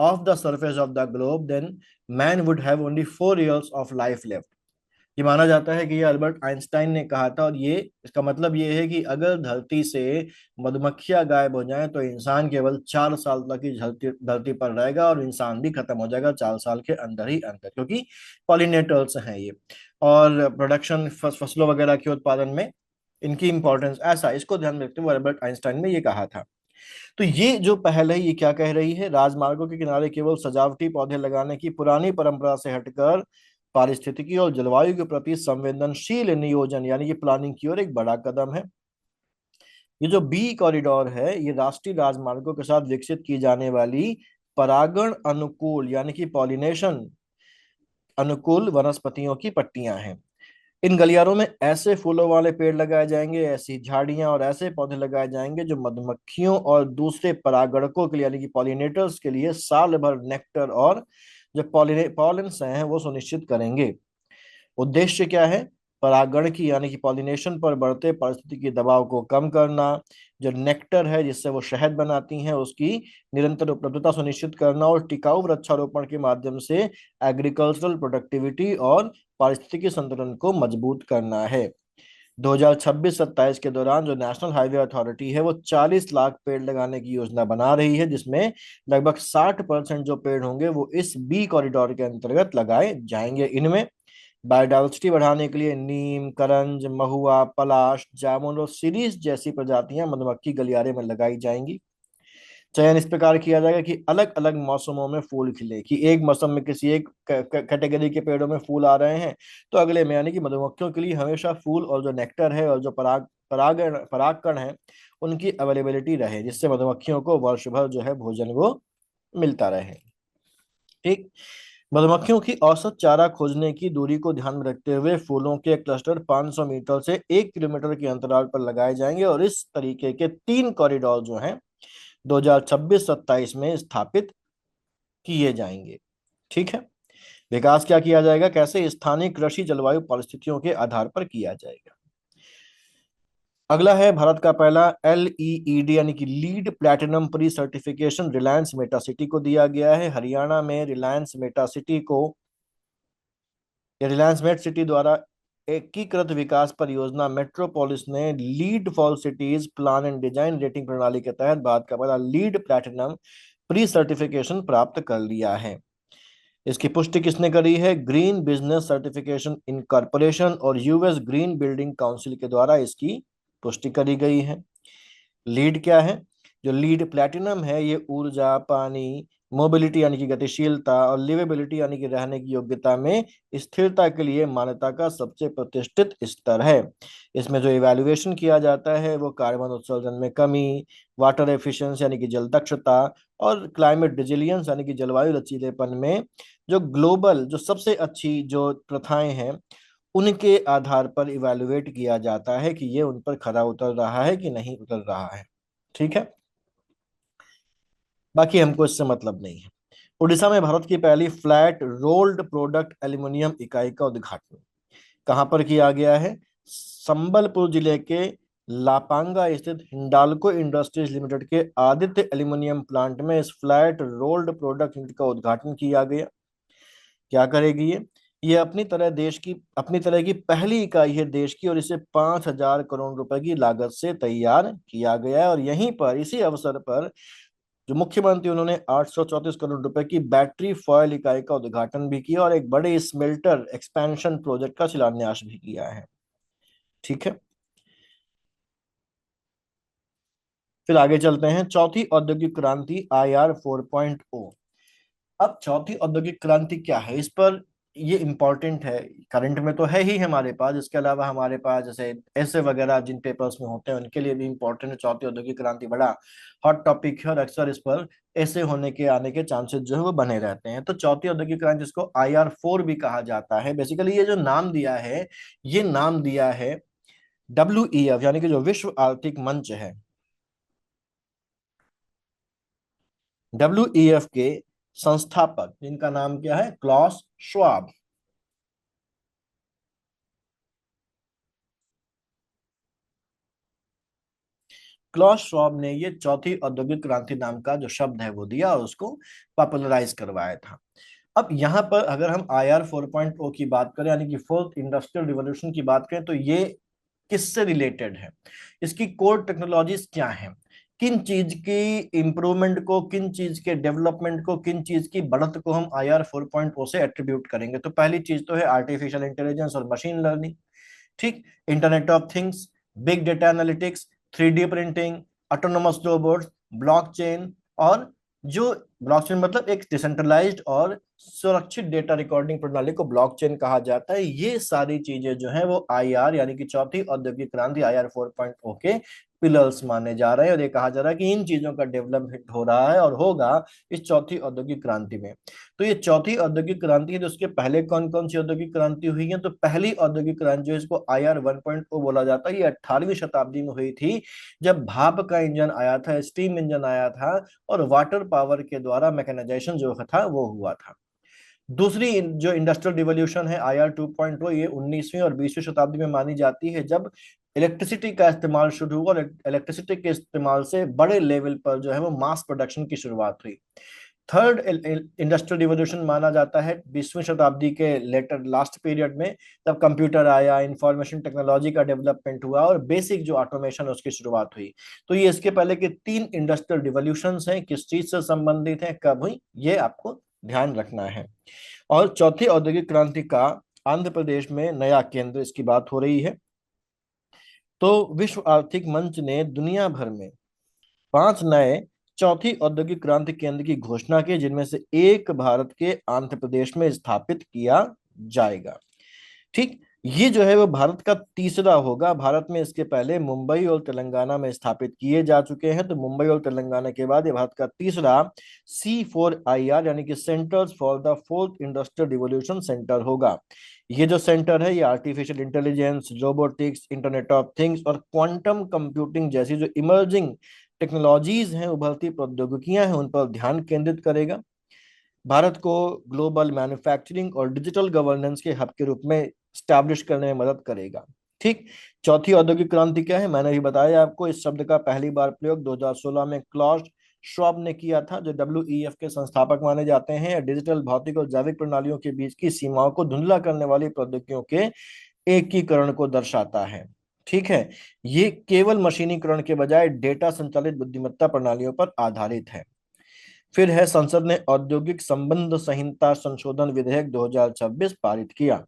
off the surface of the globe then man would have only 4 years of life left. ये माना जाता है कि ये अल्बर्ट आइंस्टाइन ने कहा था और ये इसका मतलब ये है कि अगर धरती से मधुमक्खियां गायब हो जाएं तो इंसान केवल 4 साल तक ही धरती धरती पर रहेगा और इंसान भी खत्म हो जाएगा 4 साल के अंदर ही अंदर, क्योंकि पॉलिनेटर्स हैं ये और प्रोडक्शन फसलों वगैरह के उत्पादन में इनकी इंपॉर्टेंस, ऐसा इसको ध्यान में रखते हुए अल्बर्ट आइंस्टाइन ने ये कहा था। तो ये जो पहल है ये क्या कह रही है? राजमार्गों के किनारे केवल सजावटी पौधे लगाने की पुरानी परंपरा से हटकर पारिस्थितिकी और जलवायु के प्रति संवेदनशील नियोजन यानी कि प्लानिंग की ओर एक बड़ा कदम है। ये जो बी कॉरिडोर है ये राष्ट्रीय राजमार्गों के साथ विकसित की जाने वाली परागण अनुकूल यानी कि पॉलिनेशन अनुकूल वनस्पतियों की पट्टियां हैं। इन गलियारों में ऐसे फूलों वाले पेड़ लगाए जाएंगे, ऐसी झाड़ियां और ऐसे पौधे लगाए जाएंगे जो मधुमक्खियों और दूसरे परागणकों के लिए यानी कि पॉलिनेटर्स के लिए साल भर नेक्टर और जो पॉलिनेस हैं वो सुनिश्चित करेंगे। उद्देश्य क्या है? परागण की यानी कि पॉलिनेशन पर बढ़ते पारिस्थितिकी दबाव को कम करना, जो नेक्टर है जिससे वो शहद बनाती हैं उसकी निरंतर उपलब्धता सुनिश्चित करना और टिकाऊ वृक्षारोपण के माध्यम से एग्रीकल्चरल प्रोडक्टिविटी और पारिस्थितिकी संतुलन को मजबूत करना है। 2026-27 के दौरान जो नेशनल हाईवे अथॉरिटी है वो 40 लाख पेड़ लगाने की योजना बना रही है, जिसमें लगभग 60% जो पेड़ होंगे वो इस बी कॉरिडोर के अंतर्गत लगाए जाएंगे। इनमें बायोडाइवर्सिटी बढ़ाने के लिए नीम, करंज, महुआ, पलाश, जामुन और सीरीज जैसी प्रजातियां मधुमक्खी गलियारे में लगाई जाएंगी। चयन इस प्रकार किया जाएगा कि अलग अलग मौसमों में फूल खिले, कि एक मौसम में किसी एक कैटेगरी के पेड़ों में फूल आ रहे हैं तो अगले में यानी कि मधुमक्खियों के लिए हमेशा फूल और जो नेक्टर है और जो परागकण है उनकी अवेलेबिलिटी रहे, जिससे मधुमक्खियों को वर्ष भर जो है भोजन वो मिलता रहे। ठीक, मधुमक्खियों की औसत चारा खोजने की दूरी को ध्यान में रखते हुए फूलों के क्लस्टर 500 मीटर से 1 किलोमीटर के अंतराल पर लगाए जाएंगे और इस तरीके के 3 कॉरिडोर जो हैं 2026-27 में स्थापित किए जाएंगे। ठीक है, विकास क्या किया जाएगा, कैसे? स्थानीय कृषि जलवायु परिस्थितियों के आधार पर किया जाएगा। अगला है भारत का पहला LEED यानी कि lead platinum pre certification Reliance Meta city को दिया गया है। हरियाणा में रिलायंस मेटा सिटी को रिलायंस मेट सिटी द्वारा एकीकृत विकास परियोजना मेट्रोपोलिस ने lead for cities plan and design rating प्रणाली के तहत भारत का पहला लीड प्लैटिनम प्री सर्टिफिकेशन प्राप्त कर लिया है। इसकी पुष्टि किसने करी है? ग्रीन बिजनेस सर्टिफिकेशन इनकॉर्पोरेशन और यूएस ग्रीन बिल्डिंग काउंसिल के द्वारा इसकी पुष्टि करी गई है। लीड क्या है? जो लीड प्लैटिनम है ये ऊर्जा, पानी, मोबिलिटी यानी कि गतिशीलता और लिवेबिलिटी यानी कि रहने की योग्यता में स्थिरता के लिए मान्यता का सबसे प्रतिष्ठित स्तर है। इसमें जो इवैल्यूएशन किया जाता है वो कार्बन उत्सर्जन में कमी, वाटर एफिशिएंसी यानी कि जल दक्षता और क्लाइमेट रिजिलियंस यानी कि जलवायु लचीलेपन में जो ग्लोबल जो सबसे अच्छी जो प्रथाएं हैं उनके आधार पर इवैल्यूएट किया जाता है कि ये उन पर खरा उतर रहा है कि नहीं उतर रहा है। ठीक है, बाकी हमको इससे मतलब नहीं है। उड़ीसा में भारत की पहली फ्लैट रोल्ड प्रोडक्ट एल्यूमिनियम इकाई का उद्घाटन कहां पर किया गया है? संबलपुर जिले के लापांगा स्थित हिंडाल्को इंडस्ट्रीज लिमिटेड के आदित्य एल्यूमिनियम प्लांट में इस फ्लैट रोल्ड प्रोडक्ट यूनिट का उद्घाटन किया गया। क्या करेगी ये अपनी तरह की पहली इकाई है देश की और इसे 5,000 करोड़ रुपए की लागत से तैयार किया गया है। और यहीं पर इसी अवसर पर जो मुख्यमंत्री उन्होंने 834 करोड़ रुपए की बैटरी फॉयल इकाई का उद्घाटन भी किया और एक बड़े स्मेल्टर एक्सपेंशन प्रोजेक्ट का शिलान्यास भी किया है। ठीक है, फिर आगे चलते हैं। चौथी औद्योगिक क्रांति IR 4.0। अब चौथी औद्योगिक क्रांति क्या है, इस पर ये इंपॉर्टेंट है। करंट में तो है ही हमारे पास, इसके अलावा हमारे पास जैसे ऐसे वगैरह जिन पेपर्स में होते हैं उनके लिए भी इंपॉर्टेंट है। चौथी औद्योगिक क्रांति बड़ा हॉट टॉपिक है और अक्सर इस पर ऐसे होने के आने के चांसेस जो है वो बने रहते हैं। तो चौथी औद्योगिक क्रांति, जिसको IR 4 भी कहा जाता है, बेसिकली ये जो नाम दिया है, ये नाम दिया है WEF यानी कि जो विश्व आर्थिक मंच है, WEF के संस्थापक जिनका नाम क्या है? Claus Schwab. क्लॉस श्वाब ने ये चौथी औद्योगिक क्रांति नाम का जो शब्द है वो दिया और उसको पॉपुलराइज करवाया था। अब यहाँ पर अगर हम IR 4.0 की बात करें यानी कि फोर्थ इंडस्ट्रियल रिवॉल्यूशन की बात करें तो ये किससे रिलेटेड है? इसकी कोर टेक्नोलॉजीज क्या हैं? किन चीज की इंप्रूवमेंट को, किन चीज के डेवलपमेंट को, किन चीज की बढ़त को हम IR 4.0 से एट्रीब्यूट करेंगे? तो पहली चीज तो है आर्टिफिशियल इंटेलिजेंस और मशीन लर्निंग। ठीक, internet of things, big data analytics, 3D printing, autonomous robots, blockchain और जो ब्लॉकचेन मतलब एक डिसेंट्रलाइज्ड और सुरक्षित डेटा रिकॉर्डिंग प्रणाली को ब्लॉकचेन कहा जाता है। ये सारी चीजें जो है वो IR यानी कि चौथी औद्योगिक क्रांति IR 4.0 के पिलर्स माने जा रहे हैं और ये कहा जा रहा है कि इन चीजों का डेवलपमेंट हो रहा है और होगा इस चौथी औद्योगिक क्रांति में। तो ये चौथी औद्योगिक क्रांति है। तो उसके पहले कौन कौन सी औद्योगिक क्रांति हुई है? तो पहली औद्योगिक क्रांति जो है इसको IR 1.0 बोला जाता है, ये 18वीं शताब्दी में हुई थी जब भाप का इंजन आया था, स्टीम इंजन आया था और वाटर पावर के द्वारा मैकेनाइजेशन जो था वो हुआ था। दूसरी जो इंडस्ट्रियल रिवॉल्यूशन है IR 2.0, ये 19वीं और 20वीं शताब्दी में मानी जाती है जब इलेक्ट्रिसिटी का इस्तेमाल शुरू हुआ और इलेक्ट्रिसिटी के इस्तेमाल से बड़े लेवल पर जो है वो मास प्रोडक्शन की शुरुआत हुई। थर्ड इंडस्ट्रियल रिवॉल्यूशन माना जाता है 20वीं शताब्दी के लेटर लास्ट पीरियड में, तब कंप्यूटर आया, इंफॉर्मेशन टेक्नोलॉजी का डेवलपमेंट हुआ और बेसिक जो ऑटोमेशन उसकी शुरुआत हुई। तो ये इसके पहले के तीन इंडस्ट्रियल रिवॉल्यूशंस हैं, किस चीज से संबंधित हैं, कब हुई, ये आपको ध्यान रखना है। और चौथी औद्योगिक क्रांति का आंध्र प्रदेश में नया केंद्र, इसकी बात हो रही है। तो विश्व आर्थिक मंच ने दुनिया भर में 5 नए चौथी औद्योगिक क्रांति केंद्र की घोषणा की, जिनमें से एक भारत के आंध्र प्रदेश में स्थापित किया जाएगा। ठीक, ये जो है वो भारत का तीसरा होगा। भारत में इसके पहले मुंबई और तेलंगाना में स्थापित किए जा चुके हैं, तो मुंबई और तेलंगाना के बाद ये भारत का तीसरा C4IR यानी कि centres for the fourth industrial revolution centre होगा। ये जो सेंटर है ये artificial intelligence, robotics, internet of things और क्वांटम कंप्यूटिंग जैसी जो इमर्जिंग टेक्नोलॉजीज हैं, उभरती प्रौद्योगिकियां हैं, उन पर ध्यान केंद्रित करेगा। भारत को ग्लोबल मैन्युफैक्चरिंग और डिजिटल गवर्नेंस के हब के रूप में स्टैब्लिश करने में मदद करेगा। ठीक, चौथी औद्योगिक क्रांति क्या है? मैंने भी बताया आपको, इस शब्द का पहली बार प्रयोग 2016 में क्लॉस श्वाब ने किया था, जो WEF के संस्थापक माने जाते हैं। डिजिटल, भौतिक और जैविक प्रणालियों के बीच की सीमाओं को धुंधला करने वाली प्रौद्योगिकियों के एकीकरण को दर्शाता है। ठीक है, ये केवल मशीनीकरण के बजाय डेटा संचालित बुद्धिमत्ता प्रणालियों पर आधारित है। फिर है संसद ने औद्योगिक संबंध संहिता संशोधन विधेयक 2026 पारित किया।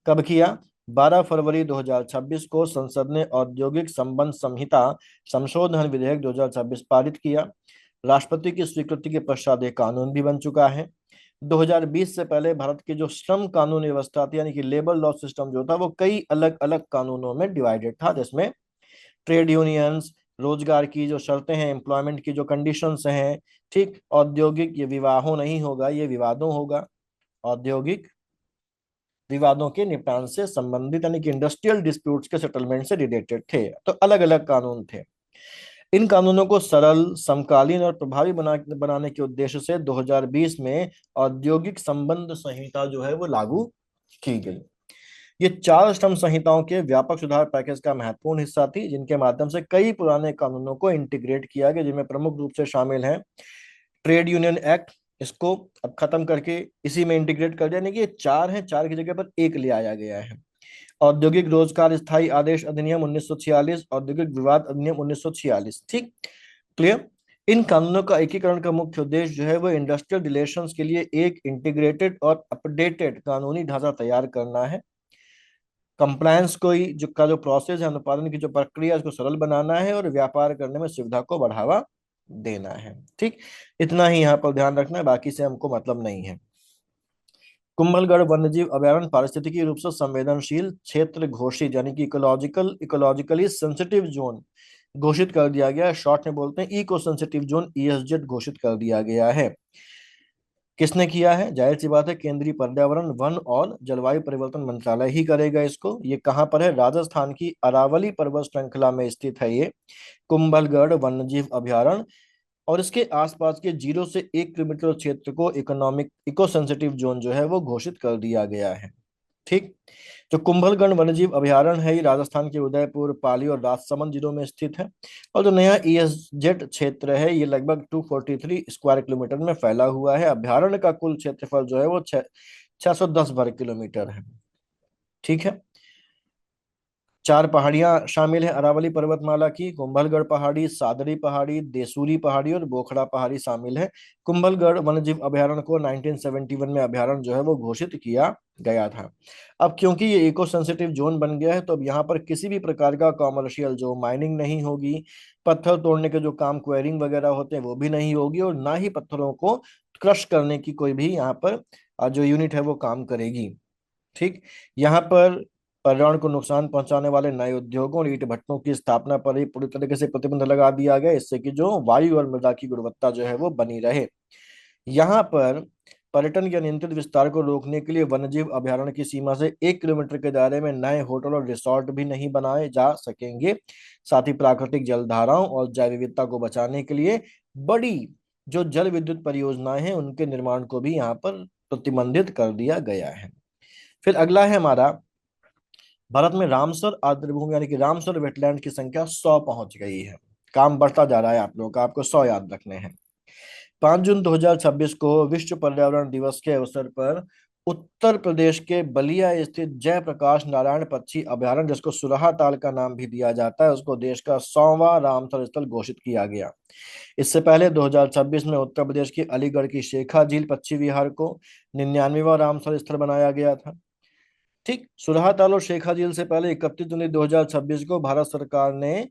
कब किया? 12 फरवरी 2026 को संसद ने औद्योगिक संबंध संहिता संशोधन विधेयक 2026 पारित किया। राष्ट्रपति की स्वीकृति के पश्चात यह कानून भी बन चुका है। 2020 से पहले भारत की जो श्रम कानून व्यवस्था थी, यानी कि लेबर लॉ सिस्टम जो था, वो कई अलग अलग कानूनों में डिवाइडेड था, जिसमें ट्रेड यूनियंस, रोजगार की जो शर्तें हैं, एम्प्लॉयमेंट की जो कंडीशंस हैं, ठीक, औद्योगिक, ये विवाहों नहीं होगा, ये विवादों होगा, औद्योगिक विवादों के निपटान से संबंधित, यानी कि इंडस्ट्रियल डिस्प्यूट्स के सेटलमेंट से रिलेटेड थे। तो अलग अलग कानून थे। इन कानूनों को सरल, समकालीन और प्रभावी बनाने के उद्देश्य से 2020 में औद्योगिक संबंध संहिता जो है वो लागू की गई। ये चार श्रम संहिताओं के व्यापक सुधार पैकेज का महत्वपूर्ण हिस्सा थी, जिनके माध्यम से कई पुराने कानूनों को इंटीग्रेट किया गया, जिनमें प्रमुख रूप से शामिल हैं ट्रेड यूनियन एक्ट, इसको अब खत्म करके इसी में इंटीग्रेट कर दिया, यानी कि ये चार हैं, चार की जगह पर एक ले आया गया है। औद्योगिक रोजगार स्थायी आदेश अधिनियम 1946, औद्योगिक विवाद अधिनियम 1946, ठीक, क्लियर। इन कानूनों का एकीकरण का मुख्य उद्देश्य जो है वो इंडस्ट्रियल रिलेशंस के लिए एक इंटीग्रेटेड और अपडेटेड कानूनी ढांचा तैयार करना है। कंप्लायंस जो प्रोसेस है, अनुपालन की जो प्रक्रिया है, उसको सरल बनाना है और व्यापार करने में सुविधा को बढ़ावा देना है। ठीक, इतना ही यहाँ पर ध्यान रखना है, बाकी से हमको मतलब नहीं है। कुंभलगढ़ वन्यजीव अभयारण्य पारिस्थितिकी रूप से संवेदनशील क्षेत्र घोषित, यानी कि इकोलॉजिकली सेंसिटिव जोन घोषित कर दिया गया है। शॉर्ट में बोलते हैं इको सेंसिटिव जोन, ईएसजेड घोषित कर दिया गया है। किसने किया है? जाहिर सी बात है, केंद्रीय पर्यावरण, वन और जलवायु परिवर्तन मंत्रालय ही करेगा इसको। ये कहाँ पर है? राजस्थान की अरावली पर्वत श्रृंखला में स्थित है ये कुंभलगढ़ वन्यजीव अभयारण्य, और इसके आसपास के 0 से 1 किलोमीटर क्षेत्र को इको सेंसिटिव जोन जो है वो घोषित कर दिया गया है। ठीक, जो कुंभलगढ़ वन्यजीव अभयारण्य है, ये राजस्थान के उदयपुर, पाली और राजसमंद जिलों में स्थित है। और जो नया ईएसजेड क्षेत्र है, ये लगभग 243 स्क्वायर किलोमीटर में फैला हुआ है। अभयारण्य का कुल क्षेत्रफल जो है वो 610 वर्ग किलोमीटर है। ठीक है, चार पहाड़ियां शामिल है अरावली पर्वतमाला की: कुंभलगढ़ पहाड़ी, सादरी पहाड़ी, देसूरी पहाड़ी और बोखड़ा पहाड़ी शामिल है। कुंभलगढ़ वन्यजीव अभयारण्य को 1971 में अभयारण्य जो है वो घोषित किया गया था। अब क्योंकि ये इको सेंसिटिव जोन बन गया है, तो अब यहाँ पर किसी भी प्रकार का कॉमर्शियल जो माइनिंग नहीं होगी, पत्थर तोड़ने के जो काम, क्वेरिंग वगैरह होते हैं, वो भी नहीं होगी, और ना ही पत्थरों को क्रश करने की कोई भी यहाँ पर जो यूनिट है वो काम करेगी। ठीक, यहाँ पर पर्यावरण को नुकसान पहुंचाने वाले नए उद्योगों और ईंट भट्टों की स्थापना पर ही पूरी तरीके से प्रतिबंध लगा दिया गया, इससे कि जो वायु और मृदा की गुणवत्ता जो है वो बनी रहे। यहाँ पर पर्यटन के नियंत्रित विस्तार को रोकने के लिए वन्यजीव अभयारण्य की सीमा से 1 किलोमीटर के दायरे में नए होटल और रिसोर्ट भी नहीं बनाए जा सकेंगे। साथ ही प्राकृतिक जलधाराओं और जैव विविधता को बचाने के लिए बड़ी जो जल विद्युत परियोजनाएं हैं, उनके निर्माण को भी यहाँ पर प्रतिबंधित कर दिया गया है। फिर अगला है हमारा, भारत में रामसर आर्द्रभूमि यानी कि रामसर वेटलैंड की संख्या 100 पहुंच गई है। काम बढ़ता जा रहा है आप लोगों का, आपको 100 याद रखने हैं। 5 जून 2026 को विश्व पर्यावरण दिवस के अवसर पर उत्तर प्रदेश के बलिया स्थित जयप्रकाश नारायण पक्षी अभयारण्य, जिसको सुरहा ताल का नाम भी दिया जाता है, उसको देश का 100वां रामसर स्थल घोषित किया गया। इससे पहले 2026 में उत्तर प्रदेश की अलीगढ़ की शेखा झील पक्षी विहार को 99वां रामसर स्थल बनाया गया था। ठीक, सुरहाताल और शेखा झील से पहले 31 जनवरी 2026 को भारत सरकार ने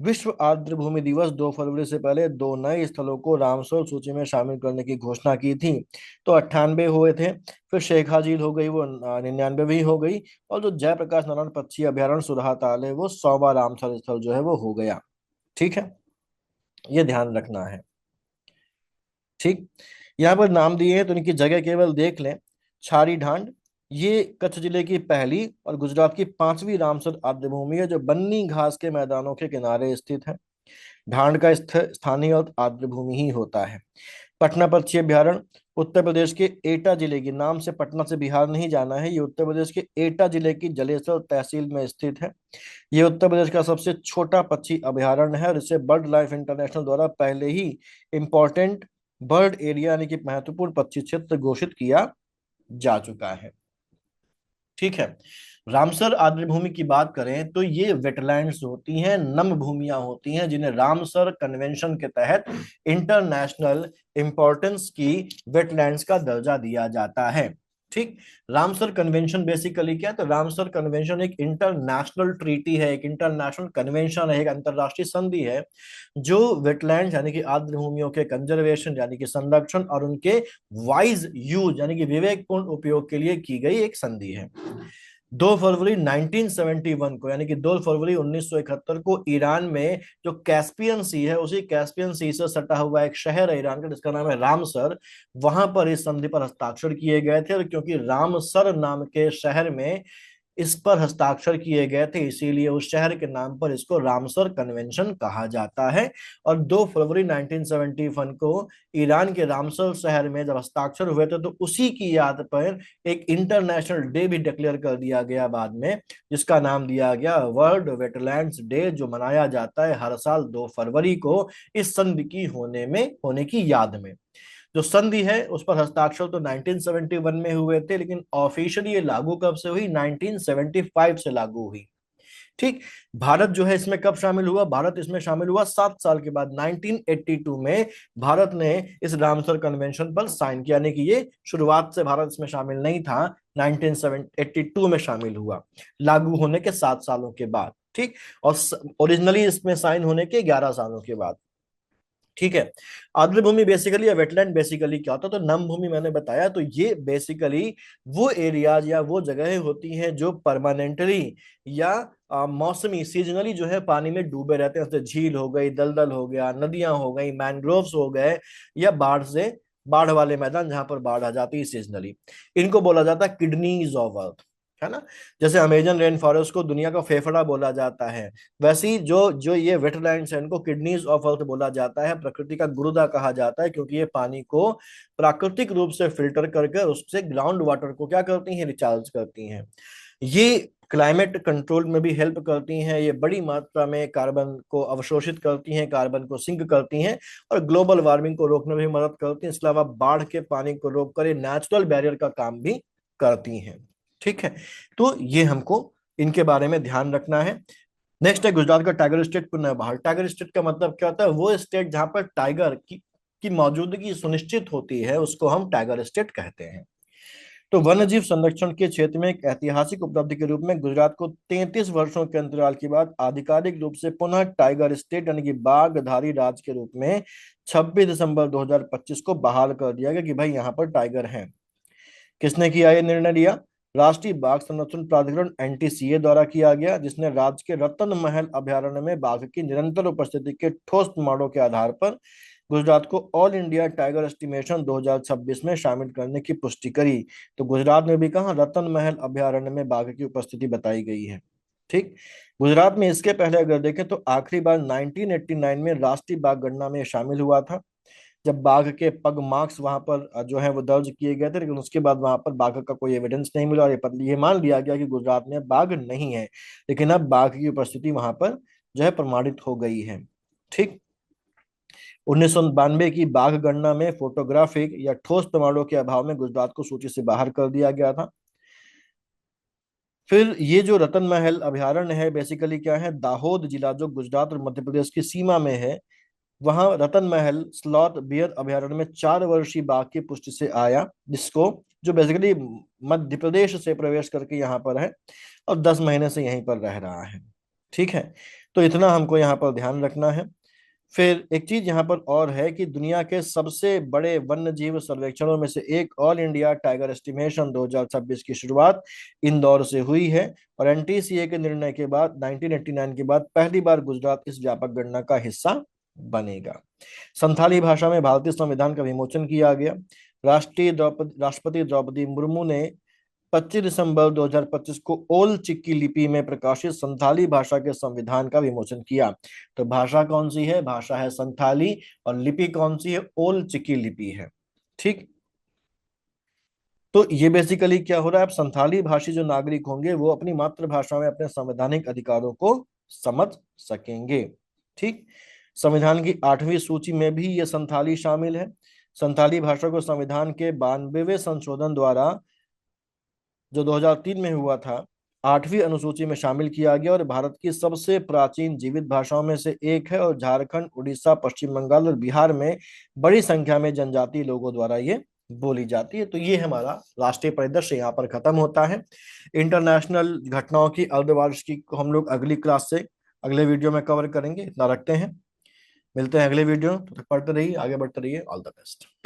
विश्व आर्द्र भूमि दिवस 2 फरवरी से पहले दो नए स्थलों को रामसर सूची में शामिल करने की घोषणा की थी। तो 98 हुए थे, फिर शेखा झील हो गई, वो 99वीं हो गई, और जो जयप्रकाश नारायण पक्षी अभयारण्य सुरहाताल है, वो 100वां रामसर स्थल जो है वो हो गया। ठीक है, ये ध्यान रखना है। ठीक, यहाँ पर नाम दिए हैं तो इनकी जगह केवल देख लें। छारी ढांड, ये कच्छ जिले की पहली और गुजरात की 5वीं रामसर आर्द्रभूमि है, जो बन्नी घास के मैदानों के किनारे स्थित है। ढांड का स्थानीय और आर्द्रभूमि ही होता है। पटना पक्षी अभयारण्य उत्तर प्रदेश के एटा जिले की, नाम से पटना से बिहार नहीं जाना है, ये उत्तर प्रदेश के एटा जिले की जलेसर तहसील में स्थित है। ये उत्तर प्रदेश का सबसे छोटा पक्षी अभयारण्य है, और इसे बर्ड लाइफ इंटरनेशनल द्वारा पहले ही इंपॉर्टेंट बर्ड एरिया यानी कि महत्वपूर्ण पक्षी क्षेत्र घोषित किया जा चुका है। ठीक है। रामसर आर्द्र भूमि की बात करें तो ये वेटलैंड्स होती हैं, नम भूमियां होती हैं, जिन्हें रामसर कन्वेंशन के तहत इंटरनेशनल इंपॉर्टेंस की वेटलैंड्स का दर्जा दिया जाता है। ठीक। रामसर कन्वेंशन बेसिकली क्या है, तो रामसर कन्वेंशन एक इंटरनेशनल ट्रीटी है, एक इंटरनेशनल कन्वेंशन है, एक अंतरराष्ट्रीय संधि है, जो वेटलैंड यानी कि आर्द्र भूमियों के कंजर्वेशन यानी कि संरक्षण और उनके वाइज यूज यानी कि विवेकपूर्ण उपयोग के लिए की गई एक संधि है। 2 फरवरी 1971 को यानी कि 2 फरवरी 1971 को ईरान में जो कैस्पियन सी है, उसी कैस्पियन सी से सटा हुआ एक शहर है ईरान का जिसका नाम है रामसर, वहां पर इस संधि पर हस्ताक्षर किए गए थे। और क्योंकि रामसर नाम के शहर में इस पर हस्ताक्षर किए गए थे, इसीलिए उस शहर के नाम पर इसको रामसर कन्वेंशन कहा जाता है। और 2 फरवरी 1971 को ईरान के रामसर शहर में जब हस्ताक्षर हुए थे, तो उसी की याद पर एक इंटरनेशनल डे भी डिक्लेयर कर दिया गया बाद में, जिसका नाम दिया गया वर्ल्ड वेटलैंड्स डे, जो मनाया जाता है हर साल 2 फरवरी को इस संधि की होने की याद में। जो संधि है उस पर हस्ताक्षर तो 1971 में हुए थे, लेकिन ऑफिशियली ये लागू कब से हुई, 1975 से लागू हुई। ठीक। भारत जो है इसमें कब शामिल हुआ, भारत इसमें शामिल हुआ 7 साल के बाद, 1982 में भारत ने इस रामसर कन्वेंशन पर साइन किया, यानी कि ये शुरुआत से भारत इसमें शामिल नहीं था, 1982 में शामिल हुआ, लागू होने के 7 सालों के बाद। ठीक। और ओरिजिनली इसमें साइन होने के 11 सालों के बाद। ठीक है। आर्द्र भूमि बेसिकली या वेटलैंड बेसिकली क्या होता है, तो नम भूमि मैंने बताया, तो ये बेसिकली वो एरियाज या वो जगहें होती हैं जो परमानेंटली या मौसमी सीजनली जो है पानी में डूबे रहते हैं, जैसे झील हो गई, दलदल हो गया, नदियां हो गई, मैंग्रोव्स हो गए, या बाढ़ वाले मैदान जहां पर बाढ़ आ जाती है सीजनली, इनको बोला जाता है किडनीज ऑफ अर्थ, है ना। जैसे अमेजन रेन फॉरेस्ट को दुनिया का फेफड़ा बोला जाता है, वैसे ही जो जो ये वेटलैंड्स हैं इनको किडनीज ऑफ अर्थ बोला जाता है, प्रकृति का गुरुदा कहा जाता है, क्योंकि ये पानी को प्राकृतिक रूप से फिल्टर करके उससे ग्राउंड वाटर को क्या करती हैं, रिचार्ज करती हैं। ये क्लाइमेट कंट्रोल में भी हेल्प करती हैं, ये बड़ी मात्रा में कार्बन को अवशोषित करती हैं, कार्बन को सिंक करती हैं, और ग्लोबल वार्मिंग को रोकने में भी मदद करती हैं। इसके अलावा बाढ़ के पानी को रोककर ये नेचुरल बैरियर का काम भी करती हैं। ठीक है। तो ये हमको इनके बारे में ध्यान रखना है। नेक्स्ट है गुजरात का टाइगर स्टेट पुनः बहाल। टाइगर स्टेट का मतलब क्या होता है, वो स्टेट जहां पर टाइगर की मौजूदगी सुनिश्चित होती है उसको हम टाइगर स्टेट कहते हैं। तो वन्य जीव संरक्षण के क्षेत्र में एक ऐतिहासिक उपलब्धि के रूप में गुजरात को 33 वर्षों के अंतराल के बाद आधिकारिक रूप से पुनः टाइगर स्टेट यानी कि बाघधारी राज्य के रूप में 26 दिसंबर 2025 को बहाल कर दिया गया कि भाई यहाँ पर टाइगर हैं। किसने किया ये निर्णय लिया, राष्ट्रीय बाघ संरक्षण प्राधिकरण एनटीसीए द्वारा किया गया, जिसने राज्य के रतन महल अभयारण्य में बाघ की निरंतर उपस्थिति के ठोस प्रमाणों के आधार पर गुजरात को ऑल इंडिया टाइगर एस्टिमेशन 2026 में शामिल करने की पुष्टि करी। तो गुजरात में भी कहा, रतन महल अभयारण्य में बाघ की उपस्थिति बताई गई है। ठीक। गुजरात में इसके पहले अगर देखें तो आखिरी बार 1989 में राष्ट्रीय बाघ गणना में शामिल हुआ था, जब बाघ के पग मार्क्स वहां पर जो है वो दर्ज किए गए थे, लेकिन उसके बाद वहां पर बाघ का कोई एविडेंस नहीं मिला, और ये मान लिया गया कि गुजरात में बाघ नहीं है। लेकिन अब बाघ की उपस्थिति वहां पर जो है प्रमाणित हो गई है। ठीक। 1992 की बाघ गणना में फोटोग्राफिक या ठोस प्रमाणों के अभाव में गुजरात को सूची से बाहर कर दिया गया था। फिर ये जो रतन महल अभयारण्य है बेसिकली क्या है, दाहोद जिला जो गुजरात और मध्य प्रदेश की सीमा में है, वहां रतन महल स्लॉथ बियर अभयारण्य में 4 वर्षीय बाघ की पुष्टि से आया, जिसको जो बेसिकली मध्य प्रदेश से प्रवेश करके यहाँ पर है और 10 महीने से यहीं पर रह रहा है। ठीक है। तो इतना हमको यहाँ पर ध्यान रखना है। फिर एक चीज यहाँ पर और है कि दुनिया के सबसे बड़े वन्य जीव सर्वेक्षणों में से एक ऑल इंडिया टाइगर एस्टिमेशन 2026 की शुरुआत इंदौर से हुई है, और एनटीसीए के निर्णय के बाद 1989 के बाद पहली बार गुजरात इस व्यापक गणना का हिस्सा बनेगा। संथाली भाषा में भारतीय संविधान का विमोचन किया गया। राष्ट्रपति द्रौपदी मुर्मू ने 25 दिसंबर 2025 को ओल चिकी लिपि में प्रकाशित संथाली भाषा के संविधान का विमोचन किया। तो भाषा कौन सी है, भाषा है संथाली, और लिपि कौन सी है, ओल चिकी लिपि है। ठीक। तो ये बेसिकली क्या हो रहा है, अब संथाली भाषी जो नागरिक होंगे वो अपनी मातृभाषा में अपने संवैधानिक अधिकारों को समझ सकेंगे। ठीक। संविधान की 8वीं सूची में भी ये संथाली शामिल है। संथाली भाषा को संविधान के 92वें संशोधन द्वारा जो 2003 में हुआ था, 8वीं अनुसूची में शामिल किया गया और भारत की सबसे प्राचीन जीवित भाषाओं में से एक है। और झारखंड, उड़ीसा, पश्चिम बंगाल और बिहार में बड़ी संख्या में जनजातीय लोगों द्वारा ये बोली जाती है। तो ये हमारा राष्ट्रीय परिदृश्य यहाँ पर खत्म होता है। इंटरनेशनल घटनाओं की अर्धवार्षिकी को हम लोग अगली क्लास से अगले वीडियो में कवर करेंगे। इतना रखते हैं, मिलते हैं अगले वीडियो। तो पढ़ते रहिए, आगे बढ़ते रहिए। All the best.